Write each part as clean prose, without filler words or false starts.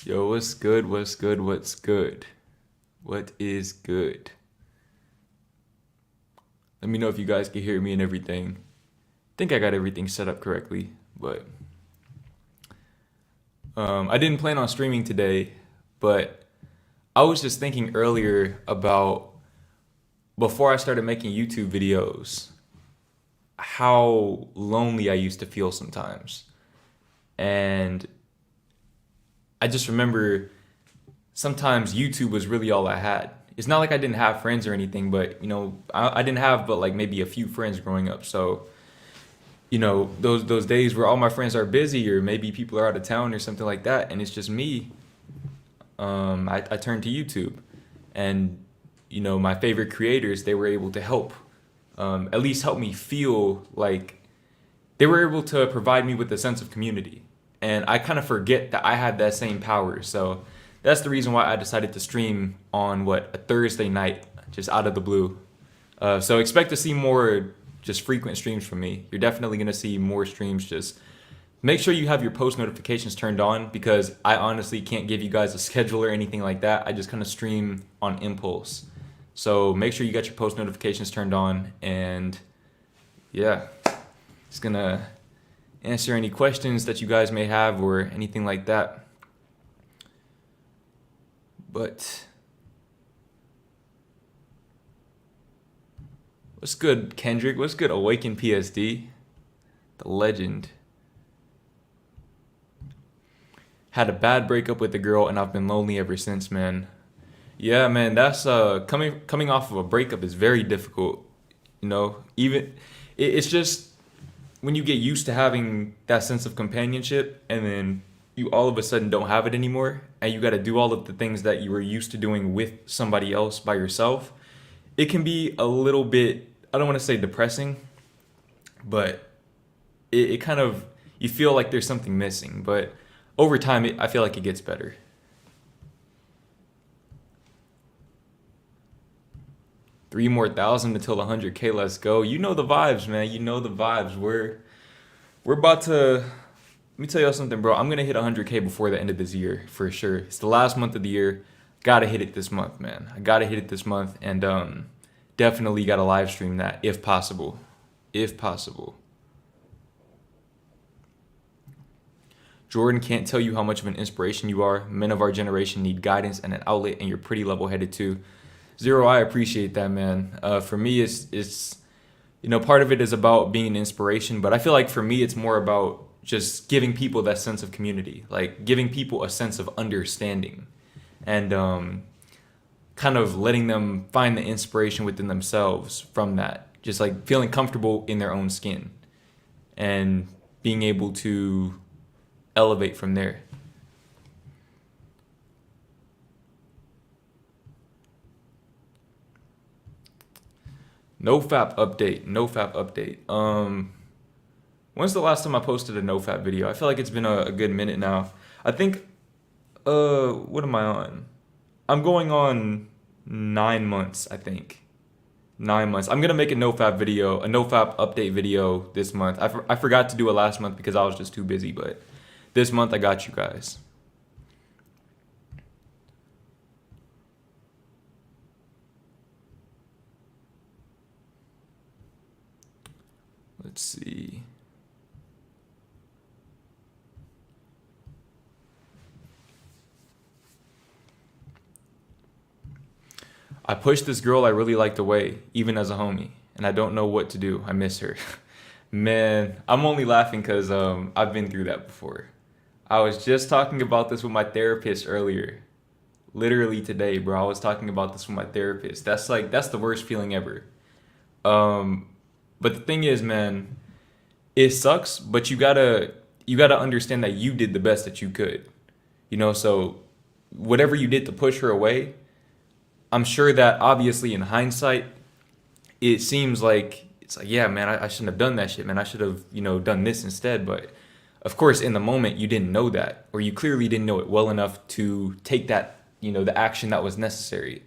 Yo, what's good? What's good? What's good? What is good? Let me know if you guys can hear me and everything. I think I got everything set up correctly, but I didn't plan on streaming today, but I was just thinking earlier about before I started making YouTube videos, how lonely I used to feel sometimes. And I just remember sometimes YouTube was really all I had. It's not like I didn't have friends or anything, but I didn't have but like maybe a few friends growing up. So, those days where all my friends are busy or maybe people are out of town or something like that, and it's just me. I turned to YouTube, and my favorite creators, they were able to help, at least help me feel like they were able to provide me with a sense of community. And I kind of forget that I had that same power. So that's the reason why I decided to stream on a Thursday night, just out of the blue. So expect to see more just frequent streams from me. You're definitely gonna see more streams. Just make sure you have your post notifications turned on, because I honestly can't give you guys a schedule or anything like that. I just kind of stream on impulse. So make sure you got your post notifications turned on, and yeah, just gonna answer any questions that you guys may have or anything like that. But what's good, Kendrick? What's good, Awaken PSD? The legend. Had a bad breakup with a girl and I've been lonely ever since, man. Yeah, man, that's coming off of a breakup is very difficult. Even it's just when you get used to having that sense of companionship and then you all of a sudden don't have it anymore, and you got to do all of the things that you were used to doing with somebody else by yourself, it can be a little bit, I don't want to say depressing, but it kind of, you feel like there's something missing. But over time, I feel like it gets better. Three more thousand until 100K. Let's go. You know the vibes, man. You know the vibes. We're about to. Let me tell y'all something, bro. I'm gonna hit 100K before the end of this year for sure. It's the last month of the year. Gotta hit it this month, man. I gotta hit it this month, and definitely gotta live stream that if possible. If possible. Jordan, can't tell you how much of an inspiration you are. Men of our generation need guidance and an outlet, and you're pretty level-headed too. Zero, I appreciate that, man. For me, it's part of it is about being an inspiration, but I feel like for me, it's more about just giving people that sense of community, like giving people a sense of understanding, and kind of letting them find the inspiration within themselves from that. Just like feeling comfortable in their own skin and being able to elevate from there. No update. No update. When's the last time I posted a no video? I feel like it's been a good minute now. I think, what am I on? I'm going on 9 months, I think. 9 months. I'm gonna make a no video, a no update video this month. I forgot to do it last month because I was just too busy, but this month I got you guys. Let's see. I pushed this girl I really liked away, even as a homie, and I don't know what to do. I miss her. Man, I'm only laughing because I've been through that before. I was just talking about this with my therapist earlier. Literally today, bro. I was talking about this with my therapist. That's the worst feeling ever. Um, but the thing is, man, it sucks, but you gotta understand that you did the best that you could. So whatever you did to push her away, I'm sure that obviously in hindsight, it seems like it's like, yeah, man, I shouldn't have done that shit, man. I should have, done this instead. But of course, in the moment, you didn't know that, or you clearly didn't know it well enough to take that, the action that was necessary.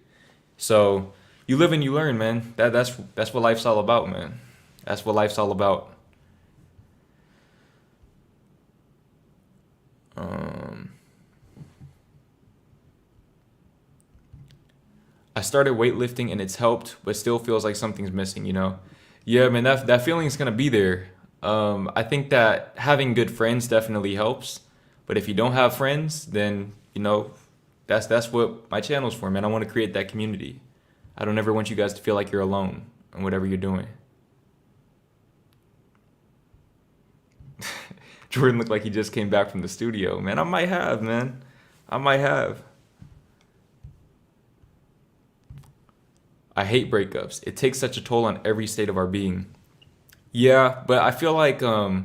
So you live and you learn, man. That's what life's all about, man. That's what life's all about. Um, I started weightlifting and it's helped, but still feels like something's missing, you know? Yeah, man, that feeling is gonna be there. I think that having good friends definitely helps, but if you don't have friends, then that's what my channel's for, man. I want to create that community. I don't ever want you guys to feel like you're alone in whatever you're doing. Jordan looked like he just came back from the studio, man. I might have, man. I might have. I hate breakups. It takes such a toll on every state of our being. Yeah, but I feel like I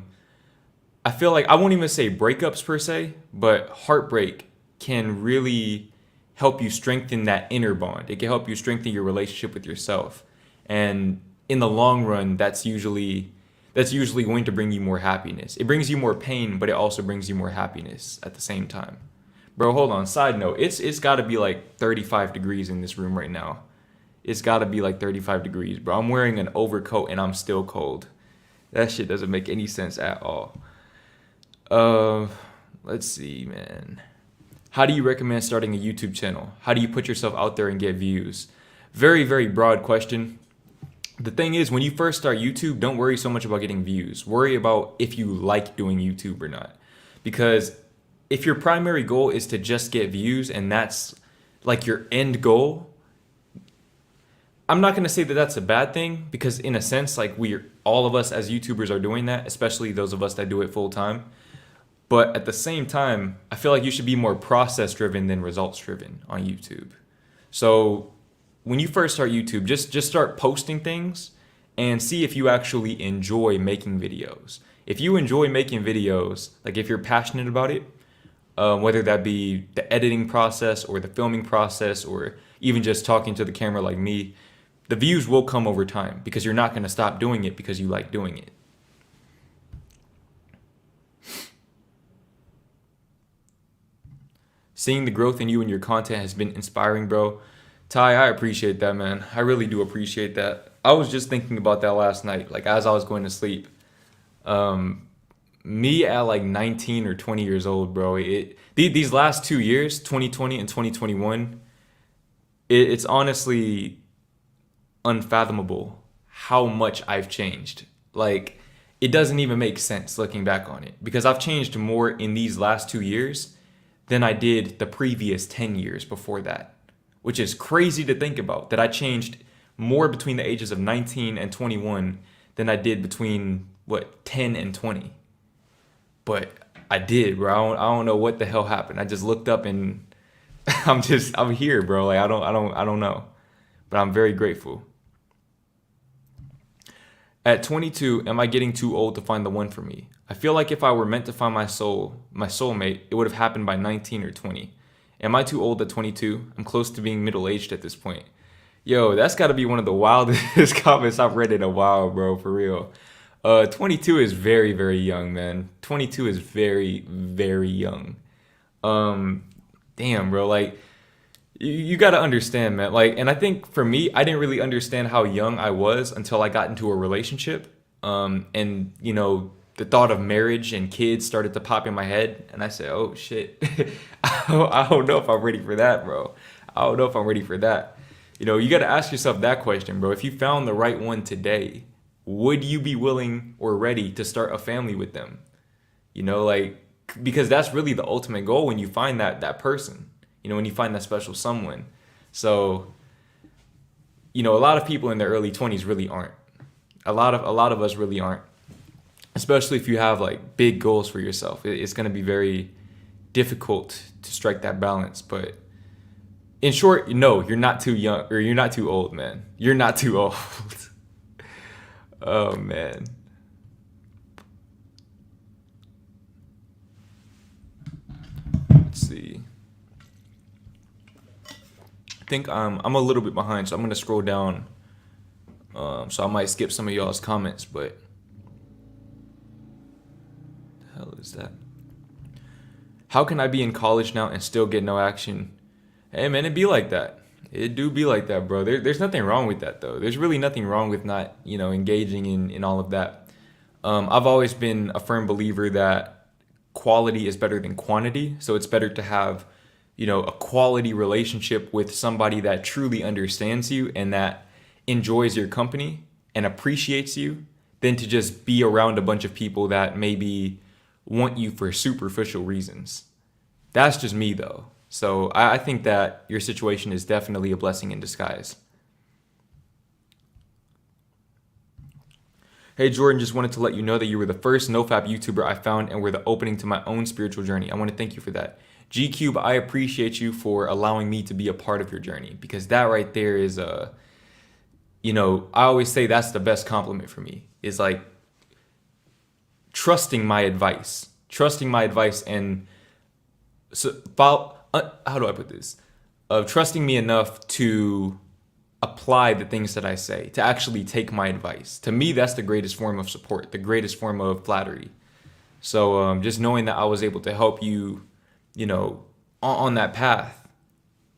won't even say breakups per se, but heartbreak can really help you strengthen that inner bond. It can help you strengthen your relationship with yourself. And in the long run, that's usually going to bring you more happiness. It brings you more pain, but it also brings you more happiness at the same time. Bro, hold on. Side note, it's got to be like 35 degrees in this room right now. It's got to be like 35 degrees, bro. I'm wearing an overcoat and I'm still cold. That shit doesn't make any sense at all. Let's see, man. How do you recommend starting a YouTube channel? How do you put yourself out there and get views? Very, very broad question. The thing is, when you first start YouTube, don't worry so much about getting views. Worry about if you like doing YouTube or not. Because if your primary goal is to just get views and that's like your end goal, I'm not going to say that that's a bad thing, because in a sense, like all of us as YouTubers are doing that, especially those of us that do it full time. But at the same time, I feel like you should be more process driven than results driven on YouTube. So when you first start YouTube, just start posting things and see if you actually enjoy making videos. If you enjoy making videos, like if you're passionate about it, whether that be the editing process or the filming process or even just talking to the camera like me, the views will come over time because you're not going to stop doing it because you like doing it. Seeing the growth in you and your content has been inspiring, bro. Ty, I appreciate that, man. I really do appreciate that. I was just thinking about that last night, like as I was going to sleep. Me at like 19 or 20 years old, bro, these last 2 years, 2020 and 2021, it's honestly unfathomable how much I've changed. Like, it doesn't even make sense looking back on it, because I've changed more in these last 2 years than I did the previous 10 years before that, which is crazy to think about, that I changed more between the ages of 19 and 21 than I did between 10 and 20. But I did, bro. I don't know what the hell happened. I just looked up and I'm here, bro. Like I don't know. But I'm very grateful. At 22, am I getting too old to find the one for me? I feel like if I were meant to find my soulmate, it would have happened by 19 or 20. Am I too old at 22? I'm close to being middle-aged at this point. Yo, that's got to be one of the wildest comments I've read in a while, bro, for real. 22 is very, very young, man. 22 is very, very young. Damn, bro, like, you got to understand, man. Like, and I think for me, I didn't really understand how young I was until I got into a relationship. And, the thought of marriage and kids started to pop in my head. And I said, oh, shit. I don't know if I'm ready for that, bro. I don't know if I'm ready for that. You got to ask yourself that question, bro. If you found the right one today, would you be willing or ready to start a family with them? Because that's really the ultimate goal when you find that person. When you find that special someone. So, a lot of people in their early 20s really aren't. A lot of us really aren't. Especially if you have like big goals for yourself. It's going to be very difficult to strike that balance. But in short, no, you're not too young, or you're not too old, man. You're not too old. Oh, man. Let's see. I think I'm a little bit behind, so I'm going to scroll down. So I might skip some of y'all's comments, but the hell is that? How can I be in college now and still get no action? Hey, man, it be like that. It do be like that, bro. There's nothing wrong with that, though. There's really nothing wrong with not, engaging in all of that. I've always been a firm believer that quality is better than quantity. So it's better to have a quality relationship with somebody that truly understands you and that enjoys your company and appreciates you than to just be around a bunch of people that maybe want you for superficial reasons. That's just me though. So I think that your situation is definitely a blessing in disguise. Hey Jordan, just wanted to let you know that you were the first nofap YouTuber I found and were the opening to my own spiritual journey. I want to thank you for that. G Cube, I appreciate you for allowing me to be a part of your journey, because that right there is I always say that's the best compliment for me, is like trusting my advice and how do I put this? Of trusting me enough to apply the things that I say, to actually take my advice. To me, that's the greatest form of support, the greatest form of flattery. So just knowing that I was able to help you, on that path,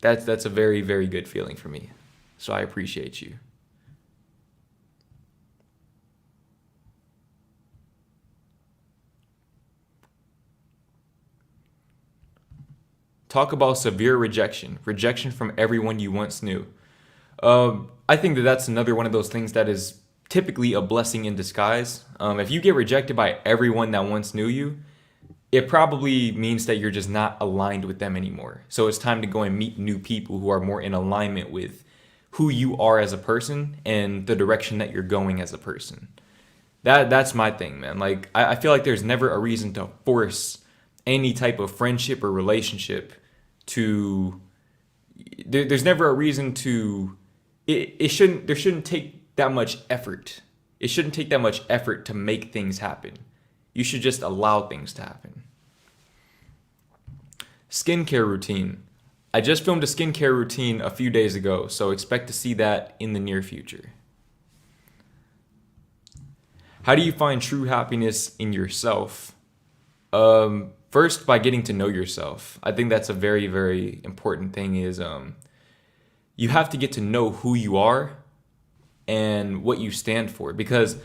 that's a very, very good feeling for me. So I appreciate you. Talk about severe rejection from everyone you once knew. I think that that's another one of those things that is typically a blessing in disguise. If you get rejected by everyone that once knew you, it probably means that you're just not aligned with them anymore. So it's time to go and meet new people who are more in alignment with who you are as a person and the direction that you're going as a person. That's my thing, man. Like I feel like there's never a reason to force any type of friendship or relationship to there's never a reason to there shouldn't take that much effort. It shouldn't take that much effort to make things happen. You should just allow things to happen. Skincare routine. I just filmed a skincare routine a few days ago, so expect to see that in the near future. How do you find true happiness in yourself? First, by getting to know yourself. I think that's a very, very important thing is you have to get to know who you are and what you stand for. Because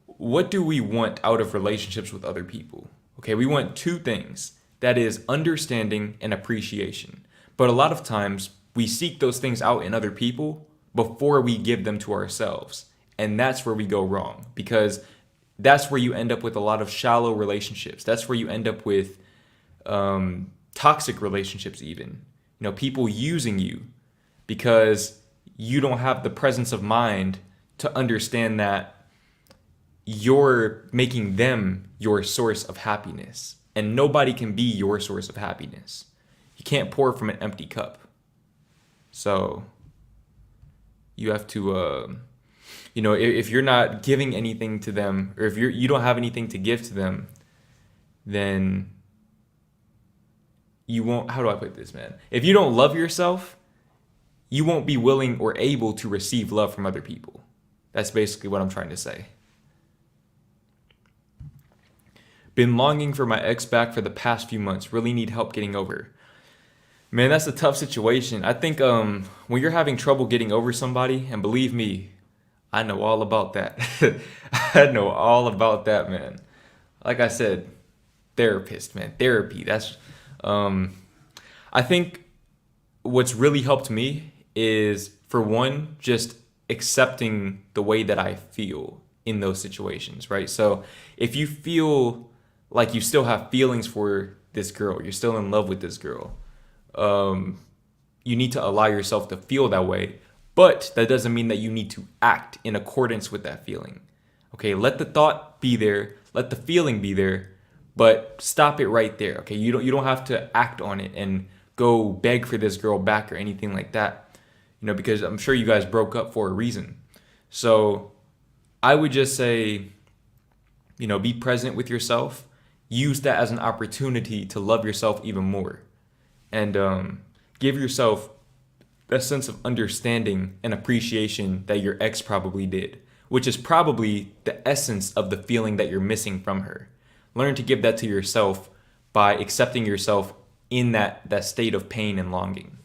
what do we want out of relationships with other people? Okay, we want two things. That is understanding and appreciation. But a lot of times we seek those things out in other people before we give them to ourselves. And that's where we go wrong, because that's where you end up with a lot of shallow relationships. That's where you end up with toxic relationships even. People using you because you don't have the presence of mind to understand that you're making them your source of happiness. And nobody can be your source of happiness. You can't pour from an empty cup. So you have to, if you're not giving anything to them, or if you don't have anything to give to them, then you won't, how do I put this, man? If you don't love yourself, you won't be willing or able to receive love from other people. That's basically what I'm trying to say. Been longing for my ex back for the past few months. Really need help getting over. Man, that's a tough situation. I think when you're having trouble getting over somebody, and believe me, I know all about that. I know all about that, man. Like I said, therapist, man. Therapy. That's I think what's really helped me is, for one, just accepting the way that I feel in those situations, right? So if you feel like you still have feelings for this girl, you're still in love with this girl, you need to allow yourself to feel that way. But that doesn't mean that you need to act in accordance with that feeling. Okay, let the thought be there, let the feeling be there, but stop it right there. Okay, you don't have to act on it and go beg for this girl back or anything like that. Because I'm sure you guys broke up for a reason. So I would just say, be present with yourself. Use that as an opportunity to love yourself even more, and give yourself a sense of understanding and appreciation that your ex probably did, which is probably the essence of the feeling that you're missing from her. Learn to give that to yourself by accepting yourself in that state of pain and longing.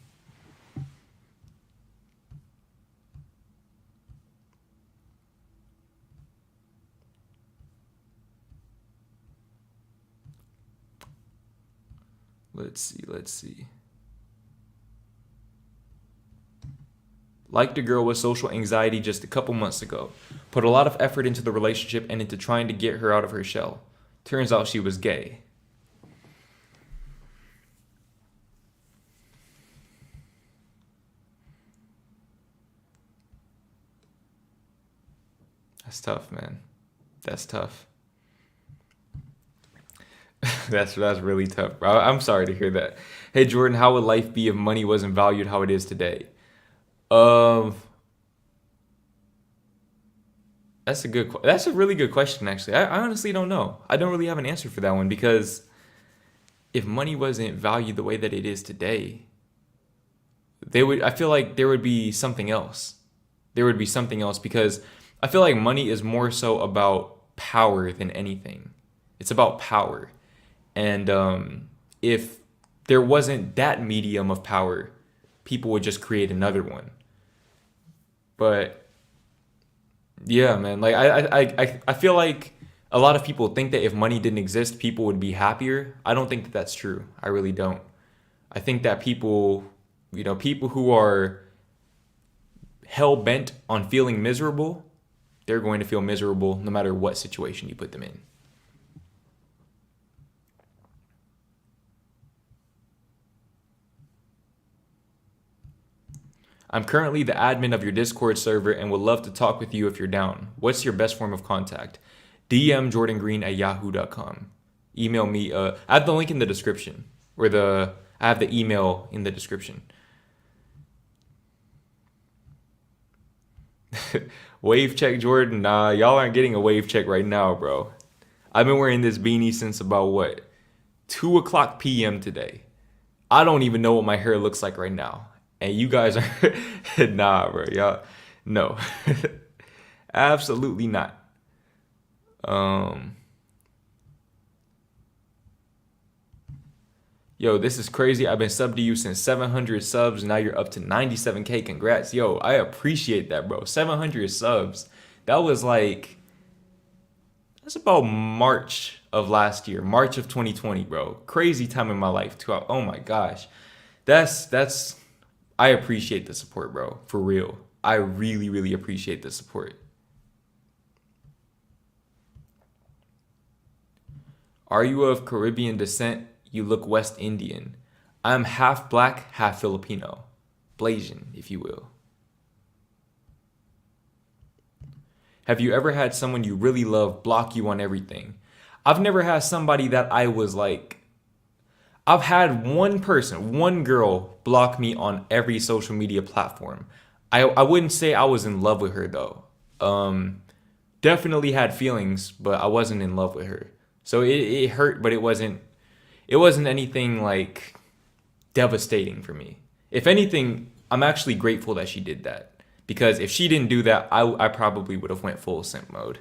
Let's see. Liked a girl with social anxiety just a couple months ago. Put a lot of effort into the relationship and into trying to get her out of her shell. Turns out she was gay. That's tough, man. That's tough. That's really tough, bro. I'm sorry to hear that. Hey Jordan, how would life be if money wasn't valued how it is today? Um, that's a really good question actually. I honestly don't know. I don't really have an answer for that one because if money wasn't valued the way that it is today, I feel like there would be something else. There would be something else because I feel like money is more so about power than anything. It's about power. And if there wasn't that medium of power, people would just create another one. But yeah, man, like I feel like a lot of people think that if money didn't exist, people would be happier. I don't think that that's true. I really don't. I think that people who are hell bent on feeling miserable, they're going to feel miserable no matter what situation you put them in. I'm currently the admin of your Discord server and would love to talk with you if you're down. What's your best form of contact? DM jordangreen@yahoo.com. Email me. I have the link in the description. I have the email in the description. Wave check, Jordan. Nah, y'all aren't getting a wave check right now, bro. I've been wearing this beanie since about 2 o'clock p.m. today. I don't even know what my hair looks like right now. And you guys are, nah, bro, y'all, no, absolutely not. Yo, this is crazy. I've been subbed to you since 700 subs. Now you're up to 97K. Congrats. Yo, I appreciate that, bro. 700 subs. That's about March of last year, March of 2020, bro. Crazy time in my life, too. Oh my gosh. I appreciate the support, bro. For real. I really, really appreciate the support. Are you of Caribbean descent? You look West Indian. I'm half black, half Filipino. Blasian, if you will. Have you ever had someone you really love block you on everything? I've never had somebody that I was like, I've had one girl block me on every social media platform. I wouldn't say I was in love with her though. Definitely had feelings, but I wasn't in love with her. So it hurt, but it wasn't anything like devastating for me. If anything, I'm actually grateful that she did that. Because if she didn't do that, I probably would have went full simp mode.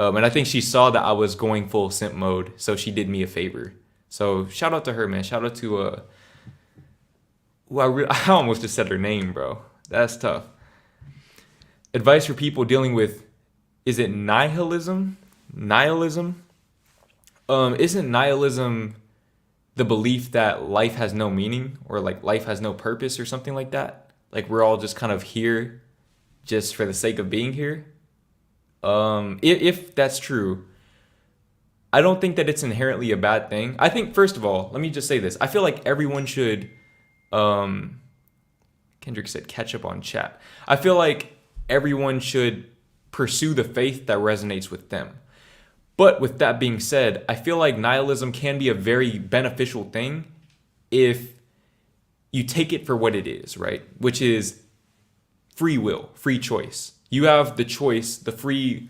And I think she saw that I was going full simp mode, so she did me a favor. So shout out to her, man. Shout out to I almost just said her name, bro. That's tough. Advice for people dealing with, is it nihilism? Nihilism? Isn't nihilism the belief that life has no meaning or like life has no purpose or something like that? Like we're all just kind of here just for the sake of being here? If that's true, I don't think that it's inherently a bad thing. I think, first of all, let me just say this. I feel like everyone should, Kendrick said, catch up on chat. I feel like everyone should pursue the faith that resonates with them. But with that being said, I feel like nihilism can be a very beneficial thing if you take it for what it is, right? Which is free will, free choice. You have the choice, you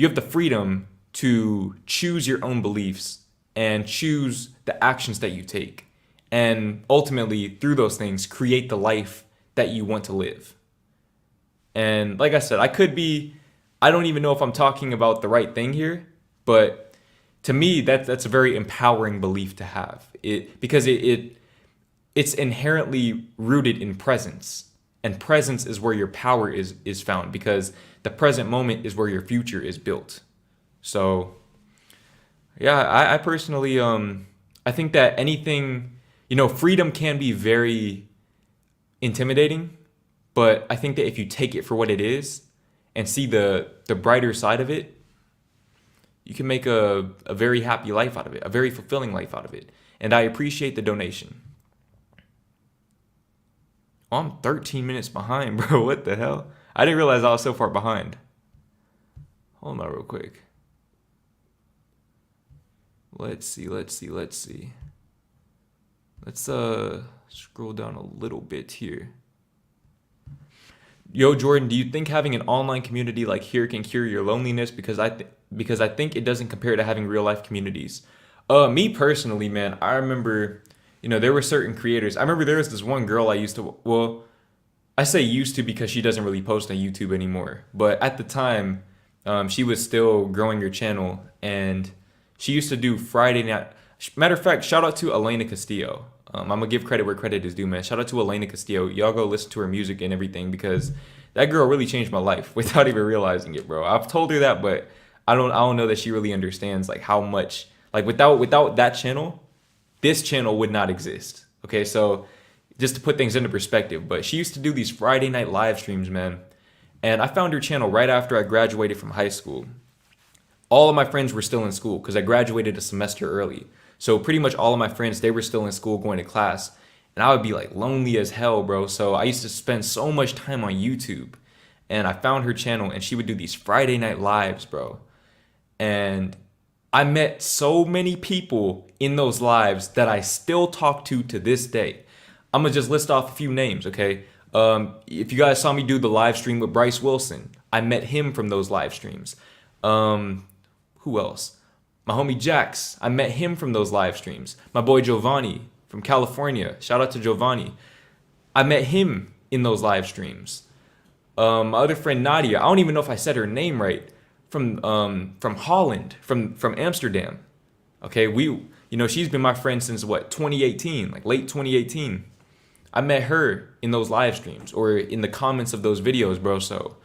have the freedom to choose your own beliefs and choose the actions that you take. And ultimately, through those things, create the life that you want to live. And like I said, I don't even know if I'm talking about the right thing here, but to me, that's a very empowering belief to have. Because it's inherently rooted in presence. And presence is where your power is found, because the present moment is where your future is built. So, yeah, I personally, I think that anything, freedom can be very intimidating, But I think that if you take it for what it is and see the brighter side of it, you can make a very happy life out of it, a very fulfilling life out of it. And I appreciate the donation. Oh, I'm 13 minutes behind, bro. What the hell? I didn't realize I was so far behind. Hold on real quick. Let's see. Let's scroll down a little bit here. Yo, Jordan, do you think having an online community like Here can cure your loneliness? Because I think it doesn't compare to having real life communities. Me personally, man, I remember, there were certain creators. I remember there was this one girl I used to, well, I say used to because she doesn't really post on YouTube anymore. But at the time, she was still growing her channel, and she used to do Friday night. Matter of fact, shout out to Elena Castillo. I'm gonna give credit where credit is due, man. Shout out to Elena Castillo. Y'all go listen to her music and everything, because that girl really changed my life without even realizing it, bro. I've told her that, but I don't know that she really understands like how much, like without that channel, this channel would not exist. Okay, so just to put things into perspective, but she used to do these Friday night live streams, man. And I found her channel right after I graduated from high school. All of my friends were still in school because I graduated a semester early. So pretty much all of my friends, they were still in school going to class. And I would be like lonely as hell, bro. So I used to spend so much time on YouTube. And I found her channel, and she would do these Friday night lives, bro. And I met so many people in those lives that I still talk to this day. I'm gonna just list off a few names, okay? If you guys saw me do the live stream with Bryce Wilson, I met him from those live streams. Who else? My homie Jax, I met him from those live streams. My boy Giovanni from California, shout out to Giovanni. I met him in those live streams. My other friend Nadia, I don't even know if I said her name right, from Holland, from Amsterdam. Okay, she's been my friend since 2018, like late 2018. I met her in those live streams or in the comments of those videos, bro. So,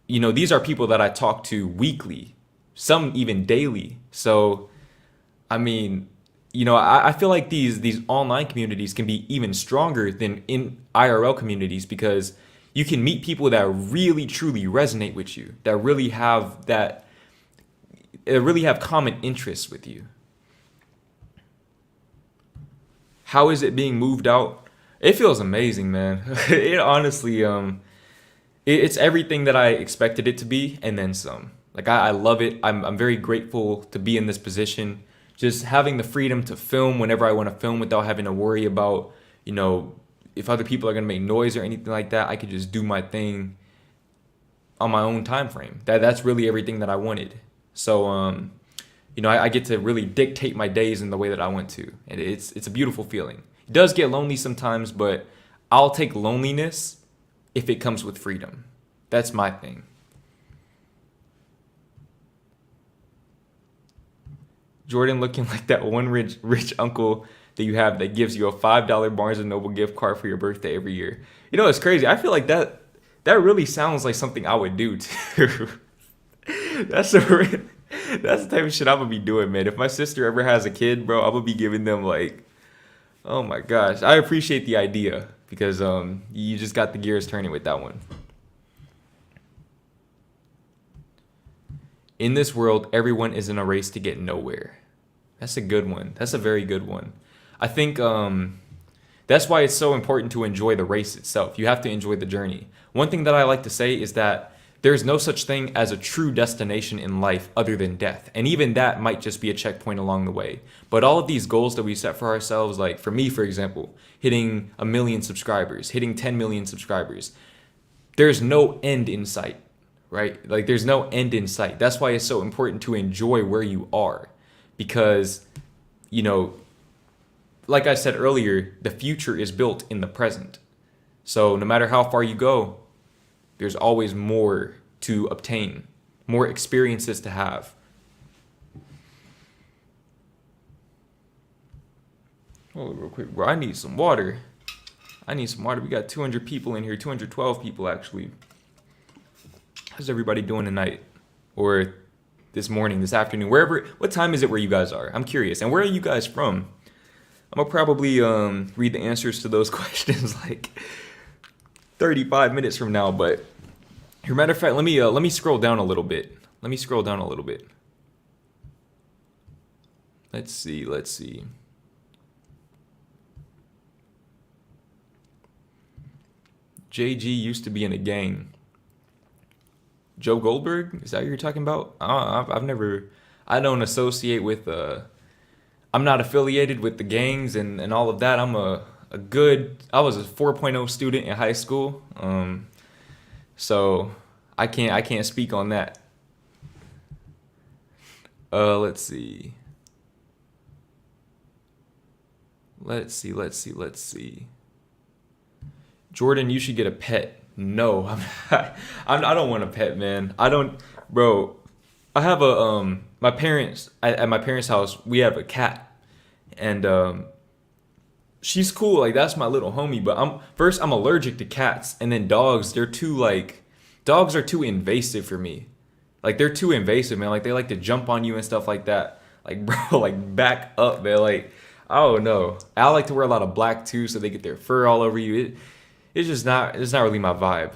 these are people that I talk to weekly, some even daily. So, I mean, I feel like these online communities can be even stronger than in IRL communities, because you can meet people that really truly resonate with you, that really have common interests with you. How is it being moved out? It feels amazing, man. It honestly, it's everything that I expected it to be, and then some. Like I love it. I'm very grateful to be in this position. Just having the freedom to film whenever I want to film without having to worry about, if other people are gonna make noise or anything like that. I could just do my thing on my own time frame. That's really everything that I wanted. So, I get to really dictate my days in the way that I want to, and it's a beautiful feeling. It does get lonely sometimes, but I'll take loneliness if it comes with freedom. That's my thing. Jordan looking like that one rich uncle that you have that gives you a $5 Barnes & Noble gift card for your birthday every year. It's crazy. I feel like that really sounds like something I would do too. That's the type of shit I'm gonna be doing, man. If my sister ever has a kid, bro, I'm gonna be giving them like, oh my gosh. I appreciate the idea, because you just got the gears turning with that one. In this world, everyone is in a race to get nowhere. That's a good one. That's a very good one. I think that's why it's so important to enjoy the race itself. You have to enjoy the journey. One thing that I like to say is that there's no such thing as a true destination in life other than death. And even that might just be a checkpoint along the way. But all of these goals that we set for ourselves, like for me, for example, hitting 1 million subscribers, hitting 10 million subscribers, there's no end in sight, right? Like there's no end in sight. That's why it's so important to enjoy where you are, because, like I said earlier, the future is built in the present. So no matter how far you go, there's always more to obtain, more experiences to have. Hold on real quick, bro. I need some water. We got 200 people in here, 212 people actually. How's everybody doing tonight? Or this morning, this afternoon, what time is it where you guys are? I'm curious. And where are you guys from? I'm gonna probably read the answers to those questions like 35 minutes from now. But as a matter of fact, let me scroll down a little bit. Let me scroll down a little bit. Let's see. Let's see. JG used to be in a gang. Joe Goldberg? Is that what you're talking about? I've never. I don't associate with. I'm not affiliated with the gangs and all of that. I'm a good. I was a 4.0 student in high school. So I can't speak on that. Let's see. Let's see. Let's see. Let's see. Jordan, you should get a pet. No, I don't want a pet, man. I don't, bro. I have a my parents at my parents' house. We have a cat, and she's cool. Like that's my little homie. But I'm allergic to cats, and then dogs. Dogs are too invasive for me. Like they're too invasive, man. Like they like to jump on you and stuff like that. Like bro, like back up, man. Like I don't know. I like to wear a lot of black too, so they get their fur all over you. It's not really my vibe.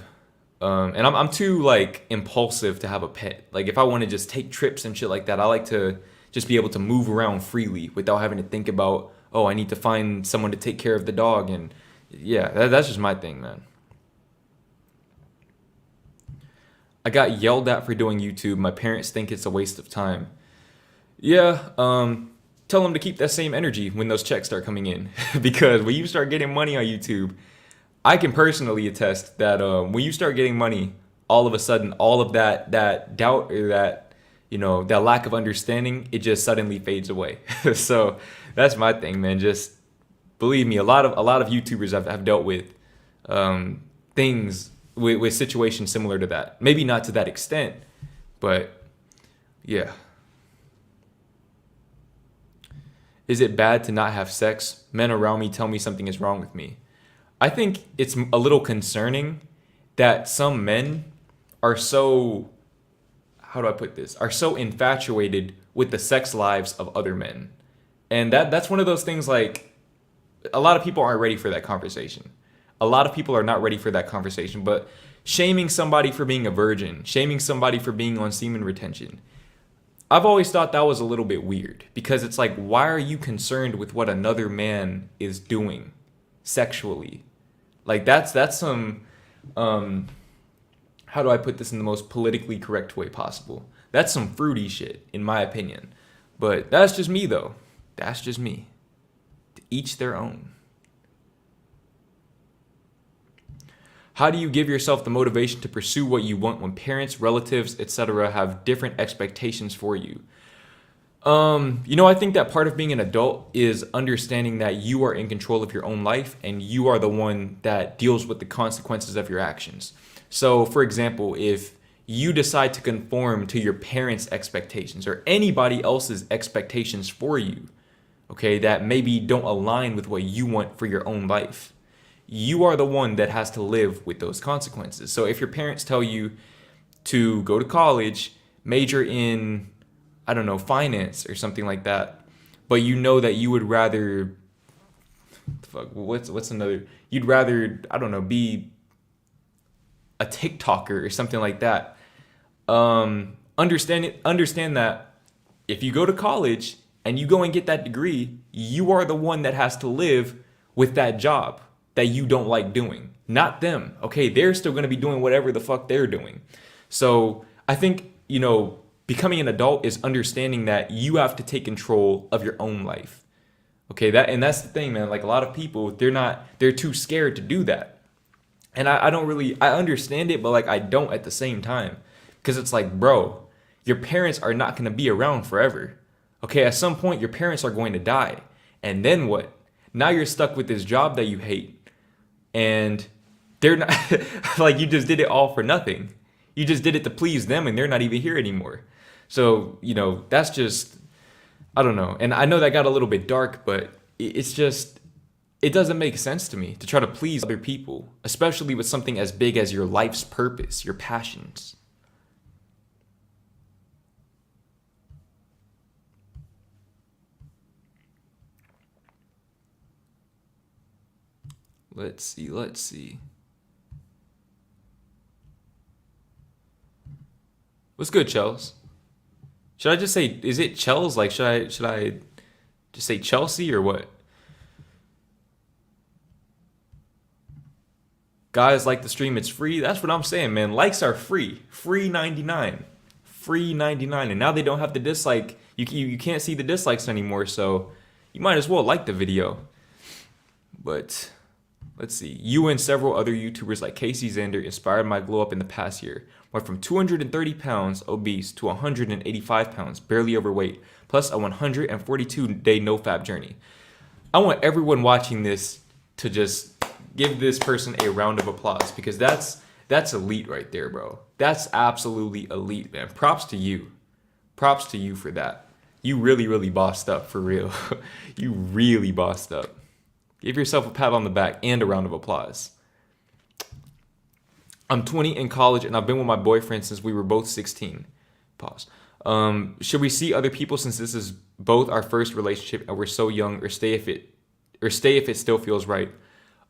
And I'm too like impulsive to have a pet. Like if I want to just take trips and shit like that, I like to just be able to move around freely without having to think about, oh, I need to find someone to take care of the dog. And yeah, that's just my thing, man. I got yelled at for doing YouTube. My parents think it's a waste of time. Yeah, tell them to keep that same energy when those checks start coming in. Because when you start getting money on YouTube, I can personally attest that when you start getting money, all of a sudden, all of that doubt or that that lack of understanding, it just suddenly fades away. So that's my thing, man. Just believe me, a lot of YouTubers have dealt with things with situations similar to that. Maybe not to that extent, but yeah. Is it bad to not have sex? Men around me tell me something is wrong with me. I think it's a little concerning that some men are so, how do I put this, are so infatuated with the sex lives of other men. And that's one of those things, like, a lot of people aren't ready for that conversation. A lot of people are not ready for that conversation, but shaming somebody for being a virgin, shaming somebody for being on semen retention, I've always thought that was a little bit weird, because it's like, why are you concerned with what another man is doing sexually? Like that's some how do I put this in the most politically correct way possible? That's some fruity shit, in my opinion. But that's just me though. That's just me. To each their own. How do you give yourself the motivation to pursue what you want when parents, relatives, etc. have different expectations for you? I think that part of being an adult is understanding that you are in control of your own life and you are the one that deals with the consequences of your actions. So, for example, if you decide to conform to your parents' expectations or anybody else's expectations for you, okay, that maybe don't align with what you want for your own life, you are the one that has to live with those consequences. So if your parents tell you to go to college, major in, I don't know, finance or something like that, but you know that you would rather, what's another, you'd rather, I don't know, be a TikToker or something like that. Understand that if you go to college and you go and get that degree, you are the one that has to live with that job that you don't like doing, not them. Okay, they're still going to be doing whatever the fuck they're doing. So I think, becoming an adult is understanding that you have to take control of your own life. Okay, that's the thing, man. Like a lot of people, they're too scared to do that. And I understand it, but like I don't at the same time. Because it's like, bro, your parents are not going to be around forever. Okay, at some point your parents are going to die. And then what? Now you're stuck with this job that you hate. And they're not, like you just did it all for nothing. You just did it to please them and they're not even here anymore. So, that's just, I don't know. And I know that got a little bit dark, but it's just, it doesn't make sense to me to try to please other people, especially with something as big as your life's purpose, your passions. Let's see. What's good, Chels? Should I just say, is it Chels? Like, should I just say Chelsea or what? Guys like the stream, it's free. That's what I'm saying, man. Likes are free. Free 99. Free 99. And now they don't have the dislike. You can't see the dislikes anymore, so you might as well like the video. But let's see. You and several other YouTubers like Casey Zander inspired my glow up in the past year. Went from 230 pounds obese to 185 pounds, barely overweight, plus a 142-day no-fap journey. I want everyone watching this to just give this person a round of applause, because that's elite right there, bro. That's absolutely elite, man. Props to you. Props to you for that. You really, really bossed up, for real. You really bossed up. Give yourself a pat on the back and a round of applause. I'm 20 in college and I've been with my boyfriend since we were both 16. Pause. Should we see other people since this is both our first relationship and we're so young, or stay if it still feels right?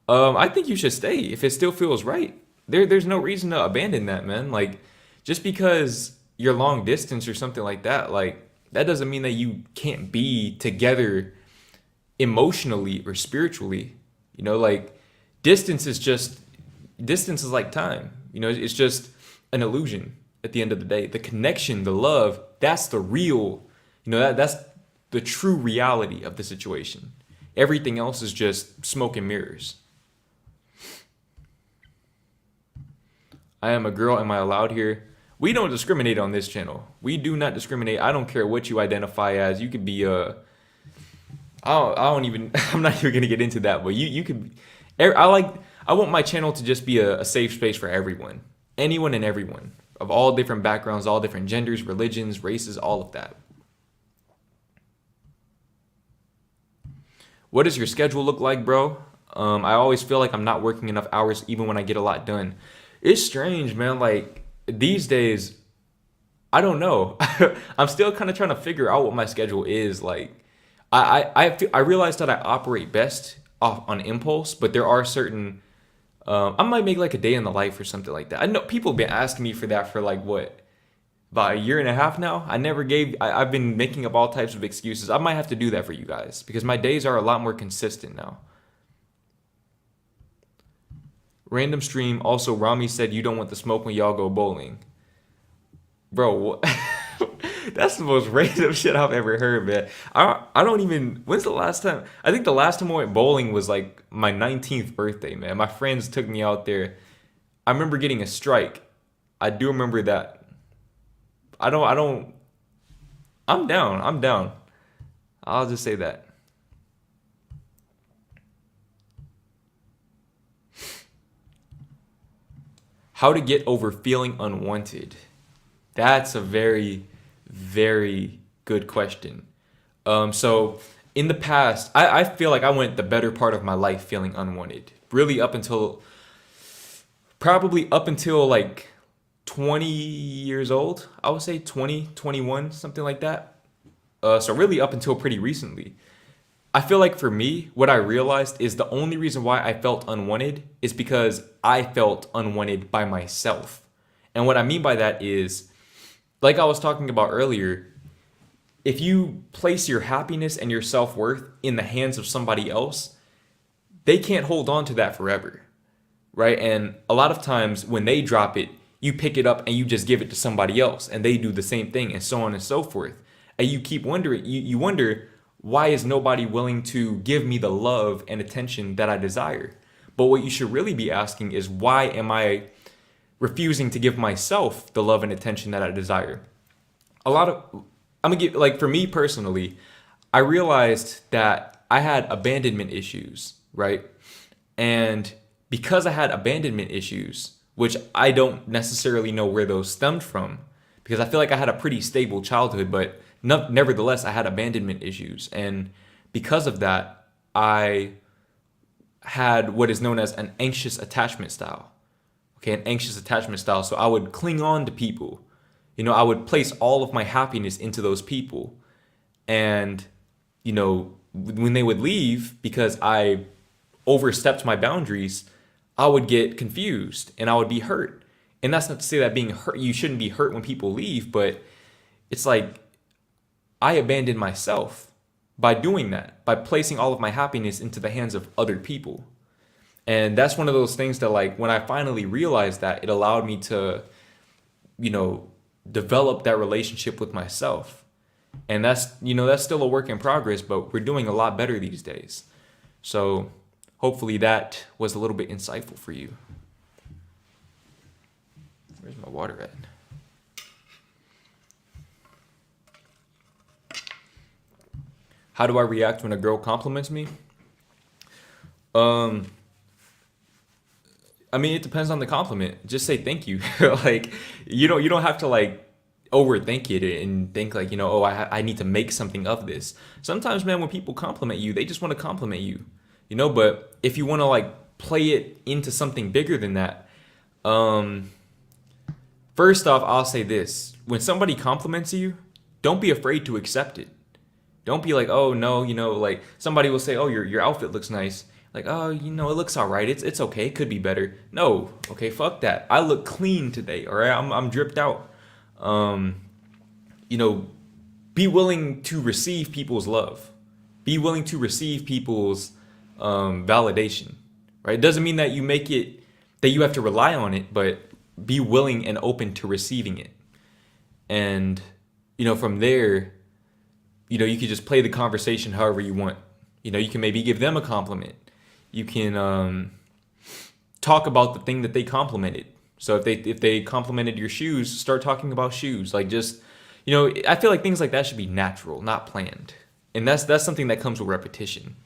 I think you should stay if it still feels right. There's no reason to abandon that, man. Like, just because you're long distance or something like that, like, that doesn't mean that you can't be together emotionally or spiritually. You know, like, distance is like time. You know, it's just an illusion at the end of the day. The connection, the love, that's the real, you know, that's the true reality of the situation. Everything else is just smoke and mirrors. I am a girl. Am I allowed here? We don't discriminate on this channel. We do not discriminate. I don't care what you identify as. You could be I don't even, I'm not even gonna get into that, but you could, I want my channel to just be a safe space for everyone. Anyone and everyone. Of all different backgrounds, all different genders, religions, races, all of that. What does your schedule look like, bro? I always feel like I'm not working enough hours even when I get a lot done. It's strange, man. Like, these days, I don't know. I'm still kind of trying to figure out what my schedule is. Like, I realize that I operate best off on impulse, but there are certain, I might make like a day in the life or something like that. I know people have been asking me for that for like what, about a year and a half now. I've been making up all types of excuses. I might have to do that for you guys because my days are a lot more consistent now. Random stream. Also, Rami said you don't want the smoke when y'all go bowling. Bro, what? That's the most random shit I've ever heard, man. I don't even, when's the last time? I think the last time I went bowling was like my 19th birthday, man. My friends took me out there. I remember getting a strike. I do remember that. I'm down. I'll just say that. How to get over feeling unwanted. That's a very, very good question. So in the past, I feel like I went the better part of my life feeling unwanted. Really probably up until like 20 years old. I would say 20, 21, something like that. So really up until pretty recently. I feel like for me, what I realized is the only reason why I felt unwanted is because I felt unwanted by myself. And what I mean by that is, like I was talking about earlier, if you place your happiness and your self-worth in the hands of somebody else, they can't hold on to that forever, right? And a lot of times when they drop it, you pick it up and you just give it to somebody else and they do the same thing and so on and so forth. And you keep wondering, you wonder, why is nobody willing to give me the love and attention that I desire? But what you should really be asking is, why am I refusing to give myself the love and attention that I desire? For me personally, I realized that I had abandonment issues, right? And because I had abandonment issues, which I don't necessarily know where those stemmed from, because I feel like I had a pretty stable childhood, but nevertheless, I had abandonment issues. And because of that, I had what is known as an anxious attachment style. Okay, an anxious attachment style. So I would cling on to people. You know, I would place all of my happiness into those people. And, you know, when they would leave because I overstepped my boundaries, I would get confused and I would be hurt. And that's not to say that being hurt, you shouldn't be hurt when people leave, but it's like I abandoned myself by doing that, by placing all of my happiness into the hands of other people. And that's one of those things that, like, when I finally realized that, it allowed me to, you know, develop that relationship with myself. And that's still a work in progress, but we're doing a lot better these days. So hopefully that was a little bit insightful for you. Where's my water at? How do I react when a girl compliments me? I mean, it depends on the compliment. Just say thank you. Like, you don't have to like overthink it and think like, oh, I need to make something of this. Sometimes, man, when people compliment you, they just want to compliment you, but if you want to like play it into something bigger than that, first off, I'll say this. When somebody compliments you, don't be afraid to accept it. Don't be like, oh no, like somebody will say, oh, your outfit looks nice. Like, oh, it looks all right. It's okay. It could be better. No, okay, fuck that. I look clean today. All right, I'm dripped out. Be willing to receive people's love. Be willing to receive people's validation. Right? It doesn't mean that you have to rely on it, but be willing and open to receiving it. And from there, you can just play the conversation however you want. You can maybe give them a compliment. You can talk about the thing that they complimented. So if they complimented your shoes, start talking about shoes. Like just, I feel like things like that should be natural, not planned. And that's something that comes with repetition.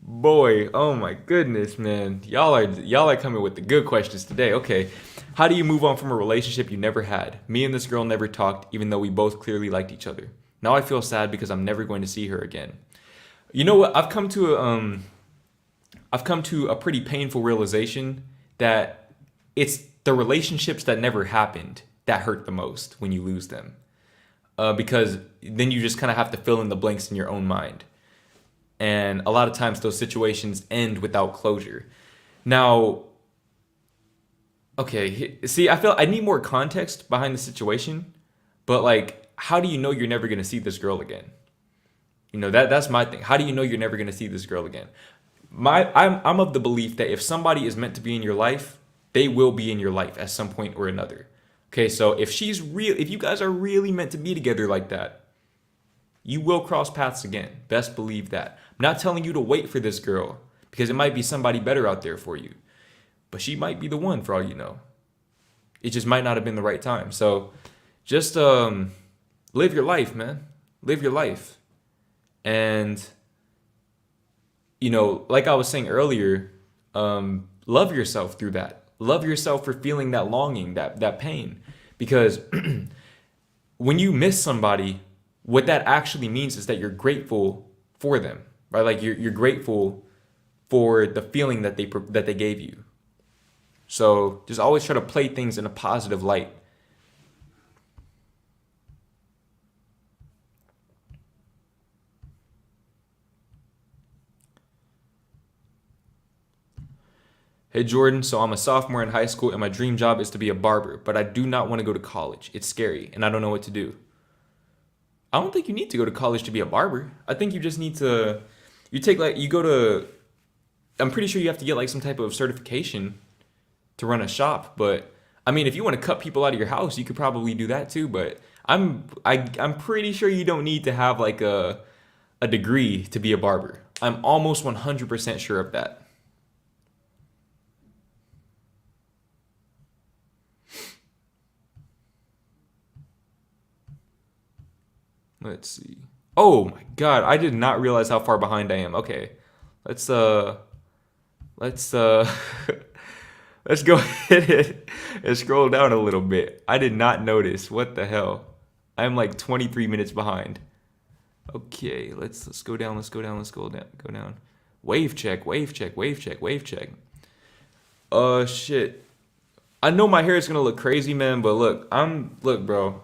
Boy, oh my goodness, man. Y'all are coming with the good questions today. Okay. How do you move on from a relationship you never had? Me and this girl never talked, even though we both clearly liked each other. Now I feel sad because I'm never going to see her again. You know what? I've come to a pretty painful realization that it's the relationships that never happened that hurt the most when you lose them. Because then you just kind of have to fill in the blanks in your own mind. And a lot of times those situations end without closure. Now, okay, see, I feel I need more context behind the situation, but like, how do you know you're never going to see this girl again? That's my thing. How do you know you're never going to see this girl again? I'm of the belief that if somebody is meant to be in your life, they will be in your life at some point or another. Okay, so if you guys are really meant to be together like that, you will cross paths again. Best believe that. I'm not telling you to wait for this girl because it might be somebody better out there for you. But she might be the one for all you know. It just might not have been the right time. So just live your life, man. Live your life. And, like I was saying earlier, love yourself through that. Love yourself for feeling that longing, that pain. Because when you miss somebody, what that actually means is that you're grateful for them, right? Like you're grateful for the feeling that they gave you. So just always try to play things in a positive light. Hey Jordan, so I'm a sophomore in high school and my dream job is to be a barber, but I do not want to go to college. It's scary and I don't know what to do. I don't think you need to go to college to be a barber. I think you just need to, I'm pretty sure you have to get like some type of certification to run a shop. But I mean, if you want to cut people out of your house, you could probably do that too. But I'm pretty sure you don't need to have like a degree to be a barber. I'm almost 100% sure of that. Let's see. Oh my God, I did not realize how far behind I am. Okay. Let's let's let's go ahead and scroll down a little bit. I did not notice. What the hell? I'm like 23 minutes behind. Okay, let's go down, let's go down, let's go down. Wave check, wave check, wave check, wave check. Shit. I know my hair is gonna look crazy, man, but look, bro.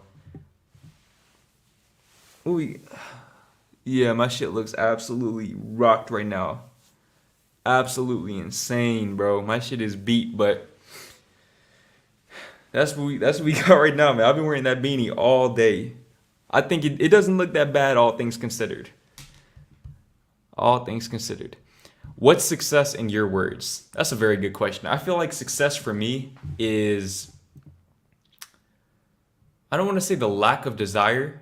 Yeah, my shit looks absolutely rocked right now. Absolutely insane, bro. My shit is beat, but that's what we got right now, man. I've been wearing that beanie all day. I think it doesn't look that bad, all things considered. All things considered. What's success in your words? That's a very good question. I feel like success for me is, I don't want to say the lack of desire,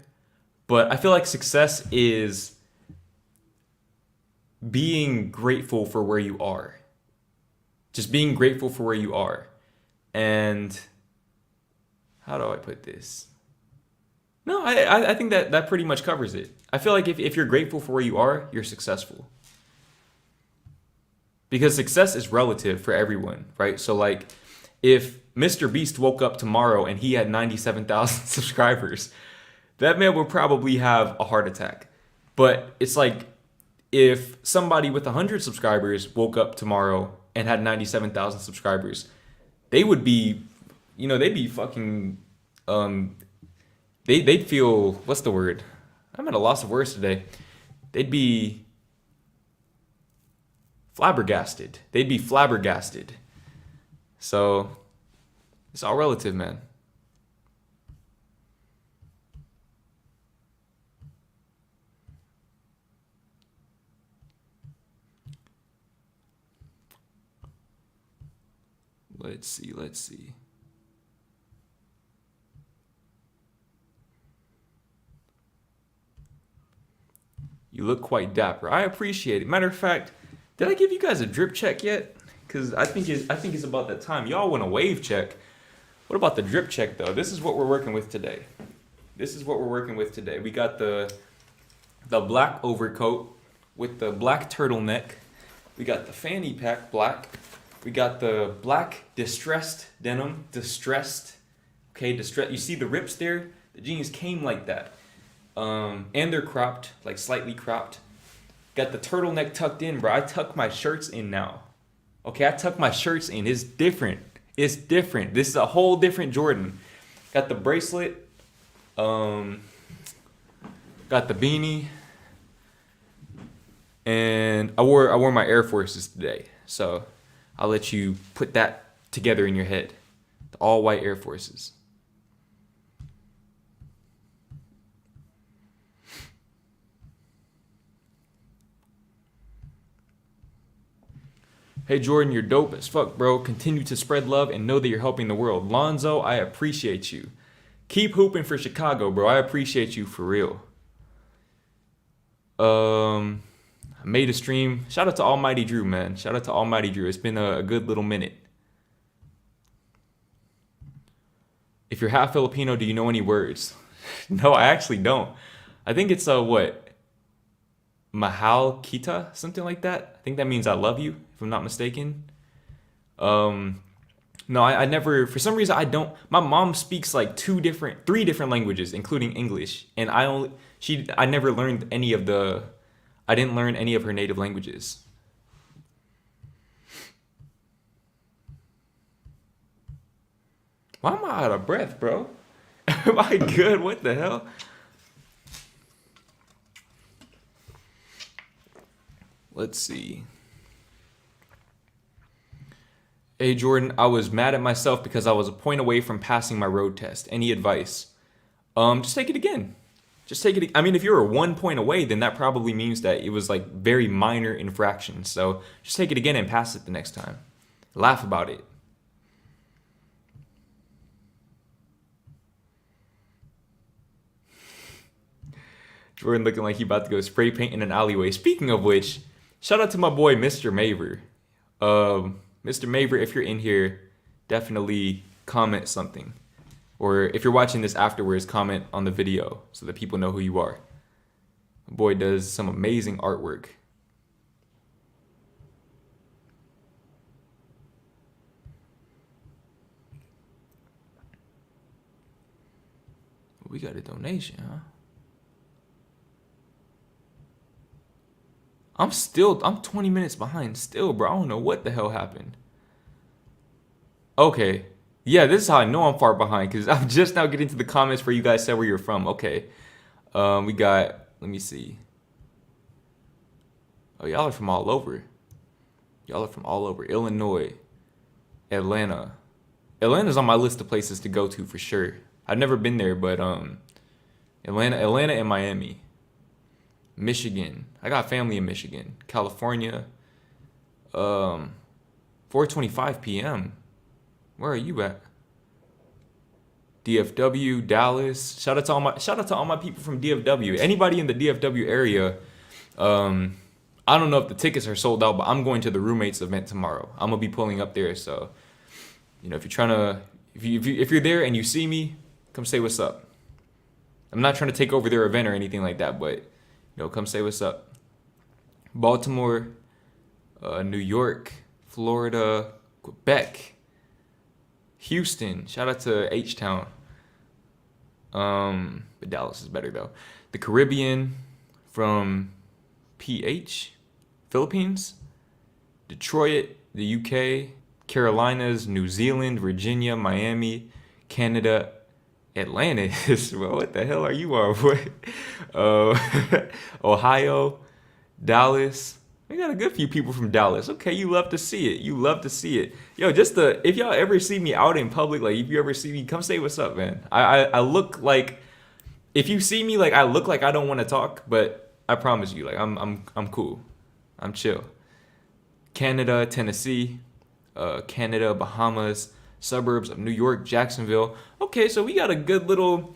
but I feel like success is being grateful for where you are. Just being grateful for where you are. And how do I put this? No, I think that pretty much covers it. I feel like if you're grateful for where you are, you're successful. Because success is relative for everyone, right? So like if Mr. Beast woke up tomorrow and he had 97,000 subscribers, that man would probably have a heart attack. But it's like if somebody with 100 subscribers woke up tomorrow and had 97,000 subscribers, they would be, they'd be fucking, they'd feel, what's the word? I'm at a loss of words today. They'd be flabbergasted. They'd be flabbergasted. So it's all relative, man. Let's see. You look quite dapper. I appreciate it. Matter of fact, did I give you guys a drip check yet? Because I think it's about that time. Y'all want a wave check. What about the drip check though? This is what we're working with today. We got the black overcoat with the black turtleneck. We got the fanny pack black. We got the black distressed denim. Distressed. Okay, distressed. You see the rips there? The jeans came like that. And they're cropped, like slightly cropped. Got the turtleneck tucked in, bro. I tuck my shirts in now. Okay, I tuck my shirts in. It's different. This is a whole different Jordan. Got the bracelet. Got the beanie. And I wore my Air Forces today. So I'll let you put that together in your head. The all white Air Forces. Hey Jordan, you're dope as fuck, bro. Continue to spread love and know that you're helping the world. Lonzo, I appreciate you. Keep hooping for Chicago, bro. I appreciate you for real. I made a stream. Shout out to Almighty Drew, man. Shout out to Almighty Drew. It's been a good little minute. If you're half Filipino, do you know any words? No, I actually don't. I think it's what? Mahal Kita, something like that. I think that means I love you, if I'm not mistaken. No, I never, for some reason I don't. My mom speaks like three different languages, including English, and I never learned any of I didn't learn any of her native languages. Why am I out of breath, bro? Am I good? What the hell? Let's see. Hey Jordan, I was mad at myself because I was a point away from passing my road test. Any advice? Just take it again. I mean, if you're 1 point away, then that probably means that it was like very minor infractions. So just take it again and pass it the next time. Laugh about it. Jordan looking like he about to go spray paint in an alleyway. Speaking of which, shout out to my boy, Mr. Maver. Mr. Maver, if you're in here, definitely comment something. Or if you're watching this afterwards, comment on the video so that people know who you are. My boy does some amazing artwork. We got a donation, huh? I'm 20 minutes behind still, bro. I don't know what the hell happened. Okay. Yeah, this is how I know I'm far behind, because I'm just now getting to the comments where you guys said where you're from. Okay. We got, let me see. Oh, y'all are from all over. Y'all are from all over. Illinois, Atlanta. Atlanta's on my list of places to go to for sure. I've never been there, but Atlanta and Miami. Michigan. I got family in Michigan. California. 4:25 p.m. Where are you at? DFW, Dallas. Shout out to all my people from DFW. Anybody in the DFW area. I don't know if the tickets are sold out, but I'm going to the roommates event tomorrow. I'm gonna be pulling up there, so if you're trying to, if you're there and you see me, come say what's up. I'm not trying to take over their event or anything like that, but come say what's up. Baltimore, New York, Florida, Quebec, Houston. Shout out to H-Town. But Dallas is better though. The Caribbean, from Philippines, Detroit, the UK, Carolinas, New Zealand, Virginia, Miami, Canada, Atlantis. Well, what the hell are you on? Ohio, Dallas. We got a good few people from Dallas. Okay, you love to see it. You love to see it. Yo, if y'all ever see me out in public, like if you ever see me, come say what's up, man. I look like, if you see me, like I look like I don't want to talk, but I promise you, like I'm cool. I'm chill. Canada, Tennessee, Canada, Bahamas, suburbs of New York, Jacksonville. Okay, so we got a good little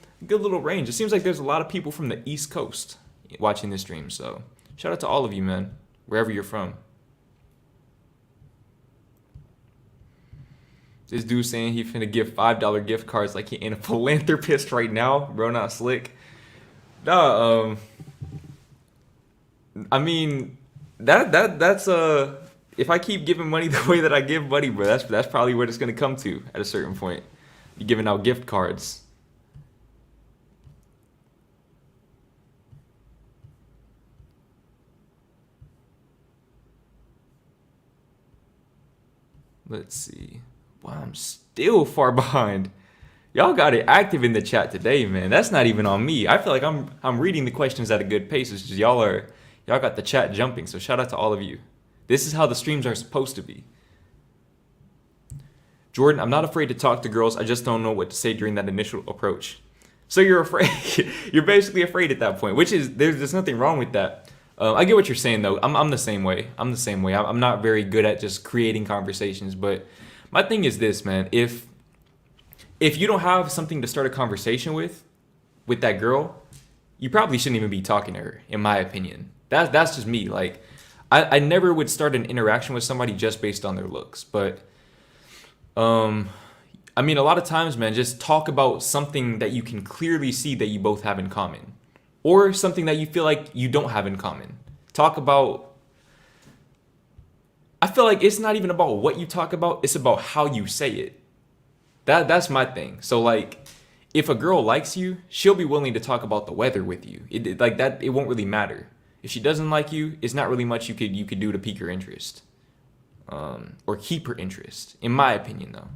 range. It seems like there's a lot of people from the East Coast watching this stream. So shout out to all of you, man, wherever you're from. This dude saying he finna give $5 gift cards like he ain't a philanthropist right now. Bro, not slick. Nah, I mean, that's if I keep giving money the way that I give money, bro, that's probably what it's gonna come to at a certain point. You're giving out gift cards. Let's see. Wow, I'm still far behind. Y'all got it active in the chat today, man. That's not even on me. I feel like I'm reading the questions at a good pace. It's just y'all got the chat jumping. So shout out to all of you. This is how the streams are supposed to be. Jordan, I'm not afraid to talk to girls. I just don't know what to say during that initial approach. So you're afraid. You're basically afraid at that point, which is, there's nothing wrong with that. I get what you're saying though. I'm the same way. I'm not very good at just creating conversations, but my thing is this, man. If you don't have something to start a conversation with that girl, you probably shouldn't even be talking to her, in my opinion. That's just me. Like, I never would start an interaction with somebody just based on their looks. But, I mean, a lot of times, man, just talk about something that you can clearly see that you both have in common. Or something that you feel like you don't have in common. Talk about... I feel like it's not even about what you talk about. It's about how you say it. That's my thing. So, like, if a girl likes you, she'll be willing to talk about the weather with you. It won't really matter. If she doesn't like you, it's not really much you could do to pique her interest, or keep her interest. In my opinion, though.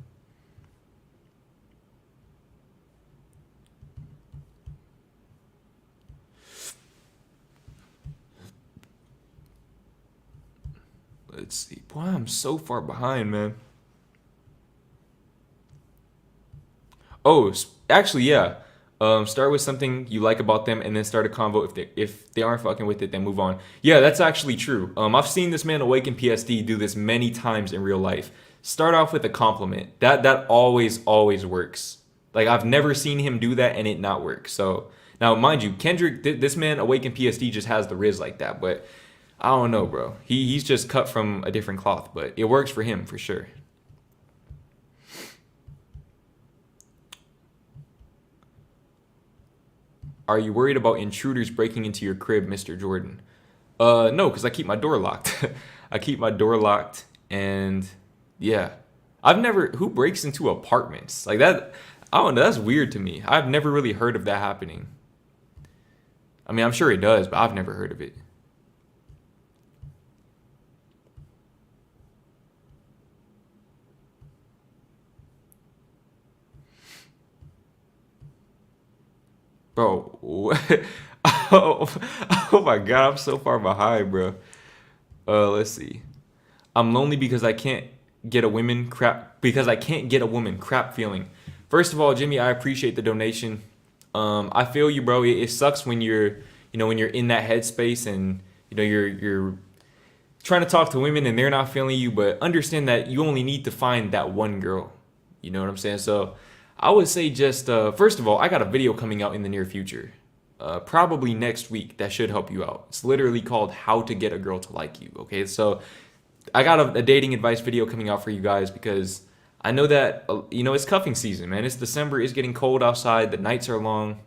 Let's see. Boy, I'm so far behind, man. Oh, actually, yeah. Start with something you like about them, and then start a convo. If they aren't fucking with it, then move on. Yeah, that's actually true. I've seen this man Awaken PSD do this many times in real life. Start off with a compliment. That always works. Like, I've never seen him do that and it not work. So now, mind you, Kendrick, this man Awaken PSD just has the riz like that. But I don't know, bro. He's just cut from a different cloth, but it works for him for sure. Are you worried about intruders breaking into your crib, Mr. Jordan? No, because I keep my door locked. I keep my door locked, and yeah. Who breaks into apartments? Like that, I don't know, that's weird to me. I've never really heard of that happening. I mean, I'm sure it does, but I've never heard of it. Bro, oh my God, I'm so far behind, bro. Let's see. I'm lonely because I can't get a woman crap because I can't get a woman crap feeling. First of all, Jimmy, I appreciate the donation. I feel you, bro. It sucks when when you're in that headspace and you're trying to talk to women and they're not feeling you, but understand that you only need to find that one girl. You know what I'm saying? So I would say just first of all, I got a video coming out in the near future. Probably next week that should help you out. It's literally called How to Get a Girl to Like You. Okay, so I got a dating advice video coming out for you guys because I know that it's cuffing season, man. It's December. It's getting cold outside. The nights are long.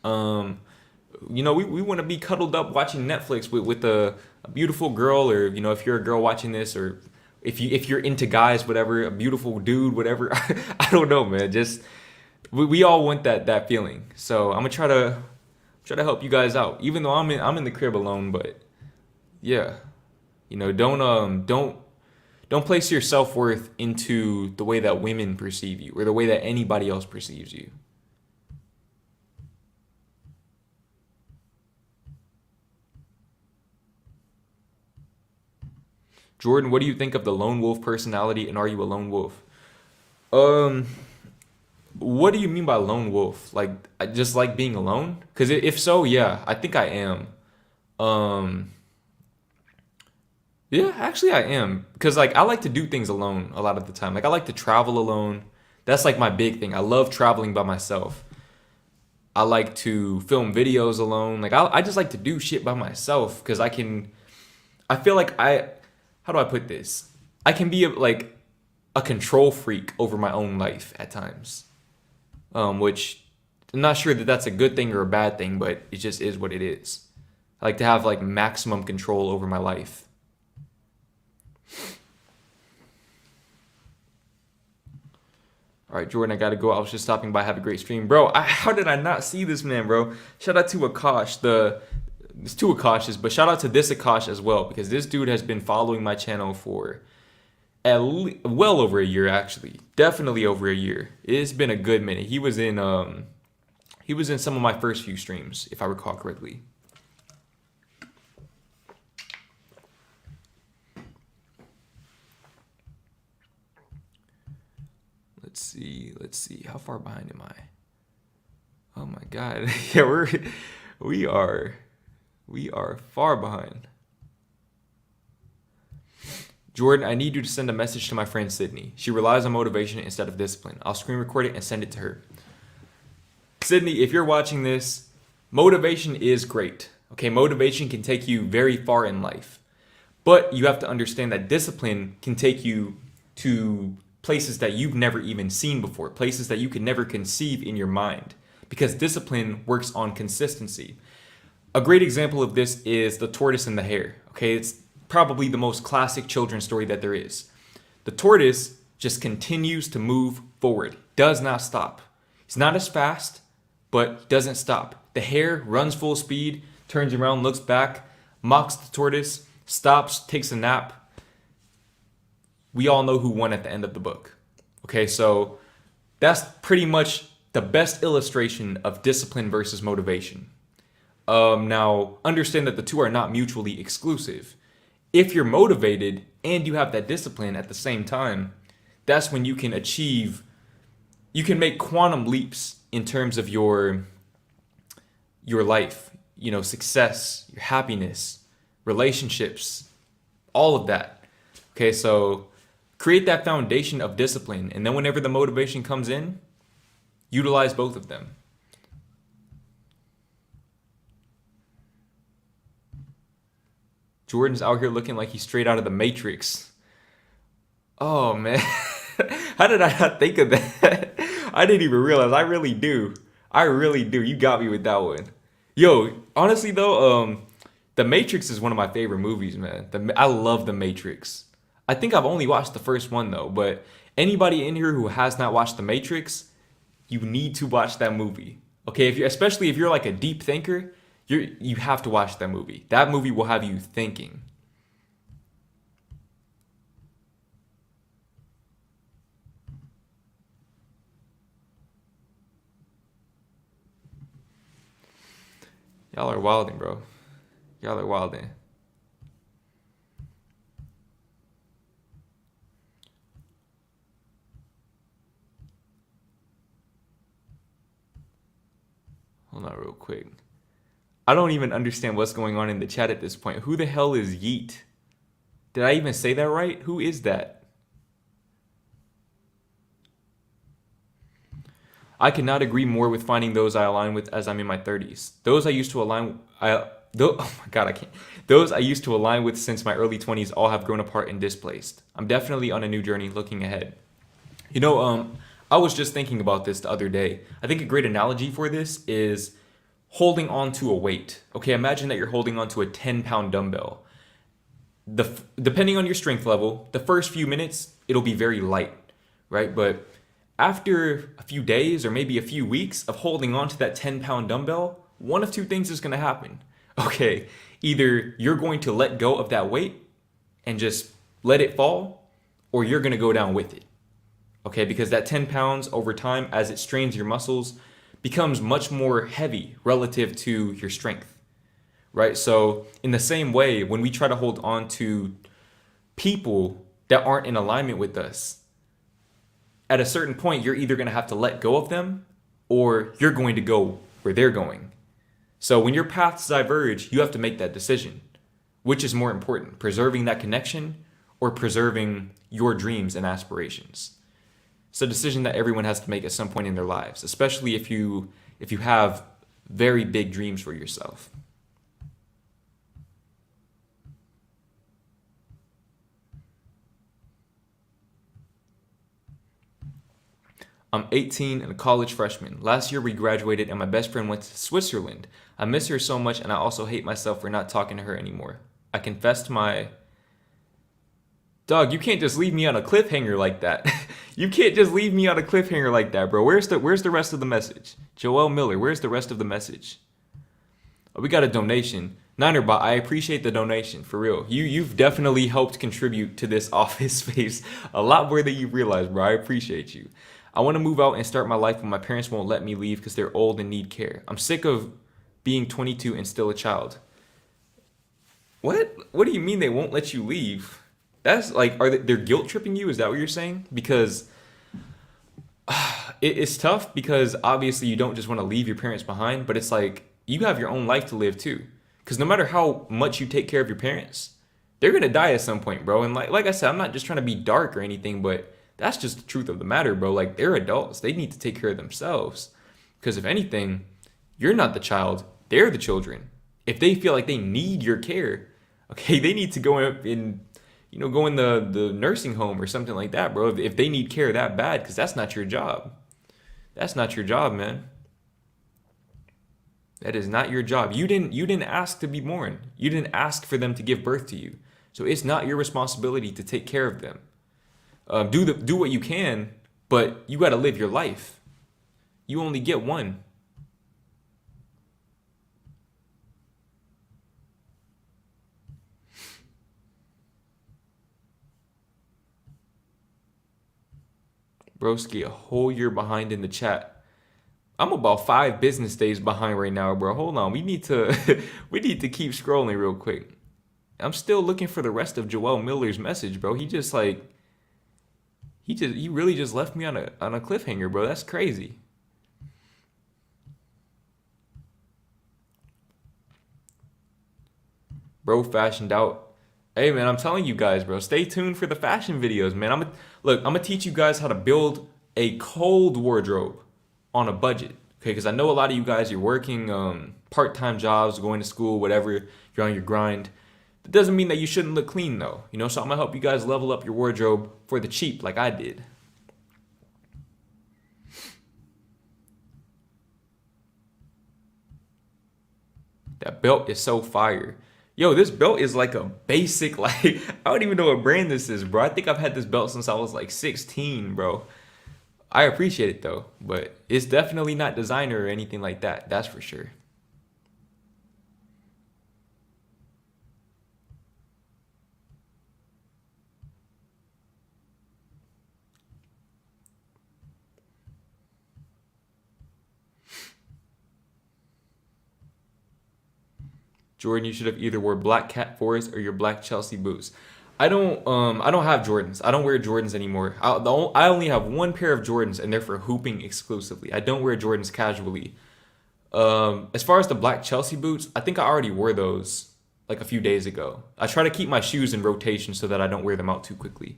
We want to be cuddled up watching Netflix with a beautiful girl, or if you're a girl watching this, or if you're into guys, whatever, a beautiful dude, whatever. I don't know, man. Just we all want that feeling. So I'm gonna try to help you guys out, even though I'm in the crib alone. But yeah, don't place your self-worth into the way that women perceive you or the way that anybody else perceives you. Jordan, what do you think of the lone wolf personality, and are you a lone wolf? Um, what do you mean by lone wolf? Like, I just like being alone? Because if so, yeah, I think I am. Um, yeah, actually, I am. Because like I like to do things alone a lot of the time. Like I like to travel alone. That's like my big thing. I love traveling by myself. I like to film videos alone. Like I just like to do shit by myself because I feel like how do I put this? I can be like a control freak over my own life at times. Which I'm not sure that that's a good thing or a bad thing, but it just is what it is. I like to have like maximum control over my life. All right, Jordan, I gotta go. I was just stopping by. Have a great stream, bro. How did I not see this man, bro? Shout out to Akash. There's two Akashes, but shout out to this Akash as well because this dude has been following my channel for well over a year, actually. Definitely over a year. It's been a good minute. He was in some of my first few streams, if I recall correctly. Let's see. How far behind am I? Oh my God. Yeah, we are far behind. Jordan, I need you to send a message to my friend Sydney. She relies on motivation instead of discipline. I'll screen record it and send it to her. Sydney, if you're watching this, motivation is great. Okay, motivation can take you very far in life. But you have to understand that discipline can take you to places that you've never even seen before, places that you could never conceive in your mind, because discipline works on consistency. A great example of this is the tortoise and the hare. Okay, it's probably the most classic children's story that there is. The tortoise just continues to move forward, does not stop. He's not as fast, but doesn't stop. The hare runs full speed, turns around, looks back, mocks the tortoise, stops, takes a nap. We all know who won at the end of the book. Okay, so that's pretty much the best illustration of discipline versus motivation. Now, understand that the two are not mutually exclusive. If you're motivated and you have that discipline at the same time, that's when you can make quantum leaps in terms of your life, success, your happiness, relationships, all of that. Okay, so create that foundation of discipline, and then whenever the motivation comes in, utilize both of them. Jordan's out here looking like he's straight out of the Matrix. Oh man, how did I not think of that? I didn't even realize. I really do. You got me with that one. Yo, honestly though, The Matrix is one of my favorite movies, man. I love The Matrix. I think I've only watched the first one though, but anybody in here who has not watched The Matrix, you need to watch that movie. Okay, especially if you're like a deep thinker, you have to watch that movie. That movie will have you thinking. Y'all are wilding, bro. Y'all are wilding. Hold on real quick. I don't even understand what's going on in the chat at this point. Who the hell is Yeet? Did I even say that right? Who is that? I cannot agree more with finding those I align with as I'm in my 30s. Those I used to align oh my god, I can't. Those I used to align with since my early 20s all have grown apart and displaced. I'm definitely on a new journey looking ahead. I was just thinking about this the other day. I think a great analogy for this is holding on to a weight. Okay, imagine that you're holding on to a 10-pound dumbbell. Depending on your strength level, the first few minutes, it'll be very light, right? But after a few days or maybe a few weeks of holding on to that 10-pound dumbbell, one of two things is going to happen. Okay, either you're going to let go of that weight and just let it fall, or you're going to go down with it. Okay, because that 10 pounds over time, as it strains your muscles, becomes much more heavy relative to your strength, right? So in the same way, when we try to hold on to people that aren't in alignment with us, at a certain point, you're either going to have to let go of them or you're going to go where they're going. So when your paths diverge, you have to make that decision. Which is more important, preserving that connection or preserving your dreams and aspirations? It's a decision that everyone has to make at some point in their lives, especially if you have very big dreams for yourself. I'm 18 and a college freshman. Last year we graduated and my best friend went to Switzerland. I miss her so much and I also hate myself for not talking to her anymore. I confessed my... Dog, you can't just leave me on a cliffhanger like that. You can't just leave me on a cliffhanger like that, bro. Where's the rest of the message? Joel Miller, where's the rest of the message? Oh, we got a donation. Ninerbot, I appreciate the donation, for real. You've definitely helped contribute to this office space a lot more than you realize, bro. I appreciate you. I want to move out and start my life, but my parents won't let me leave because they're old and need care. I'm sick of being 22 and still a child. What? What do you mean they won't let you leave? That's like, they're guilt tripping you? Is that what you're saying? Because it's tough because obviously you don't just want to leave your parents behind, but it's like you have your own life to live too. Because no matter how much you take care of your parents, they're going to die at some point, bro. And like I said, I'm not just trying to be dark or anything, but that's just the truth of the matter, bro. Like, they're adults. They need to take care of themselves. Because if anything, you're not the child. They're the children. If they feel like they need your care, okay, they need to go in the nursing home or something like that, bro. If they need care that bad, because that's not your job. That's not your job, man. That is not your job. You didn't ask to be born. You didn't ask for them to give birth to you. So it's not your responsibility to take care of them. Do what you can, but you got to live your life. You only get one. Broski, a whole year behind in the chat. I'm about 5 business days behind right now, bro. Hold on. We need to keep scrolling real quick. I'm still looking for the rest of Joel Miller's message, bro. He really just left me on a cliffhanger, bro. That's crazy. Bro fashioned out. Hey, man, I'm telling you guys, bro. Stay tuned for the fashion videos, man. I'm gonna teach you guys how to build a cold wardrobe on a budget, okay? Because I know a lot of you guys, you're working part-time jobs, going to school, whatever. You're on your grind. That doesn't mean that you shouldn't look clean, though. So I'm gonna help you guys level up your wardrobe for the cheap, like I did. That belt is so fire. Yo, this belt is like a basic, like, I don't even know what brand this is, bro. I think I've had this belt since I was like 16, bro. I appreciate it though, but it's definitely not designer or anything like that. That's for sure. Jordan, you should have either wore black Cat Forest or your black Chelsea boots. I don't have Jordans. I don't wear Jordans anymore. I only have one pair of Jordans and they're for hooping exclusively. I don't wear Jordans casually. As far as the black Chelsea boots, I think I already wore those like a few days ago. I try to keep my shoes in rotation so that I don't wear them out too quickly.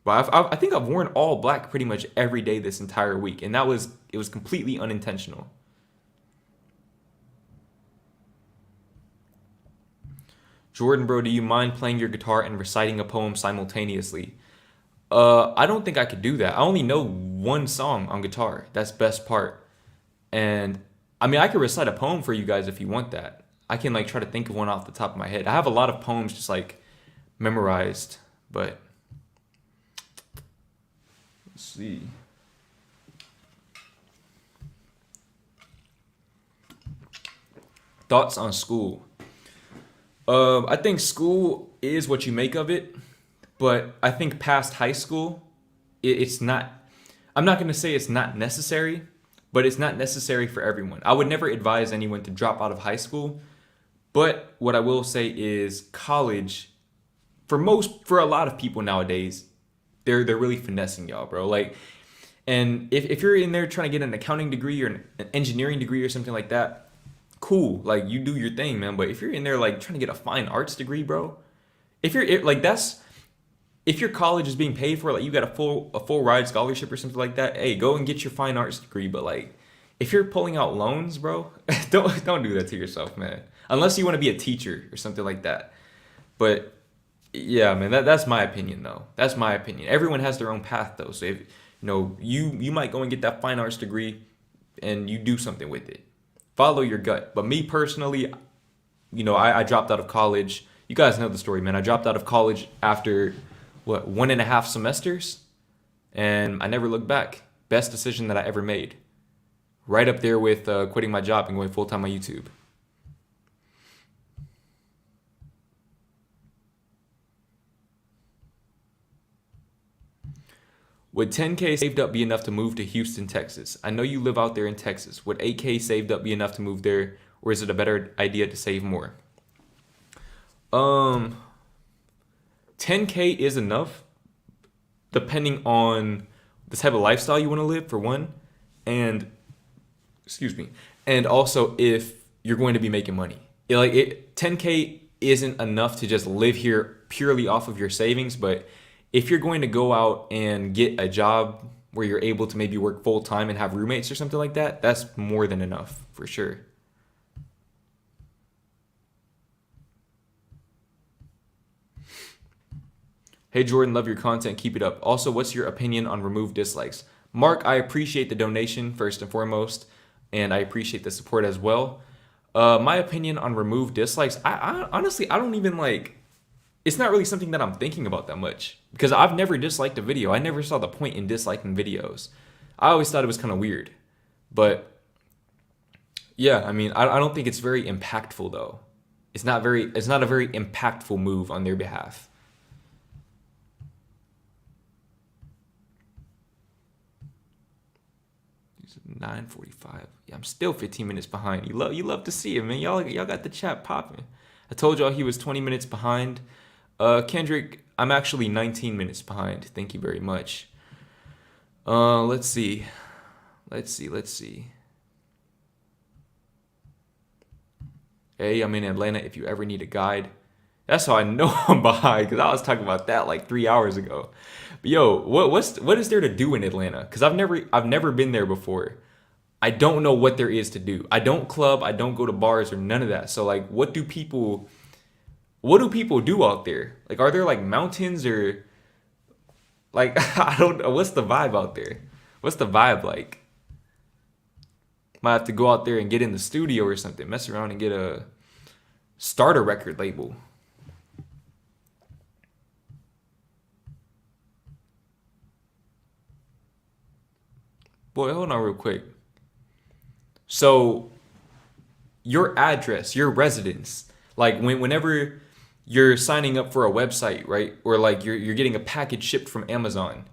But I think I've worn all black pretty much every day this entire week, and it was completely unintentional. Jordan, bro, do you mind playing your guitar and reciting a poem simultaneously? I don't think I could do that. I only know one song on guitar. That's best part. And I mean, I could recite a poem for you guys if you want that. I can like try to think of one off the top of my head. I have a lot of poems just like memorized, but let's see. Thoughts on school? I think school is what you make of it, but I think past high school, it's not. I'm not gonna say it's not necessary, but it's not necessary for everyone. I would never advise anyone to drop out of high school, but what I will say is college, for a lot of people nowadays, they're really finessing y'all, bro. Like, and if you're in there trying to get an accounting degree or an engineering degree or something like that, cool, like you do your thing, man. But if you're in there like trying to get a fine arts degree, bro, if your college is being paid for, like you got a full ride scholarship or something like that, hey, go and get your fine arts degree. But like, if you're pulling out loans, bro, don't do that to yourself, man. Unless you want to be a teacher or something like that. But yeah, man, that's my opinion though. That's my opinion. Everyone has their own path though. So if you might go and get that fine arts degree and you do something with it. Follow your gut. But me personally, I dropped out of college. You guys know the story, man. I dropped out of college after, 1.5 semesters? And I never looked back. Best decision that I ever made. Right up there with quitting my job and going full-time on YouTube. Would 10K saved up be enough to move to Houston, Texas? I know you live out there in Texas. Would 8K saved up be enough to move there, or is it a better idea to save more? 10K is enough, depending on the type of lifestyle you want to live, for one, and and also if you're going to be making money. 10K isn't enough to just live here purely off of your savings, but if you're going to go out and get a job where you're able to maybe work full time and have roommates or something like that, that's more than enough for sure. Hey Jordan, love your content. Keep it up. Also, what's your opinion on remove dislikes? Mark, I appreciate the donation first and foremost, and I appreciate the support as well. My opinion on remove dislikes, I honestly, I don't even like. It's not really something that I'm thinking about that much because I've never disliked a video. I never saw the point in disliking videos. I always thought it was kind of weird. But yeah, I mean, I don't think it's very impactful though. It's not a very impactful move on their behalf. It's 9:45. Yeah, I'm still 15 minutes behind. You love to see it, man. Y'all got the chat popping. I told y'all he was 20 minutes behind. Kendrick, I'm actually 19 minutes behind. Thank you very much. Let's see. Hey, I'm in Atlanta if you ever need a guide. That's how I know I'm behind, because I was talking about that like 3 hours ago. But yo, what is there to do in Atlanta? Because I've never been there before. I don't know what there is to do. I don't club, I don't go to bars or none of that. So like, what do people do out there? Like, are there like mountains or like, I don't know. What's the vibe out there? What's the vibe like? Might have to go out there and get in the studio or something, mess around and start a record label. Boy, hold on real quick. So your address, your residence, like whenever you're signing up for a website, right? Or like you're getting a package shipped from Amazon,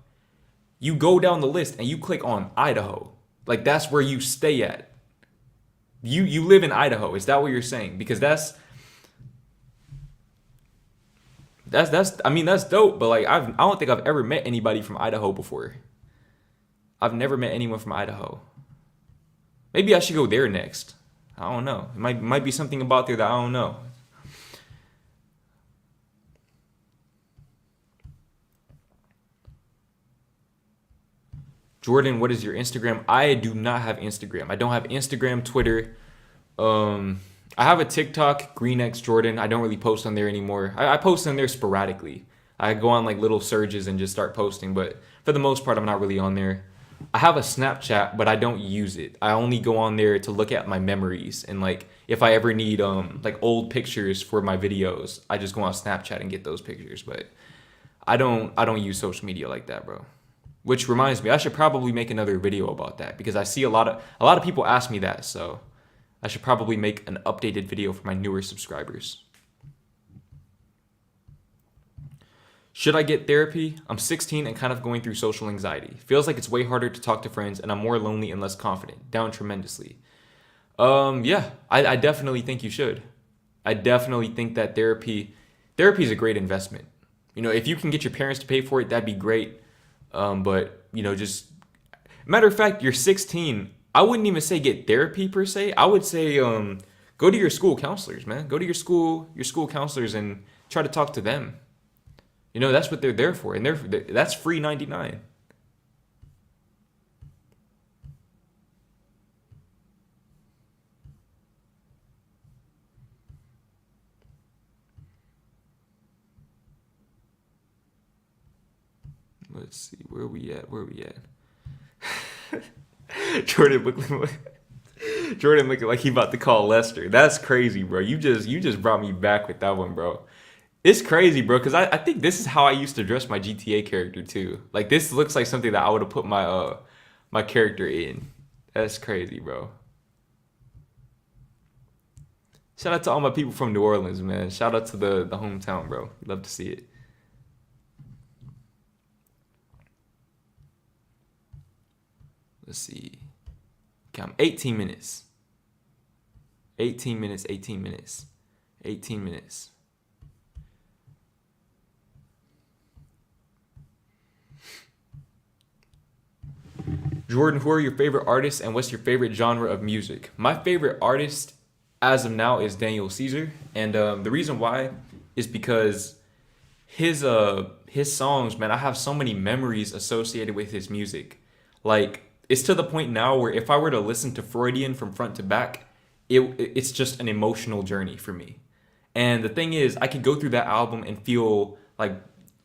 you go down the list and you click on Idaho. Like that's where you stay at. You live in Idaho. Is that what you're saying? Because that's I mean that's dope, but like I don't think I've ever met anybody from Idaho before. I've never met anyone from Idaho. Maybe I should go there next. I don't know. It might be something about there that I don't know. Jordan, what is your Instagram? I do not have Instagram. I don't have Instagram, Twitter. I have a TikTok, GreenX Jordan. I don't really post on there anymore. I post on there sporadically. I go on like little surges and just start posting, but for the most part, I'm not really on there. I have a Snapchat, but I don't use it. I only go on there to look at my memories and like if I ever need like old pictures for my videos, I just go on Snapchat and get those pictures. But I don't use social media like that, bro. Which reminds me, I should probably make another video about that because I see a lot of people ask me that, so I should probably make an updated video for my newer subscribers. Should I get therapy? I'm 16 and kind of going through social anxiety. Feels like it's way harder to talk to friends and I'm more lonely and less confident. Down tremendously. Yeah, I definitely think you should. I definitely think that therapy is a great investment. You know, if you can get your parents to pay for it, that'd be great. But you know, just matter of fact, you're 16. I wouldn't even say get therapy per se. I would say go to your school counselors, man. Go to your school counselors and try to talk to them. You know, that's what they're there for, and that's free 99. Let's see, where are we at? Jordan looking like he about to call Lester. That's crazy, bro. You just brought me back with that one, bro. It's crazy, bro, because I think this is how I used to dress my GTA character too. Like this looks like something that I would have put my character in. That's crazy, bro. Shout out to all my people from New Orleans, man. Shout out to the hometown, bro. Love to see it. Let's see. Okay, I'm 18 minutes. 18 minutes, 18 minutes. 18 minutes. Jordan, who are your favorite artists and what's your favorite genre of music? My favorite artist as of now is Daniel Caesar, and the reason why is because his songs, man, I have so many memories associated with his music. Like it's to the point now where if I were to listen to Freudian from front to back, it's just an emotional journey for me. And the thing is, I could go through that album and feel like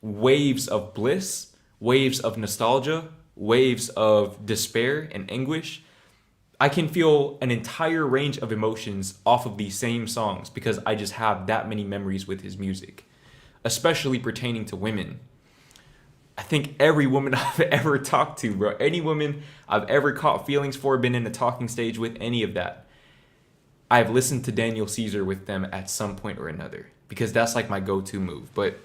waves of bliss, waves of nostalgia, waves of despair and anguish. I can feel an entire range of emotions off of these same songs because I just have that many memories with his music, especially pertaining to women. I think every woman I've ever talked to, bro, any woman I've ever caught feelings for, been in a talking stage with, any of that, I've listened to Daniel Caesar with them at some point or another because that's like my go-to move. But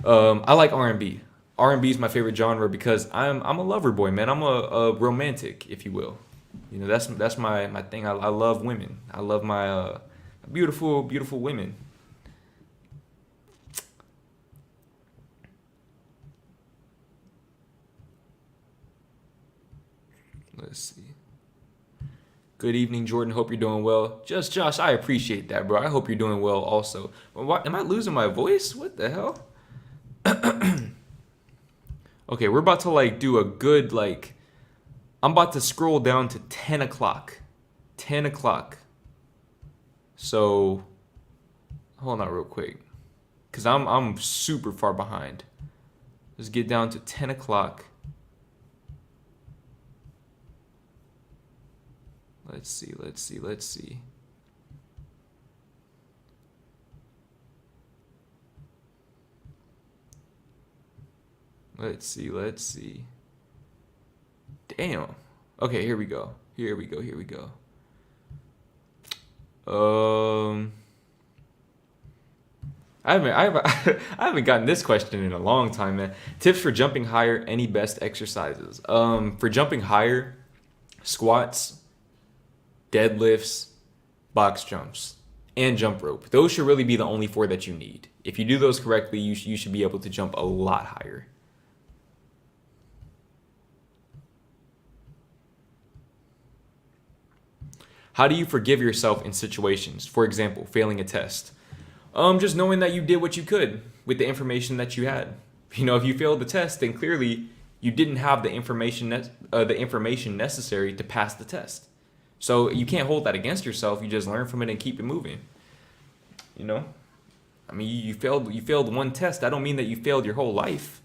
I like R&B. R&B is my favorite genre because I'm a lover boy, man. I'm a romantic, if you will. You know, that's my thing. I love women. I love my beautiful women. Let's see. Good evening, Jordan. Hope you're doing well. Just Josh, I appreciate that, bro. I hope you're doing well also. Am I losing my voice? What the hell? Okay, we're about to like do a good like. I'm about to scroll down to 10 o'clock. 10 o'clock. So, hold on real quick, cause I'm super far behind. Let's get down to 10 o'clock. Let's see. Let's see. Let's see. Damn. Okay, here we go. Here we go. I haven't gotten this question in a long time, man. Tips for jumping higher, any best exercises? For jumping higher, squats, deadlifts, box jumps, and jump rope. Those should really be the only four that you need. If you do those correctly, you should be able to jump a lot higher. How do you forgive yourself in situations? For example, failing a test. Just knowing that you did what you could with the information that you had. You know, if you failed the test, then clearly you didn't have the information necessary to pass the test. So you can't hold that against yourself. You just learn from it and keep it moving. You know, I mean, you failed one test. That don't mean that you failed your whole life.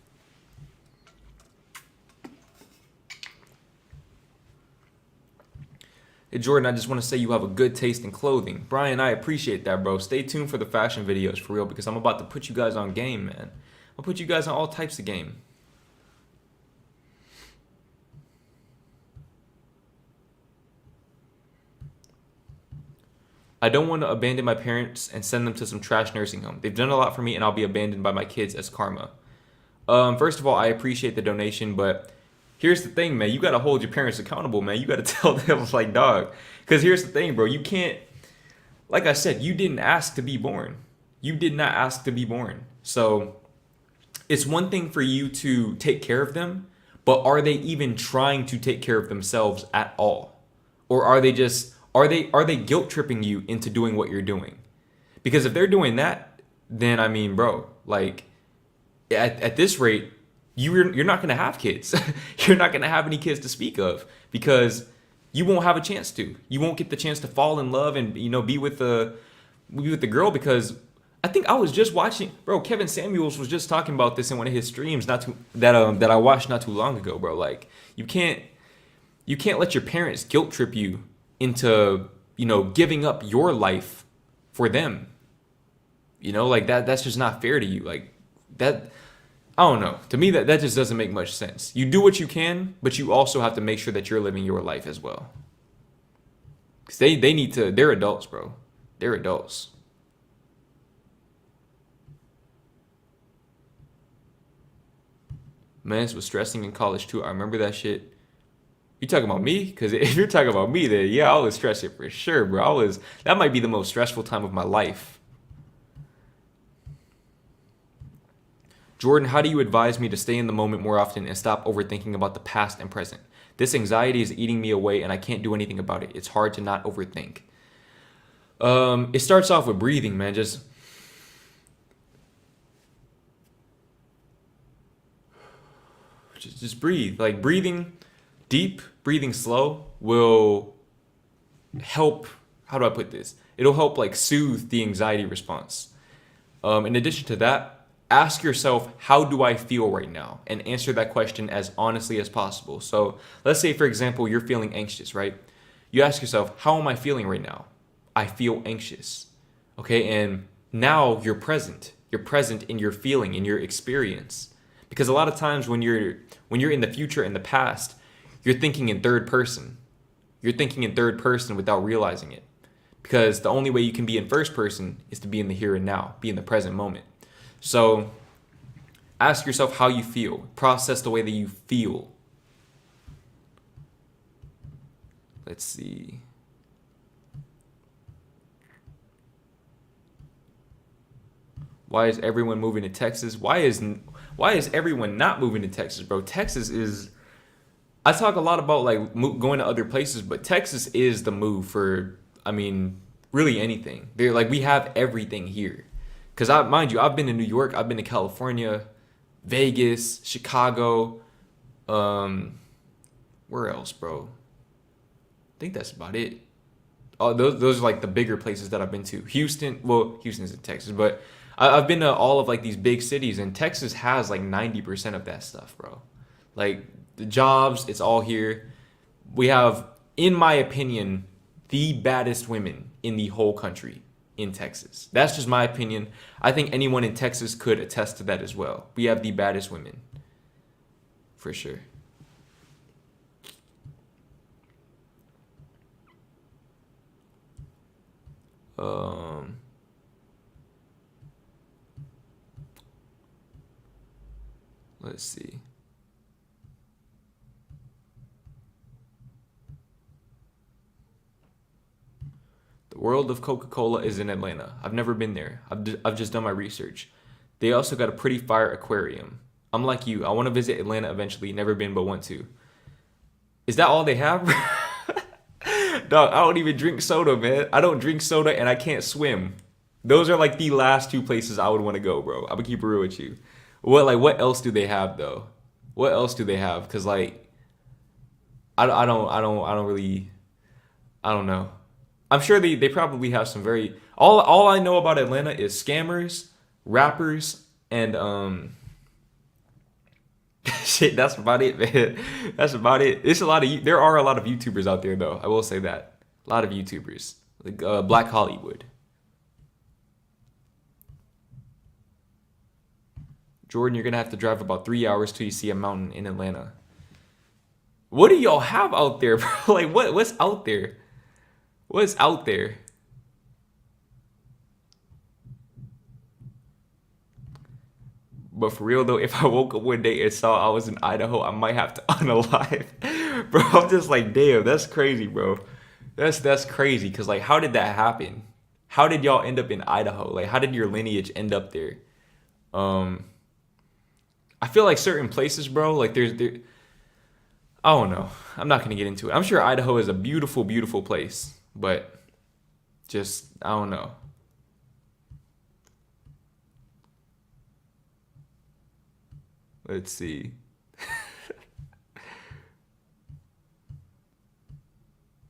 Hey Jordan, I just want to say you have a good taste in clothing. Brian, I appreciate that, bro. Stay tuned for the fashion videos for real, because I'm about to put you guys on game, man. I'll put you guys on all types of game. I don't want to abandon my parents and send them to some trash nursing home. They've done a lot for me, and I'll be abandoned by my kids as karma. First of all, I appreciate the donation, but here's the thing, man. You got to hold your parents accountable, man. You got to tell them, like, dog. Because here's the thing, bro. You can't, like I said, you didn't ask to be born. You did not ask to be born. So it's one thing for you to take care of them, but are they even trying to take care of themselves at all? Or are they just, are they guilt tripping you into doing what you're doing? Because if they're doing that, then I mean, bro, like at this rate, you're not going to have kids. You're not going to have any kids to speak of, because you won't have a chance to. You won't get the chance to fall in love and, you know, be with the girl, because I think I was just watching, bro, Kevin Samuels was just talking about this in one of his streams that I watched not too long ago, bro. Like, you can't let your parents guilt trip you into, you know, giving up your life for them. You know, like that's just not fair to you. Like that, I don't know. To me, that just doesn't make much sense. You do what you can, but you also have to make sure that you're living your life as well. Because they need to, they're adults, bro. They're adults. Mans was stressing in college too. I remember that shit. You talking about me? Because if you're talking about me, then yeah, I was stressing for sure, bro. That might be the most stressful time of my life. Jordan, how do you advise me to stay in the moment more often and stop overthinking about the past and present? This anxiety is eating me away and I can't do anything about it. It's hard to not overthink. It starts off with breathing, man. Just breathe. Like, breathing deep, breathing slow will help. How do I put this? It'll help, like, soothe the anxiety response. In addition to that, ask yourself, how do I feel right now? And answer that question as honestly as possible. So let's say, for example, you're feeling anxious, right? You ask yourself, how am I feeling right now? I feel anxious. Okay, and now you're present. You're present in your feeling, in your experience. Because a lot of times when you're in the future, in the past, you're thinking in third person. You're thinking in third person without realizing it. Because the only way you can be in first person is to be in the here and now, be in the present moment. So ask yourself how you feel. Process the way that you feel. Let's see. Why is everyone moving to Texas? Why is everyone not moving to Texas, bro? Texas is, I talk a lot about like going to other places, but Texas is the move for, I mean, really anything. They're like, we have everything here. Because mind you, I've been to New York, I've been to California, Vegas, Chicago, where else, bro? I think that's about it. Oh, those are like the bigger places that I've been to. Houston, well, Houston's in Texas, but I've been to all of like these big cities, and Texas has like 90% of that stuff, bro. Like the jobs, it's all here. We have, in my opinion, the baddest women in the whole country in Texas. That's just my opinion. I think anyone in Texas could attest to that as well. We have the baddest women, for sure. Let's see. The World of Coca-Cola is in Atlanta. I've never been there. I've just done my research. They also got a pretty fire aquarium. I'm like you. I want to visit Atlanta eventually. Never been, but want to. Is that all they have? Dog, I don't even drink soda, man. I don't drink soda and I can't swim. Those are like the last two places I would want to go, bro. I'm gonna keep it real with you. What else do they have though? What else do they have? Cause like I don't really I don't know. I'm sure they probably have some very all I know about Atlanta is scammers, rappers, and shit, that's about it, man. That's about it. There are a lot of YouTubers out there though. I will say that. A lot of YouTubers. Like Black Hollywood. Jordan, you're gonna have to drive about 3 hours till you see a mountain in Atlanta. What do y'all have out there, bro? Like what's out there? What's out there? But for real though, if I woke up one day and saw I was in Idaho, I might have to unalive. Bro, I'm just like, damn, that's crazy, bro. That's crazy. Cause like how did that happen? How did y'all end up in Idaho? Like how did your lineage end up there? Um I feel like certain places, bro, like I don't know. I'm not gonna get into it. I'm sure Idaho is a beautiful, beautiful place, but just I don't know. Let's see.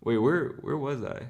Wait, where was I?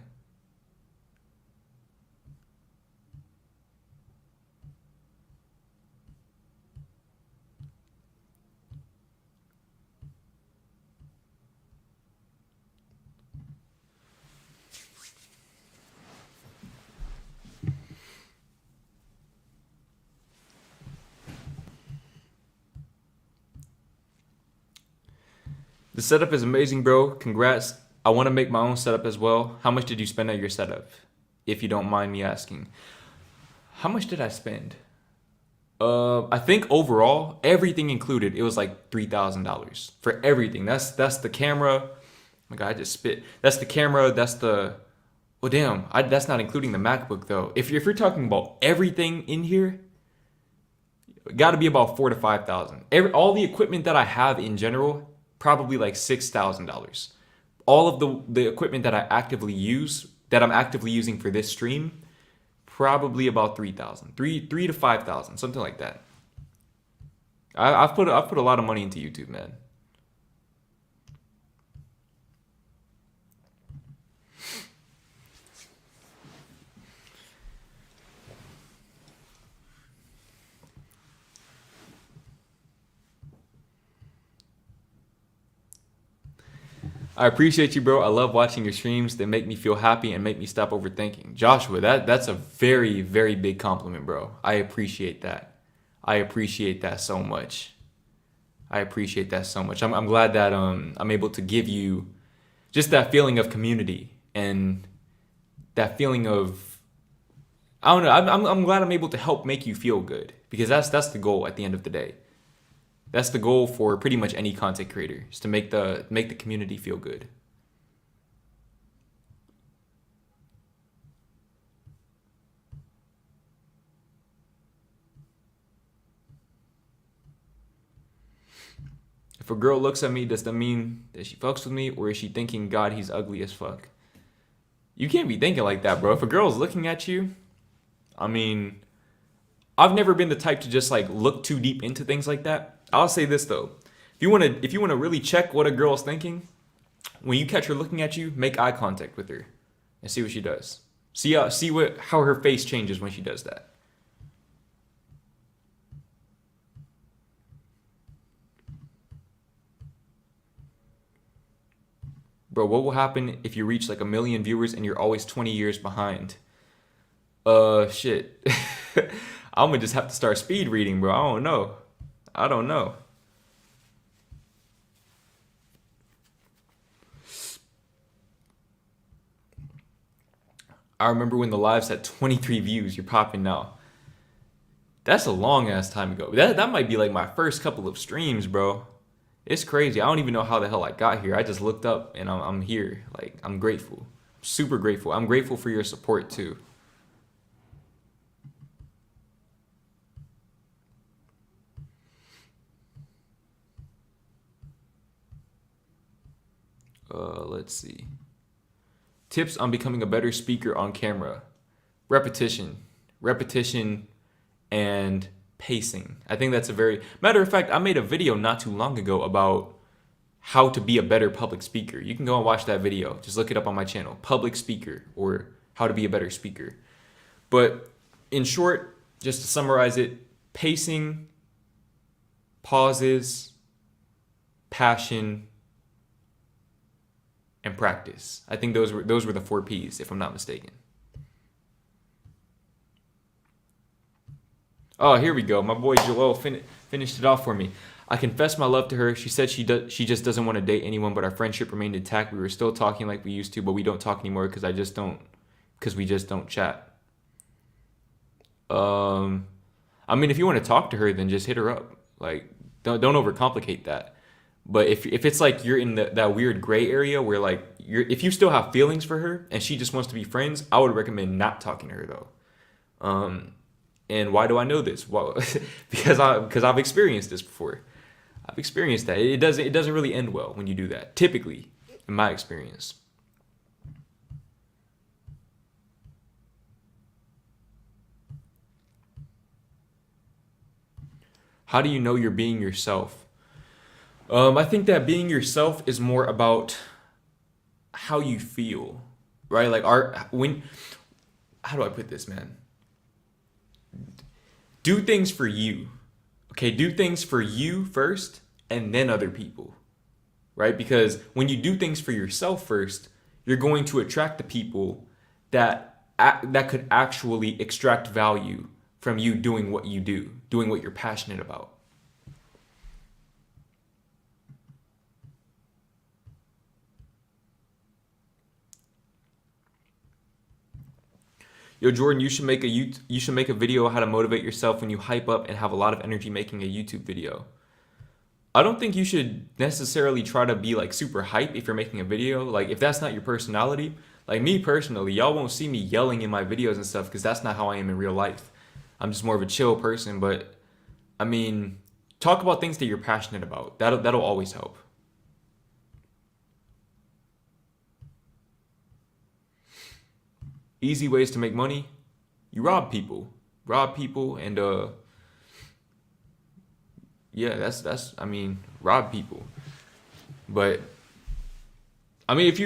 The setup is amazing, bro. Congrats. I want to make my own setup as well. How much did you spend on your setup? If you don't mind me asking. How much did I spend? I think overall, everything included, it was like $3,000 for everything. That's the camera. Oh my God, I just spit. That's the camera. That's the. Oh damn, that's not including the MacBook though. If you're talking about everything in here, got to be about 4 to 5,000. All the equipment that I have in general, probably like $6,000. All of the equipment that I'm actively using for this stream, probably about 3,000, 3 to 5,000, something like that. I've put a lot of money into YouTube, man. I appreciate you, bro. I love watching your streams. They make me feel happy and make me stop overthinking. Joshua, that's a very, very big compliment, bro. I appreciate that. I appreciate that so much. I appreciate that so much. I'm glad that I'm able to give you just that feeling of community and that feeling of I don't know. I'm glad I'm able to help make you feel good because that's the goal at the end of the day. That's the goal for pretty much any content creator, is to make the community feel good. If a girl looks at me, does that mean that she fucks with me, or is she thinking, God, he's ugly as fuck? You can't be thinking like that, bro. If a girl's looking at you, I mean, I've never been the type to just like look too deep into things like that. I'll say this though. If you wanna really check what a girl's thinking, when you catch her looking at you, make eye contact with her and see what she does. How her face changes when she does that. Bro, what will happen if you reach like 1 million viewers and you're always 20 years behind? Shit. I'm gonna just have to start speed reading, bro. I don't know. I remember when the lives had 23 views. You're popping now. That's a long ass time ago. That might be like my first couple of streams, bro. It's crazy. I don't even know how the hell I got here. I just looked up and I'm here. Like, I'm grateful. Super grateful. I'm grateful for your support too. Let's see. Tips on becoming a better speaker on camera. Repetition, and pacing. I think that's a very, matter of fact, I made a video not too long ago about how to be a better public speaker. You can go and watch that video. Just look it up on my channel, public speaker, or how to be a better speaker. But in short, just to summarize it, pacing, pauses, passion, and practice. I think those were the 4 P's, if I'm not mistaken. Oh, here we go. My boy Joel finished it off for me. I confessed my love to her. She said she just doesn't want to date anyone, but our friendship remained intact. We were still talking like we used to, but we don't talk anymore because we just don't chat. I mean, if you want to talk to her, then just hit her up. Like, don't overcomplicate that. But if it's like you're in that weird gray area where like if you still have feelings for her and she just wants to be friends, I would recommend not talking to her though. And why do I know this? Well, because I've experienced this before. I've experienced that. It doesn't really end well when you do that. Typically, in my experience. How do you know you're being yourself? I think that being yourself is more about how you feel, right? Like how do I put this, man? Do things for you. Okay, do things for you first and then other people, right? Because when you do things for yourself first, you're going to attract the people that could actually extract value from you doing what you do, doing what you're passionate about. Yo, Jordan, you should make a video on how to motivate yourself when you hype up and have a lot of energy making a YouTube video. I don't think you should necessarily try to be like super hype if you're making a video. Like if that's not your personality, like me personally, y'all won't see me yelling in my videos and stuff because that's not how I am in real life. I'm just more of a chill person, but I mean, talk about things that you're passionate about. That'll always help. Easy ways to make money. You rob people and yeah, that's I mean, rob people. But I mean, if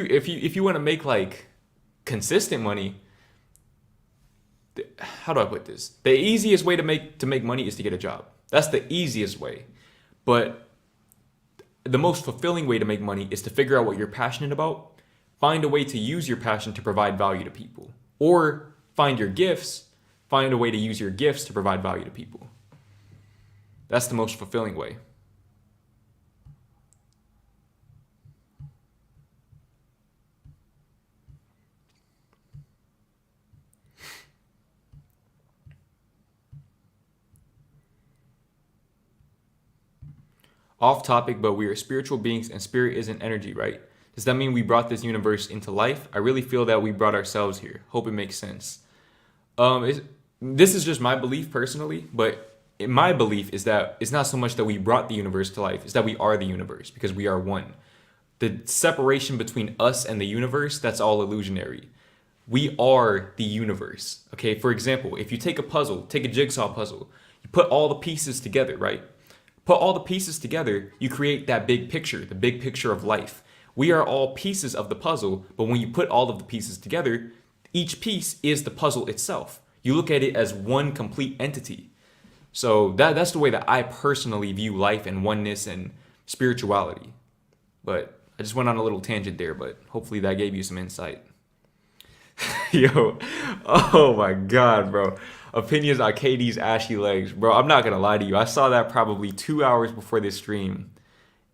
you want to make like consistent money, how do I put this? The easiest way to make money is to get a job. That's the easiest way. But the most fulfilling way to make money is to figure out what you're passionate about, find a way to use your passion to provide value to people, or find a way to use your gifts to provide value to people. That's the most fulfilling way. Off topic, but we are spiritual beings and spirit isn't energy, right? Does that mean we brought this universe into life? I really feel that we brought ourselves here. Hope it makes sense. This is just my belief personally, but my belief is that it's not so much that we brought the universe to life, it's that we are the universe because we are one. The separation between us and the universe, that's all illusionary. We are the universe. Okay, for example, if you take a jigsaw puzzle, you put all the pieces together, right? Put all the pieces together, you create that big picture, the big picture of life. We are all pieces of the puzzle, but when you put all of the pieces together, each piece is the puzzle itself. You look at it as one complete entity. So that's the way that I personally view life and oneness and spirituality. But I just went on a little tangent there, but hopefully that gave you some insight. Yo, oh my God, bro. Opinions on KD's ashy legs. Bro, I'm not going to lie to you. I saw that probably 2 hours before this stream.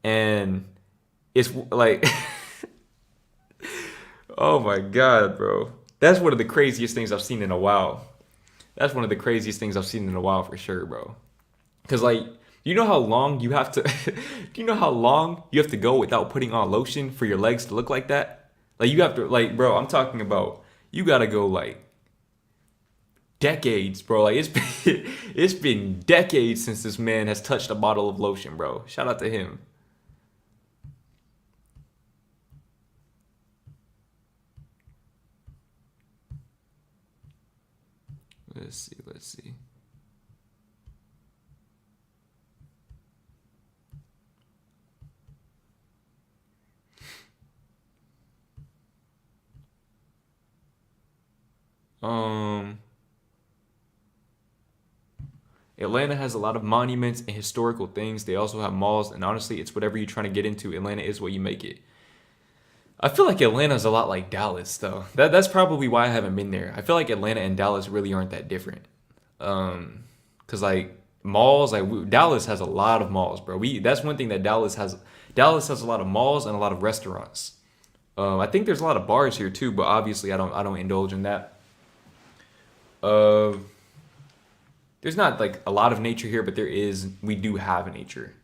And it's like, oh my God, bro. That's one of the craziest things I've seen in a while. That's one of the craziest things I've seen in a while for sure, bro. Because like, you know how long you have to, do you know how long you have to go without putting on lotion for your legs to look like that? Like you have to, like, bro, I'm talking about, you got to go like decades, bro. Like it's been decades since this man has touched a bottle of lotion, bro. Shout out to him. Let's see. Um, Atlanta has a lot of monuments and historical things. They also have malls, and honestly, it's whatever you're trying to get into. Atlanta is what you make it. I feel like Atlanta's a lot like Dallas, though. That's probably why I haven't been there. I feel like Atlanta and Dallas really aren't that different. Cause like malls, Dallas has a lot of malls, bro. That's one thing that Dallas has. Dallas has a lot of malls and a lot of restaurants. I think there's a lot of bars here too, but obviously I don't indulge in that. Uh, there's not like a lot of nature here, but we do have nature.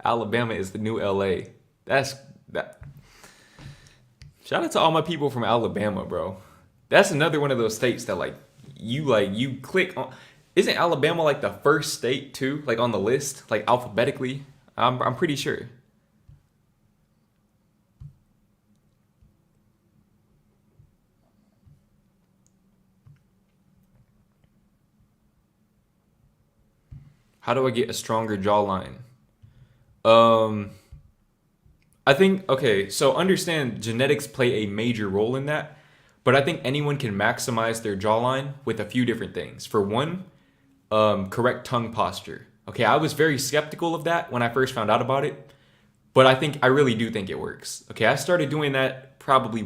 Alabama is the new LA. That's that. Shout out to all my people from Alabama, bro. That's another one of those states that you click on. Isn't Alabama like the first state too, like on the list, like alphabetically? I'm pretty sure. How do I get a stronger jawline? Um, I think okay, so understand genetics play a major role in that, but I think anyone can maximize their jawline with a few different things. For one, correct tongue posture. Okay, I was very skeptical of that when I first found out about it, but I really do think it works. Okay, I started doing that probably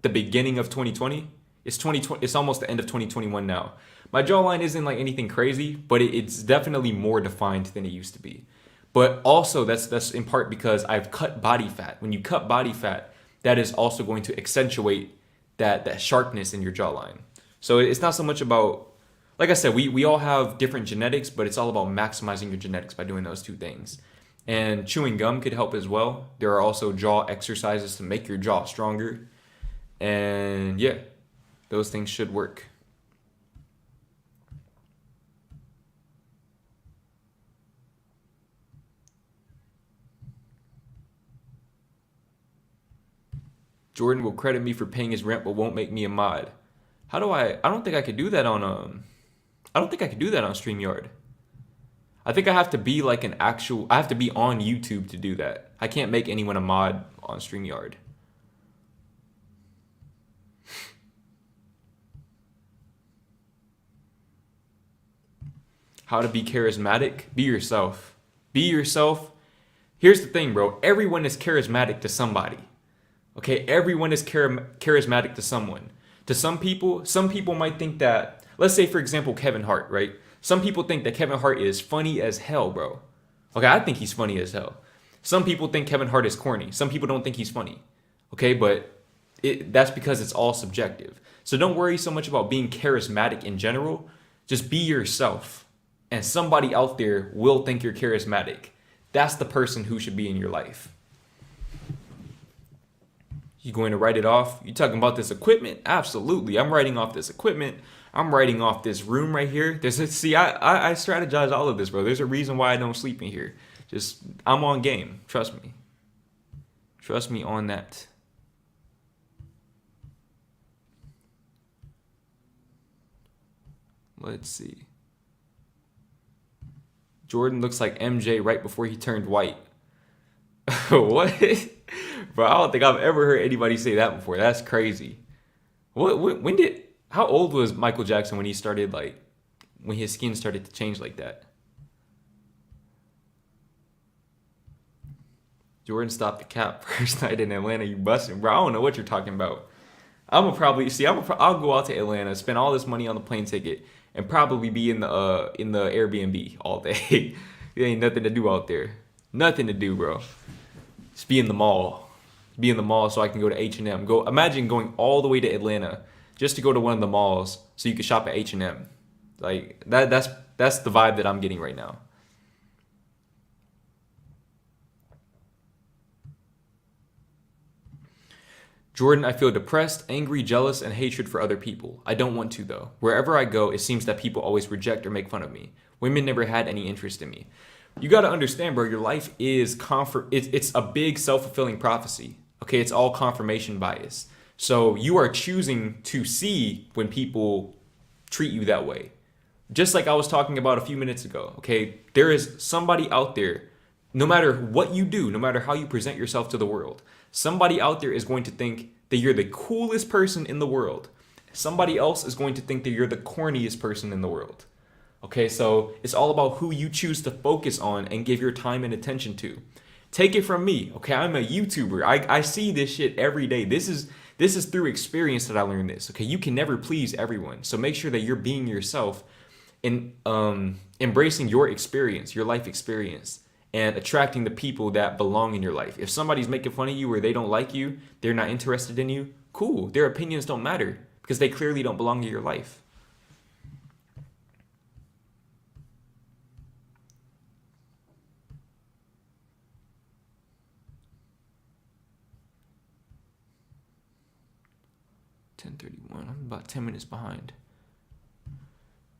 the beginning of 2020. It's 2020. It's almost the end of 2021 now. My jawline isn't like anything crazy, but it's definitely more defined than it used to be. But also that's in part because I've cut body fat. When you cut body fat, that is also going to accentuate that sharpness in your jawline. So it's not so much about, like I said, we all have different genetics, but it's all about maximizing your genetics by doing those two things. And chewing gum could help as well. There are also jaw exercises to make your jaw stronger. And yeah, those things should work. Jordan will credit me for paying his rent but won't make me a mod. How do I don't think I could do that on I don't think I could do that on StreamYard. I think I have to be like I have to be on YouTube to do that. I can't make anyone a mod on StreamYard. How to be charismatic? Be yourself. Be yourself. Here's the thing, bro. Everyone is charismatic to somebody. Okay, everyone is charismatic to someone. To some people might think that, let's say for example, Kevin Hart, right? Some people think that Kevin Hart is funny as hell, bro. Okay, I think he's funny as hell. Some people think Kevin Hart is corny. Some people don't think he's funny. Okay, but that's because it's all subjective. So don't worry so much about being charismatic in general. Just be yourself. And somebody out there will think you're charismatic. That's the person who should be in your life. You going to write it off? You talking about this equipment? Absolutely. I'm writing off this equipment. I'm writing off this room right here. I strategize all of this, bro. There's a reason why I don't sleep in here. Just, I'm on game. Trust me. Trust me on that. Let's see. Jordan looks like MJ right before he turned white. What? Bro, I don't think I've ever heard anybody say that before. That's crazy. How old was Michael Jackson when he started, like, when his skin started to change like that? Jordan stopped the cap first night in Atlanta. You busting, bro. I don't know what you're talking about. I'll go out to Atlanta, spend all this money on the plane ticket, and probably be in the Airbnb all day. There ain't nothing to do out there. Nothing to do, bro. Just be in the mall. Be in the mall so I can go to H&M. Imagine going all the way to Atlanta just to go to one of the malls so you can shop at H&M. Like that's the vibe that I'm getting right now. Jordan, I feel depressed, angry, jealous, and hatred for other people. I don't want to, though. Wherever I go, it seems that people always reject or make fun of me. Women never had any interest in me. You got to understand, bro, your life is it's a big self-fulfilling prophecy. Okay, it's all confirmation bias. So you are choosing to see when people treat you that way. Just like I was talking about a few minutes ago, okay? There is somebody out there, no matter what you do, no matter how you present yourself to the world, somebody out there is going to think that you're the coolest person in the world. Somebody else is going to think that you're the corniest person in the world. Okay, so it's all about who you choose to focus on and give your time and attention to. Take it from me, okay? I'm a YouTuber. I see this shit every day. This is through experience that I learned this, okay? You can never please everyone. So make sure that you're being yourself and embracing your experience, your life experience, and attracting the people that belong in your life. If somebody's making fun of you or they don't like you, they're not interested in you, cool. Their opinions don't matter because they clearly don't belong to your life. I'm about 10 minutes behind.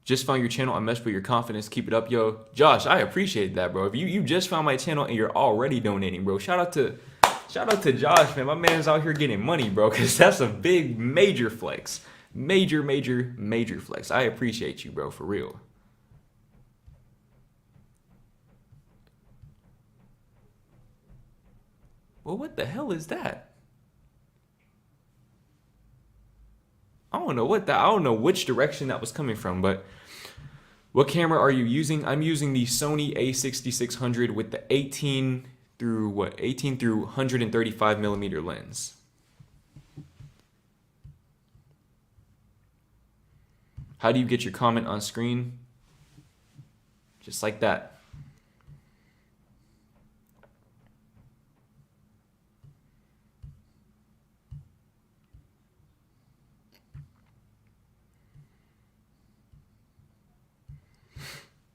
Just found your channel. I messed with your confidence. Keep it up, yo. Josh, I appreciate that, bro. If you just found my channel and you're already donating, bro. Shout out to Josh, man. My man's out here getting money, bro, because that's a big, major flex. Major flex. I appreciate you, bro, for real. Well, what the hell is that? I don't know which direction that was coming from, but what camera are you using? I'm using the Sony a6600 with the 18 through 135 millimeter lens. How do you get your comment on screen? Just like that.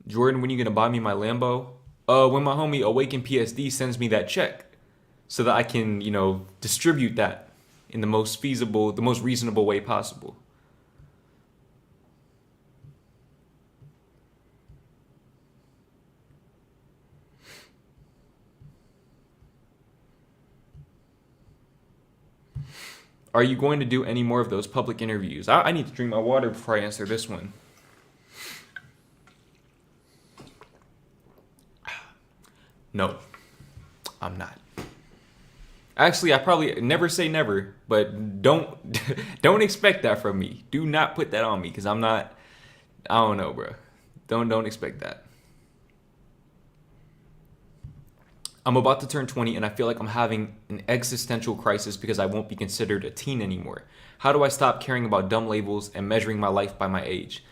Jordan, when are you gonna buy me my Lambo? When my homie Awaken PSD sends me that check, so that I can, distribute that in the most feasible, the most reasonable way possible. Are you going to do any more of those public interviews? I need to drink my water before I answer this one. No, I'm not. Actually, I probably never say never, but don't expect that from me. Do not put that on me because I'm not. I don't know, bro. Don't expect that. I'm about to turn 20 and I feel like I'm having an existential crisis because I won't be considered a teen anymore. How do I stop caring about dumb labels and measuring my life by my age?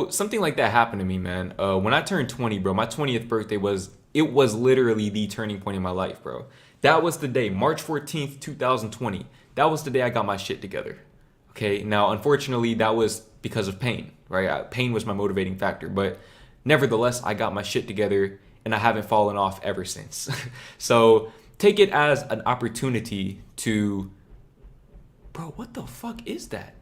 Something like that happened to me, man. When I turned 20, bro, my 20th birthday was literally the turning point in my life, bro. That was the day, March 14th, 2020. That was the day I got my shit together. Okay, now, unfortunately, that was because of pain, right? Pain was my motivating factor, but nevertheless, I got my shit together and I haven't fallen off ever since. So take it as an opportunity to, bro, what the fuck is that?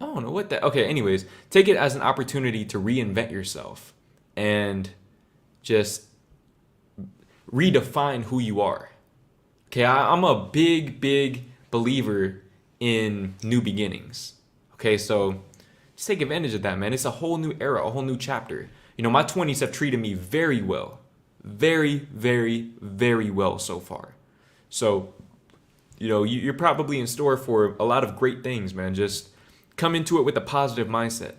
I don't know what that, okay, anyways, take it as an opportunity to reinvent yourself and just redefine who you are. Okay, I'm a big believer in new beginnings. Okay, so just take advantage of that, man. It's a whole new era, a whole new chapter. My 20s have treated me very well. Very well so far. So, you're probably in store for a lot of great things, man. Just come into it with a positive mindset.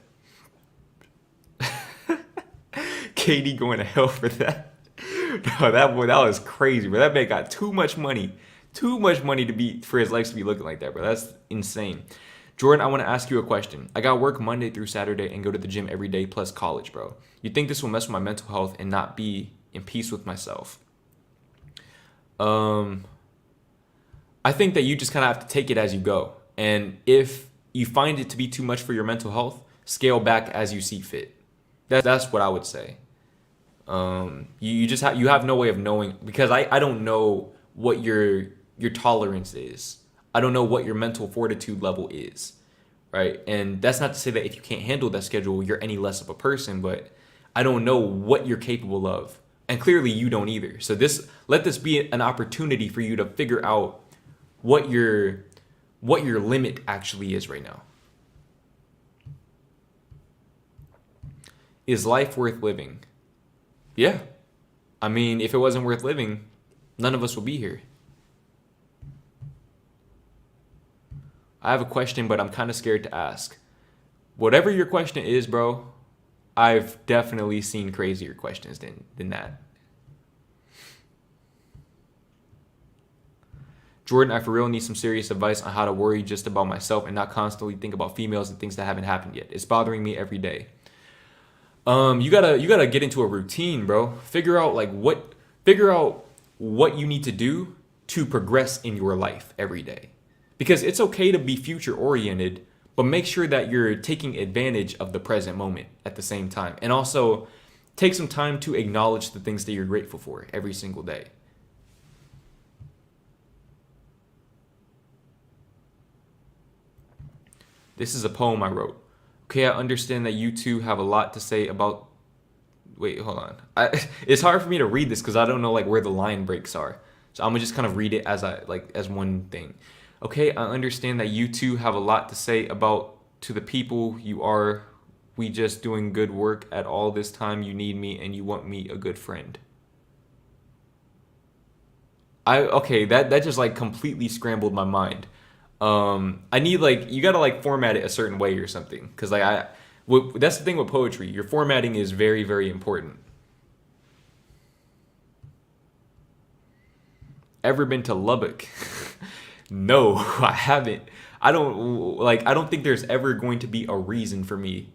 KD going to hell for that. No, that was crazy, bro. That man got too much money for his legs to be looking like that, bro. That's insane. Jordan, I want to ask you a question. I got work Monday through Saturday and go to the gym every day plus college, bro. You think this will mess with my mental health and not be in peace with myself? I think that you just kind of have to take it as you go. And if you find it to be too much for your mental health, scale back as you see fit. That's what I would say. You have no way of knowing, because I don't know what your tolerance is. I don't know what your mental fortitude level is, right? And that's not to say that if you can't handle that schedule, you're any less of a person, but I don't know what you're capable of. And clearly you don't either. So let this be an opportunity for you to figure out what your limit actually is right now. Is life worth living? Yeah. I mean, if it wasn't worth living, none of us would be here. I have a question, but I'm kind of scared to ask. Whatever your question is, bro, I've definitely seen crazier questions than that. Jordan, I for real need some serious advice on how to worry just about myself and not constantly think about females and things that haven't happened yet. It's bothering me every day. You gotta get into a routine, bro. Figure out what you need to do to progress in your life every day. Because it's okay to be future oriented, but make sure that you're taking advantage of the present moment at the same time. And also take some time to acknowledge the things that you're grateful for every single day. This is a poem I wrote. Okay, I understand that you two have a lot to say about... Wait, hold on. It's hard for me to read this because I don't know where the line breaks are. So I'm gonna just kind of read it as one thing. Okay, I understand that you two have a lot to say about to the people you are. We just doing good work at all this time. You need me and you want me a good friend. That just completely scrambled my mind. I need you gotta format it a certain way or something, because that's the thing with poetry. Your formatting is very, very important. Ever been to Lubbock? No, I haven't. I don't think there's ever going to be a reason for me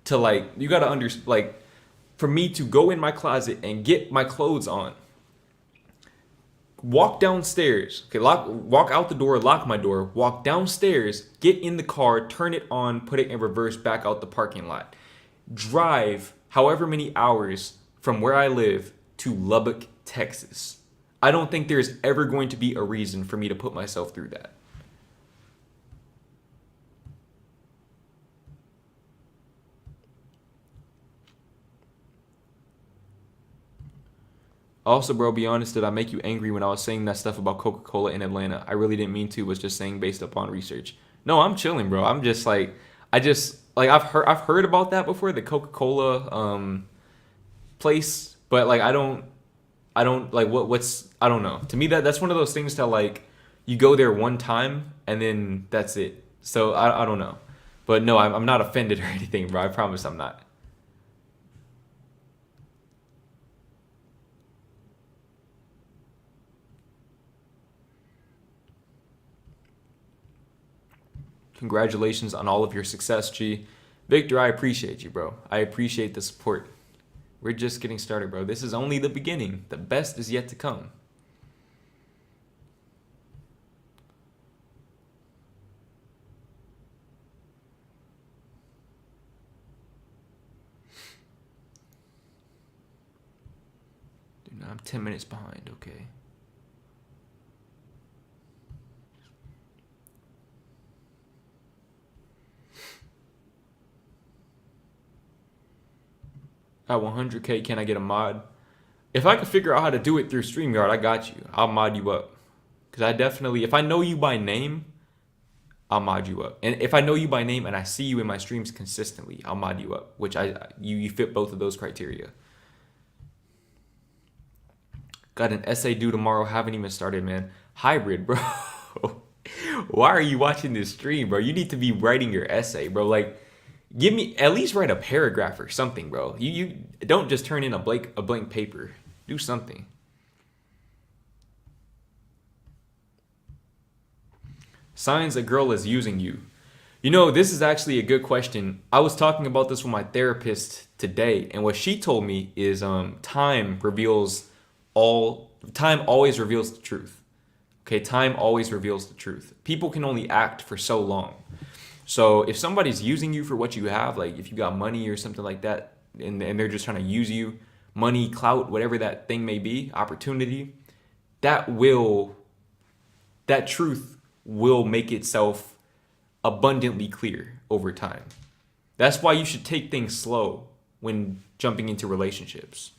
to you gotta understand, for me to go in my closet and get my clothes on, walk downstairs, walk out the door, lock my door, walk downstairs, get in the car, turn it on, put it in reverse, back out the parking lot, drive however many hours from where I live to Lubbock, Texas. I don't think there's ever going to be a reason for me to put myself through that. Also, bro, be honest, did I make you angry when I was saying that stuff about Coca-Cola in Atlanta? I really didn't mean to, was just saying based upon research. No, I'm chilling, bro. I'm just I've heard about that before, the Coca-Cola place, but I don't know. To me, that's one of those things that you go there one time and then that's it. So I don't know. But no, I'm not offended or anything, bro. I promise I'm not. Congratulations on all of your success, G. Victor, I appreciate you, bro. I appreciate the support. We're just getting started, bro. This is only the beginning. The best is yet to come. Dude, now I'm 10 minutes behind, okay. At 100K, can I get a mod? If I could figure out how to do it through StreamYard, I got you. I'll mod you up. Because I definitely, if I know you by name, I'll mod you up. And if I know you by name and I see you in my streams consistently, I'll mod you up. Which you fit both of those criteria. Got an essay due tomorrow. Haven't even started, man. Hybrid, bro. Why are you watching this stream, bro? You need to be writing your essay, bro. Give me, at least write a paragraph or something, bro. You don't just turn in a blank paper. Do something. Signs a girl is using you. This is actually a good question. I was talking about this with my therapist today, and what she told me is time always reveals the truth. Okay, time always reveals the truth. People can only act for so long. So if somebody's using you for what you have, if you got money or something like that, and they're just trying to use you, money, clout, whatever that thing may be, opportunity, that truth will make itself abundantly clear over time. That's why you should take things slow when jumping into relationships.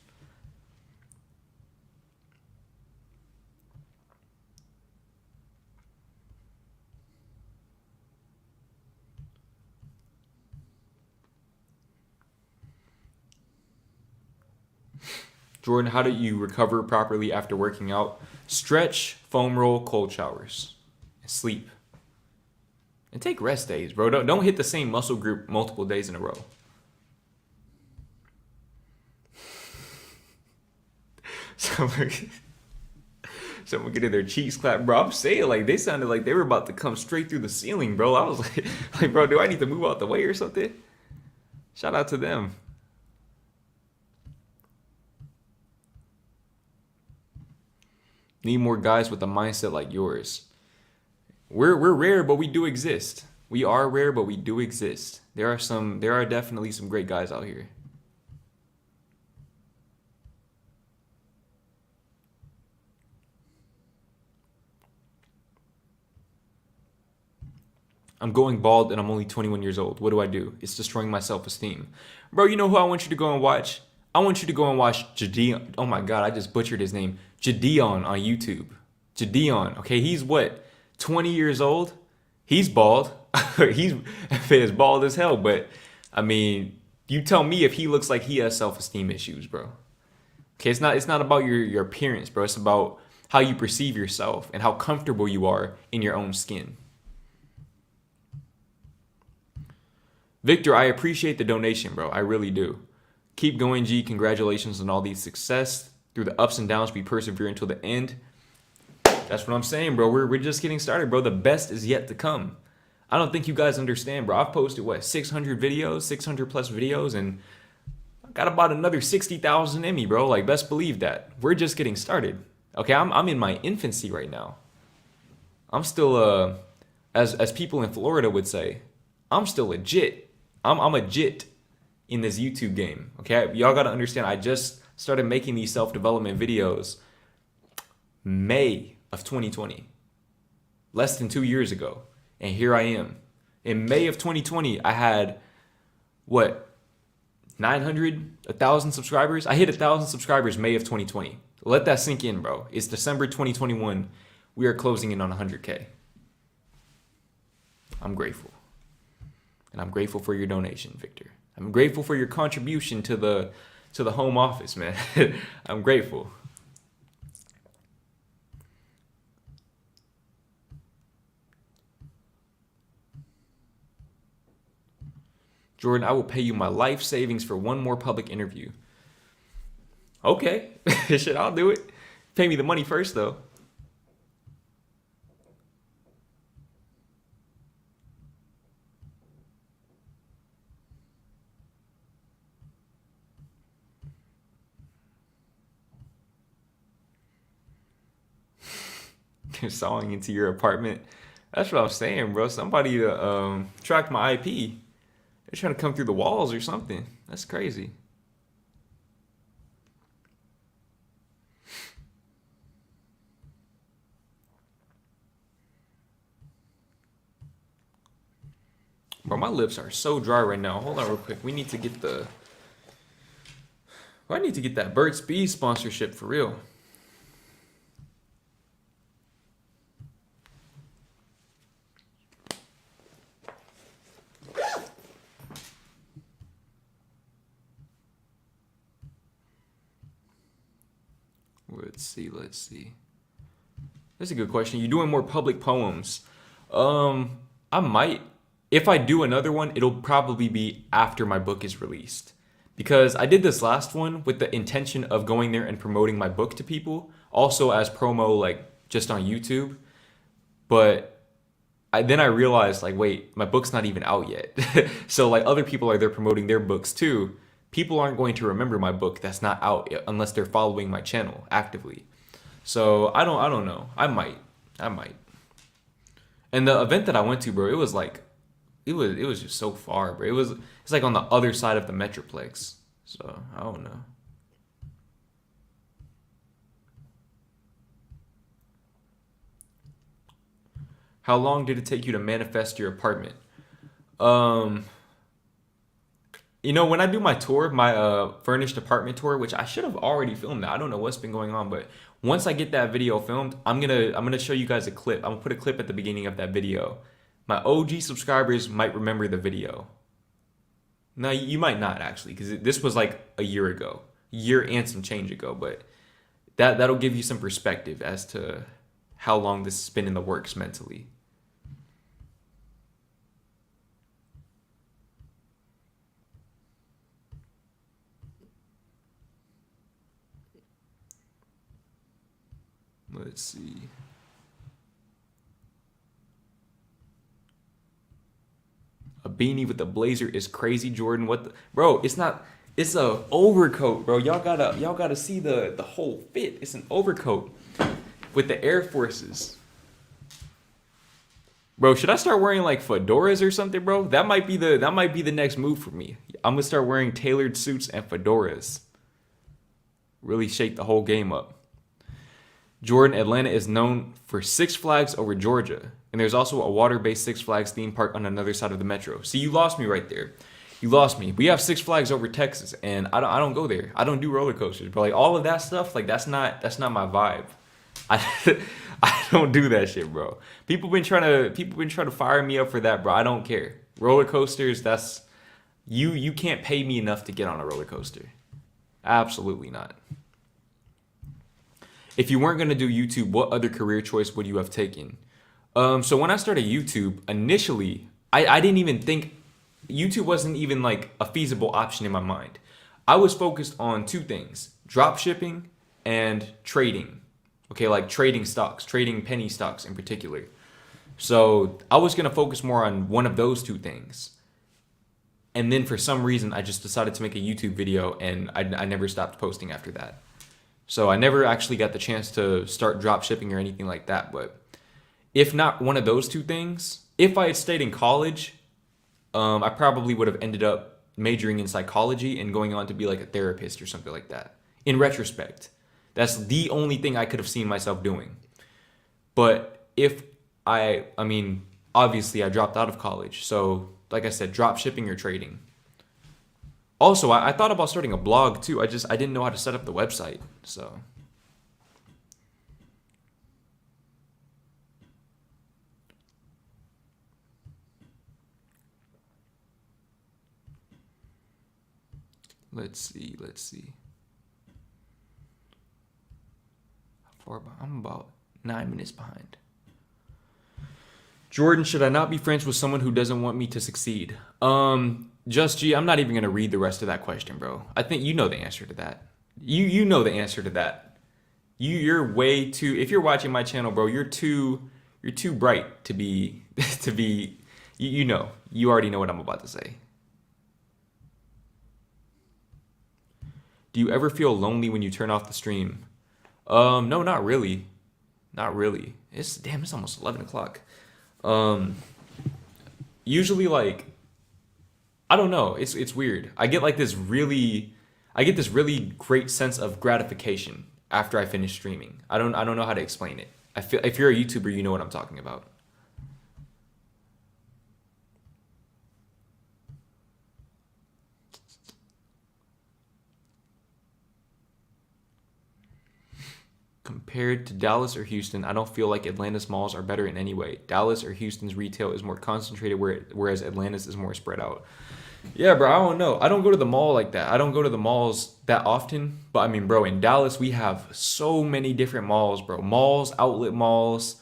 Jordan, how do you recover properly after working out? Stretch, foam roll, cold showers, and sleep. And take rest days, bro. Don't hit the same muscle group multiple days in a row. Someone getting their cheeks clapped, bro. I'm saying, like, they sounded like they were about to come straight through the ceiling, bro. I was like, bro, do I need to move out the way or something? Shout out to them. Need more guys with a mindset like yours. We're rare, but we do exist. We are rare, but we do exist. There are definitely some great guys out here. I'm going bald and I'm only 21 years old. What do I do? It's destroying my self-esteem. Bro, you know who I want you to go and watch? I want you to go and watch Jadeon. Oh my God, I just butchered his name. Jadeon on YouTube. Jadeon, okay? He's what, 20 years old? He's bald. He's as bald as hell, but I mean, you tell me if he looks like he has self-esteem issues, bro. Okay, it's not about your appearance, bro. It's about how you perceive yourself and how comfortable you are in your own skin. Victor, I appreciate the donation, bro. I really do. Keep going, G. Congratulations on all these success. Through the ups and downs, we persevere until the end. That's what I'm saying, bro. We're just getting started, bro. The best is yet to come. I don't think you guys understand, bro. I've posted, 600 videos, 600 plus videos, and I got about another 60,000 in me, bro. Like, best believe that. We're just getting started. Okay, I'm in my infancy right now. I'm still, as people in Florida would say, I'm still legit. I'm a jit in this YouTube game. Okay, y'all gotta understand. I just started making these self-development videos May of 2020, less than 2 years ago, and here I am. In May of 2020, I had 900, 1,000 subscribers. I hit 1,000 subscribers May of 2020. Let that sink in, bro. It's December 2021. We are closing in on 100K. I'm grateful. And I'm grateful for your donation, Victor. I'm grateful for your contribution to the home office, man. I'm grateful. Jordan, I will pay you my life savings for one more public interview. Okay. Shit, I'll do it. Pay me the money first, though. Sawing into your apartment. That's what I'm saying, bro. Somebody tracked my IP. They're trying to come through the walls or something. That's crazy. Bro, my lips are so dry right now. Hold on real quick. I need to get that Burt's Bees sponsorship for real. Let's see. That's a good question. You doing more public poems? I might. If I do another one, it'll probably be after my book is released. Because I did this last one with the intention of going there and promoting my book to people, also as promo, like just on YouTube. But then I realized, like, wait, my book's not even out yet. So like other people are there promoting their books too. People aren't going to remember my book that's not out yet unless they're following my channel actively. So I don't know. I might. And the event that I went to, bro, it was just so far, bro. It's like on the other side of the Metroplex. So I don't know. How long did it take you to manifest your apartment? Um, when I do my tour, my furnished apartment tour, which I should have already filmed that. I don't know what's been going on, but once I get that video filmed, I'm gonna show you guys a clip. I'm gonna put a clip at the beginning of that video. My OG subscribers might remember the video. No, you might not actually, because this was like a year and some change ago. But that'll give you some perspective as to how long this has been in the works mentally. Let's see. A beanie with a blazer is crazy, Jordan. What the bro? It's not. It's a overcoat, bro. Y'all gotta see the whole fit. It's an overcoat with the Air Forces. Bro, should I start wearing like fedoras or something, bro? That might be the next move for me. I'm gonna start wearing tailored suits and fedoras. Really shake the whole game up. Jordan, Atlanta is known for Six Flags over Georgia. And there's also a water-based Six Flags theme park on another side of the metro. See, you lost me right there. You lost me. We have Six Flags over Texas, and I don't go there. I don't do roller coasters. But like all of that stuff, like that's not my vibe. I don't do that shit, bro. People been trying to fire me up for that, bro. I don't care. Roller coasters, that's you can't pay me enough to get on a roller coaster. Absolutely not. If you weren't gonna do YouTube, what other career choice would you have taken? So when I started YouTube, initially, I didn't even think YouTube wasn't even like a feasible option in my mind. I was focused on two things: drop shipping and trading. Okay, like trading stocks, trading penny stocks in particular. So I was gonna focus more on one of those two things. And then for some reason, I just decided to make a YouTube video, and I never stopped posting after that. So I never actually got the chance to start drop shipping or anything like that. But if not one of those two things, if I had stayed in college, I probably would have ended up majoring in psychology and going on to be like a therapist or something like that. In retrospect, that's the only thing I could have seen myself doing. But obviously I dropped out of college. So like I said, drop shipping or trading. Also, I thought about starting a blog too. I didn't know how to set up the website. So let's see. How far behind? I'm about 9 minutes behind. Jordan, should I not be friends with someone who doesn't want me to succeed? Just G, I'm not even gonna read the rest of that question, bro. I think you know the answer to that. You know the answer to that. You're way too. If you're watching my channel, bro, you're too bright to be to be. You already know what I'm about to say. Do you ever feel lonely when you turn off the stream? No, not really. Not really. It's almost 11 o'clock. Usually like, I don't know. It's weird. I get this really great sense of gratification after I finish streaming. I don't know how to explain it. I feel if you're a YouTuber, you know what I'm talking about. Compared to Dallas or Houston, I don't feel like Atlanta's malls are better in any way. Dallas or Houston's retail is more concentrated, whereas Atlanta's is more spread out. Yeah, bro, I don't know. I don't go to the mall like that. I don't go to the malls that often. But I mean, bro, in Dallas, we have so many different malls, bro. Malls, outlet malls,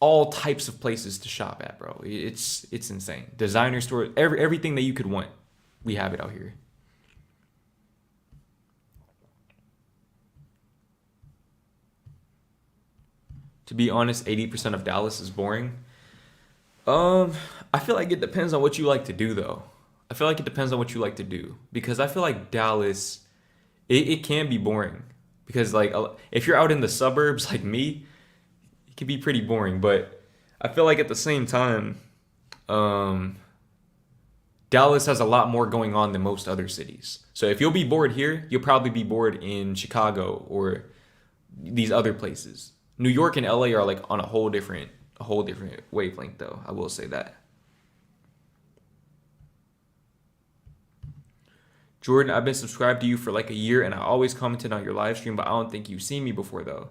all types of places to shop at, bro. It's insane. Designer stores, everything that you could want, we have it out here. To be honest, 80% of Dallas is boring. I feel like it depends on what you like to do, though. I feel like it depends on what you like to do. Because I feel like Dallas, it can be boring. Because, like, if you're out in the suburbs like me, it can be pretty boring. But I feel like at the same time, Dallas has a lot more going on than most other cities. So if you'll be bored here, you'll probably be bored in Chicago or these other places. New York and LA are like on a whole different a whole different wavelength, though. I will say that. Jordan, I've been subscribed to you for like a year, and I always commented on your live stream, but I don't think you've seen me before, though.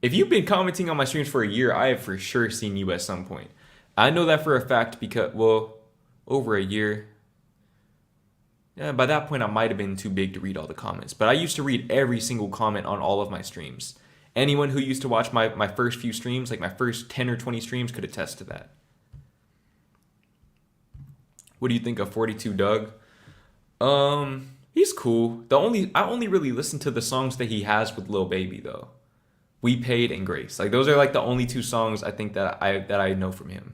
If you've been commenting on my streams for a year, I have for sure seen you at some point. I know that for a fact because, well, over a year. Yeah, by that point, I might have been too big to read all the comments. But I used to read every single comment on all of my streams. Anyone who used to watch my first few streams, like my first 10 or 20 streams, could attest to that. What do you think of 42 Doug? He's cool. I only really listen to the songs that he has with Lil Baby, though. We Paid and Grace. Like, those are like the only two songs I think that I know from him.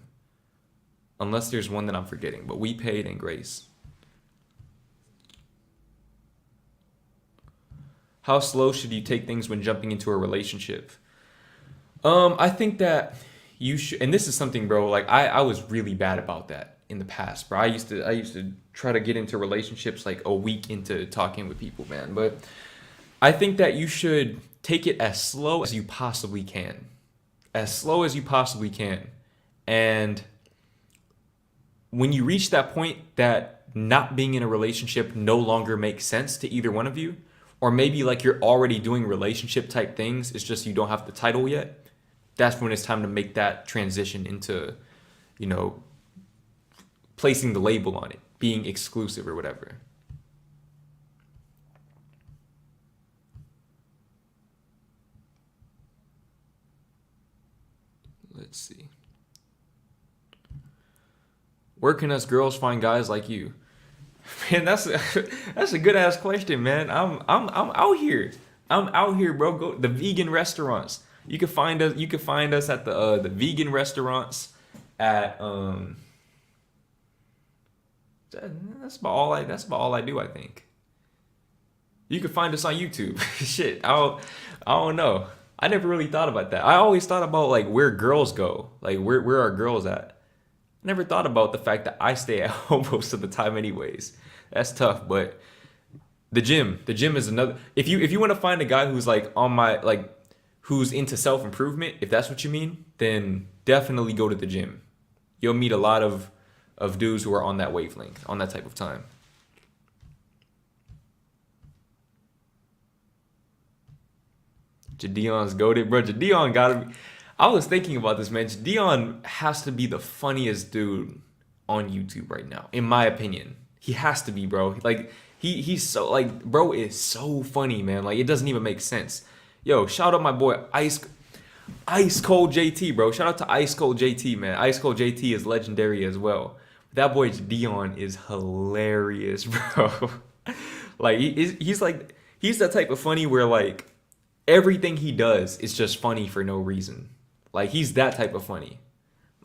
Unless there's one that I'm forgetting, but We Paid and Grace. How slow should you take things when jumping into a relationship? I think that you should, and this is something, bro, like I was really bad about that in the past, bro. I used to try to get into relationships like a week into talking with people, man. But I think that you should take it as slow as you possibly can. As slow as you possibly can. And when you reach that point that not being in a relationship no longer makes sense to either one of you, or maybe like you're already doing relationship type things, it's just you don't have the title yet, that's when it's time to make that transition into, you know, placing the label on it, being exclusive or whatever. Let's see. Where can us girls find guys like you? Man, that's a good ass question, man. I'm out here. I'm out here, bro. Go the vegan restaurants. You can find us. You can find us at the vegan restaurants at That's about all I do. I think. You can find us on YouTube. Shit, I don't know. I never really thought about that. I always thought about like where girls go, like where are girls at. Never thought about the fact that I stay at home most of the time anyways. That's tough, but the gym is another. If you want to find a guy who's like on my like who's into self-improvement, if that's what you mean, then definitely go to the gym. You'll meet a lot of dudes who are on that wavelength, on that type of time. Jadeon's goated, bro. Jadeon gotta be. I was thinking about this, man. Dion has to be the funniest dude on YouTube right now, in my opinion. He has to be, bro. Like he's so like, bro is so funny, man. Like it doesn't even make sense. Yo, shout out my boy Ice Cold JT, bro. Shout out to Ice Cold JT, man. Ice Cold JT is legendary as well. That boy Dion is hilarious, bro. Like he's that type of funny where like everything he does is just funny for no reason. Like he's that type of funny.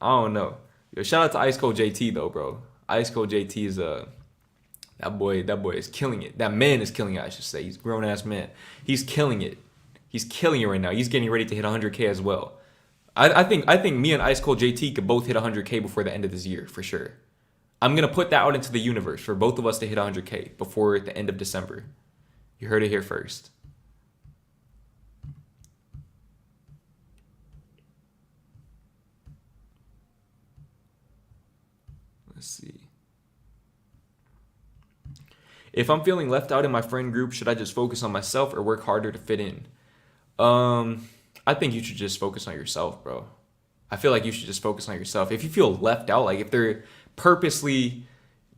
I don't know. Yo, shout out to Ice Cold JT though, bro. Ice Cold JT is that boy is killing it. That man is killing it, I should say. He's a grown ass man. He's killing it. He's killing it right now. He's getting ready to hit 100K as well. I think me and Ice Cold JT could both hit 100K before the end of this year for sure. I'm gonna put that out into the universe for both of us to hit 100K before the end of December. You heard it here first. Let's see. If I'm feeling left out in my friend group, should I just focus on myself or work harder to fit in? I think you should just focus on yourself, bro. I feel like you should just focus on yourself. If you feel left out, like if they're purposely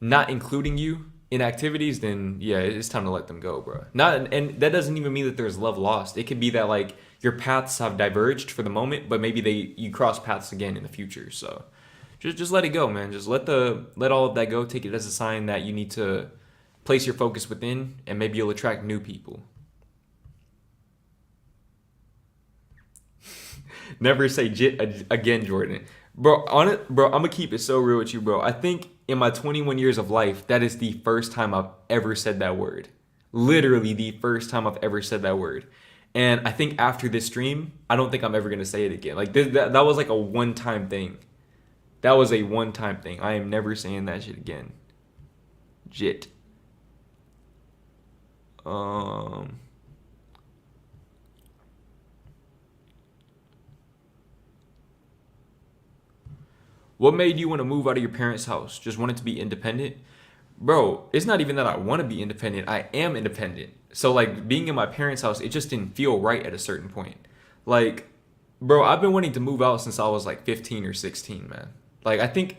not including you in activities, then yeah, it's time to let them go, bro. And that doesn't even mean that there's love lost. It could be that like your paths have diverged for the moment, but maybe you cross paths again in the future. So just let it go, man. Just let all of that go. Take it as a sign that you need to place your focus within, and maybe you'll attract new people. Never say jit again, Jordan. Bro, I'm gonna keep it so real with you, bro. I think in my 21 years of life, that is the first time I've ever said that word. Literally the first time I've ever said that word. And I think after this stream, I don't think I'm ever gonna say it again. Like that was like a one-time thing. That was a one-time thing. I am never saying that shit again. Jit. What made you want to move out of your parents' house? Just wanted to be independent? Bro, it's not even that I want to be independent. I am independent. So like being in my parents' house, it just didn't feel right at a certain point. Like, bro, I've been wanting to move out since I was like 15 or 16, man. Like I think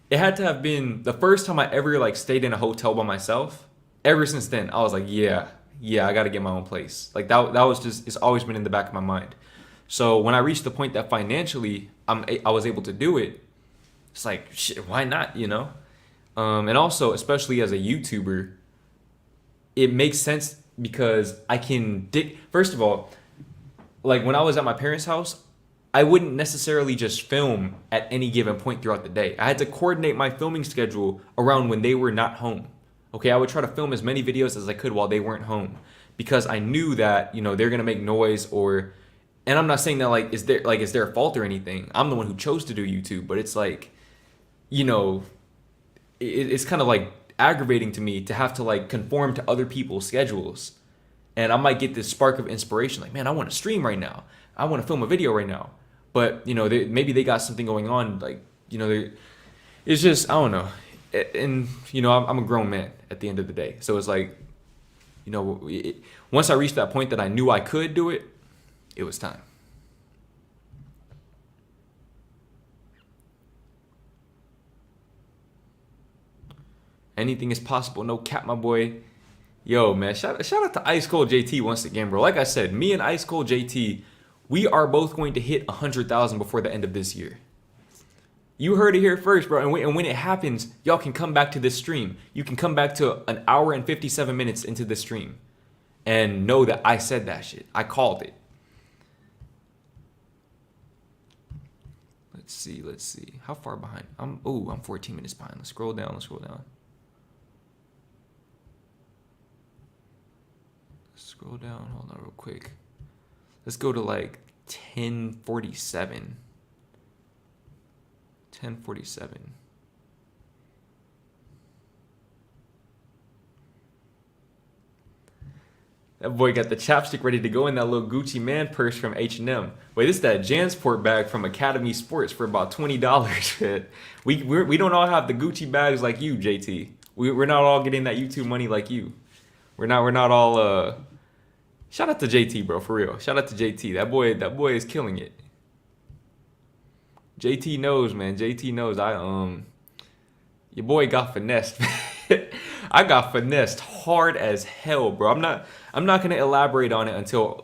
it had to have been the first time I ever like stayed in a hotel by myself. Ever since then, I was like, yeah, I got to get my own place. Like that was just, it's always been in the back of my mind. So when I reached the point that financially I was able to do it, it's like, shit, why not, you know? And also, especially as a YouTuber, it makes sense because I can first of all, like when I was at my parents' house, I wouldn't necessarily just film at any given point throughout the day. I had to coordinate my filming schedule around when they were not home. Okay, I would try to film as many videos as I could while they weren't home because I knew that, you know, they're gonna make noise and I'm not saying that like is their fault or anything. I'm the one who chose to do YouTube, but it's like, you know, it's kind of like aggravating to me to have to like conform to other people's schedules. And I might get this spark of inspiration, like, man, I want to stream right now. I want to film a video right now. But, you know, maybe they got something going on, like, you know, it's just, I don't know. And, you know, I'm a grown man at the end of the day. So it's like, you know, once I reached that point that I knew I could do it, it was time. Anything is possible. No cap, my boy. Yo, man, shout out to Ice Cold JT once again, bro. Like I said, me and Ice Cold JT, we are both going to hit 100,000 before the end of this year. You heard it here first, bro. And when it happens, y'all can come back to this stream. You can come back to an hour and 57 minutes into this stream and know that I said that shit. I called it. Let's see. How far behind? I'm 14 minutes behind. Let's scroll down. Scroll down. Hold on real quick. Let's go to like 10:47. 10:47. That boy got the chapstick ready to go in that little Gucci man purse from H&M. Wait, this is that Jansport bag from Academy Sports for about $20. we don't all have the Gucci bags like you, JT. We're not all getting that YouTube money like you. We're not all shout out to JT, bro, for real. Shout out to JT. That boy is killing it. JT knows, man. JT knows. Your boy got finessed. I got finessed hard as hell, bro. I'm not gonna elaborate on it until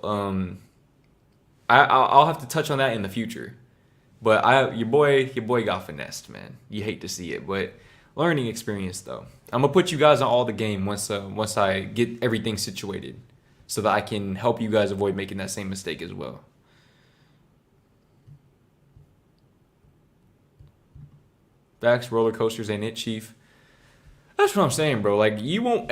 I'll have to touch on that in the future. But your boy got finessed, man. You hate to see it, but learning experience though. I'm gonna put you guys on all the game once I get everything situated, so that I can help you guys avoid making that same mistake as well. Facts, roller coasters ain't it, Chief. That's what I'm saying, bro. Like you won't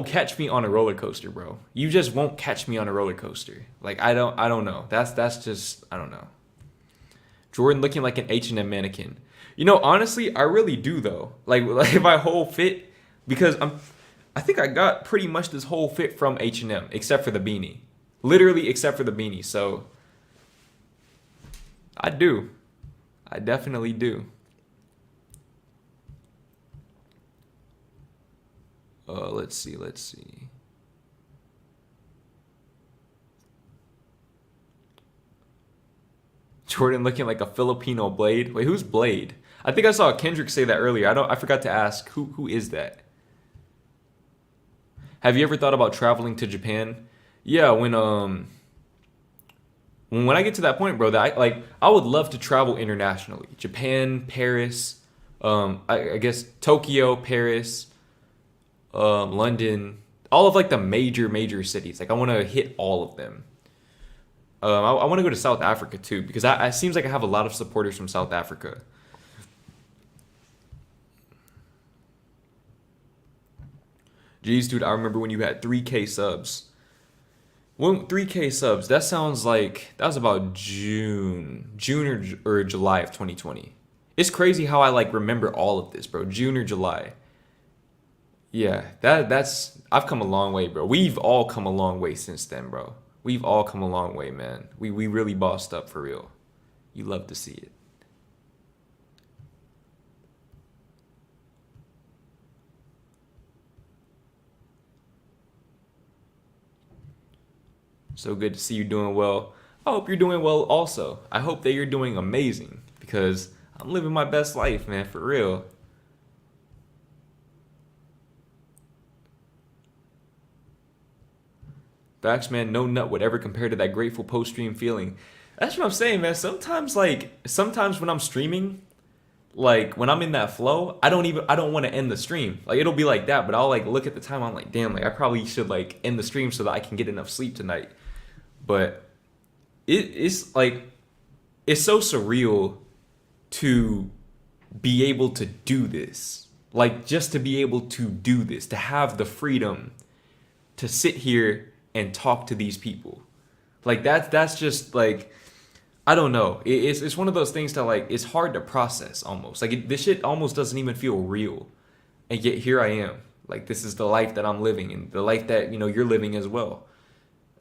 catch me on a roller coaster, bro. You just won't catch me on a roller coaster. Like I don't know. That's just I don't know. Jordan looking like an H&M mannequin. You know, honestly, I really do though. Like my whole fit, because I think I got pretty much this whole fit from H&M except for the beanie. Literally except for the beanie. So I do. I definitely do. Let's see. Jordan looking like a Filipino Blade. Wait, who's Blade? I think I saw Kendrick say that earlier. I forgot to ask who is that? Have you ever thought about traveling to Japan? Yeah, when I get to that point, bro, that I would love to travel internationally. Japan, Paris, I guess Tokyo, Paris, London, all of like the major cities. Like I want to hit all of them. I want to go to South Africa too, because it seems like I have a lot of supporters from South Africa. Jeez, dude, I remember when you had 3K subs. 3K subs, that sounds like that was about June or July of 2020. It's crazy how I like remember all of this, bro. June or July. Yeah, that's I've come a long way, bro. We've all come a long way since then, bro. We've all come a long way, man. We really bossed up for real. You love to see it. So good to see you doing well. I hope you're doing well also. I hope that you're doing amazing because I'm living my best life, man, for real. Facts, man, no nut would ever compare to that grateful post-stream feeling. That's what I'm saying, man. Sometimes when I'm streaming, like when I'm in that flow, I don't want to end the stream. Like it'll be like that, but I'll like look at the time. I'm like, damn, like I probably should like end the stream so that I can get enough sleep tonight. But it's like it's so surreal to be able to do this. Like just to be able to do this, to have the freedom to sit here and talk to these people. Like that's just like I don't know. It's one of those things that like it's hard to process almost. Like this shit almost doesn't even feel real, and yet here I am. Like this is the life that I'm living, and the life that you're living as well.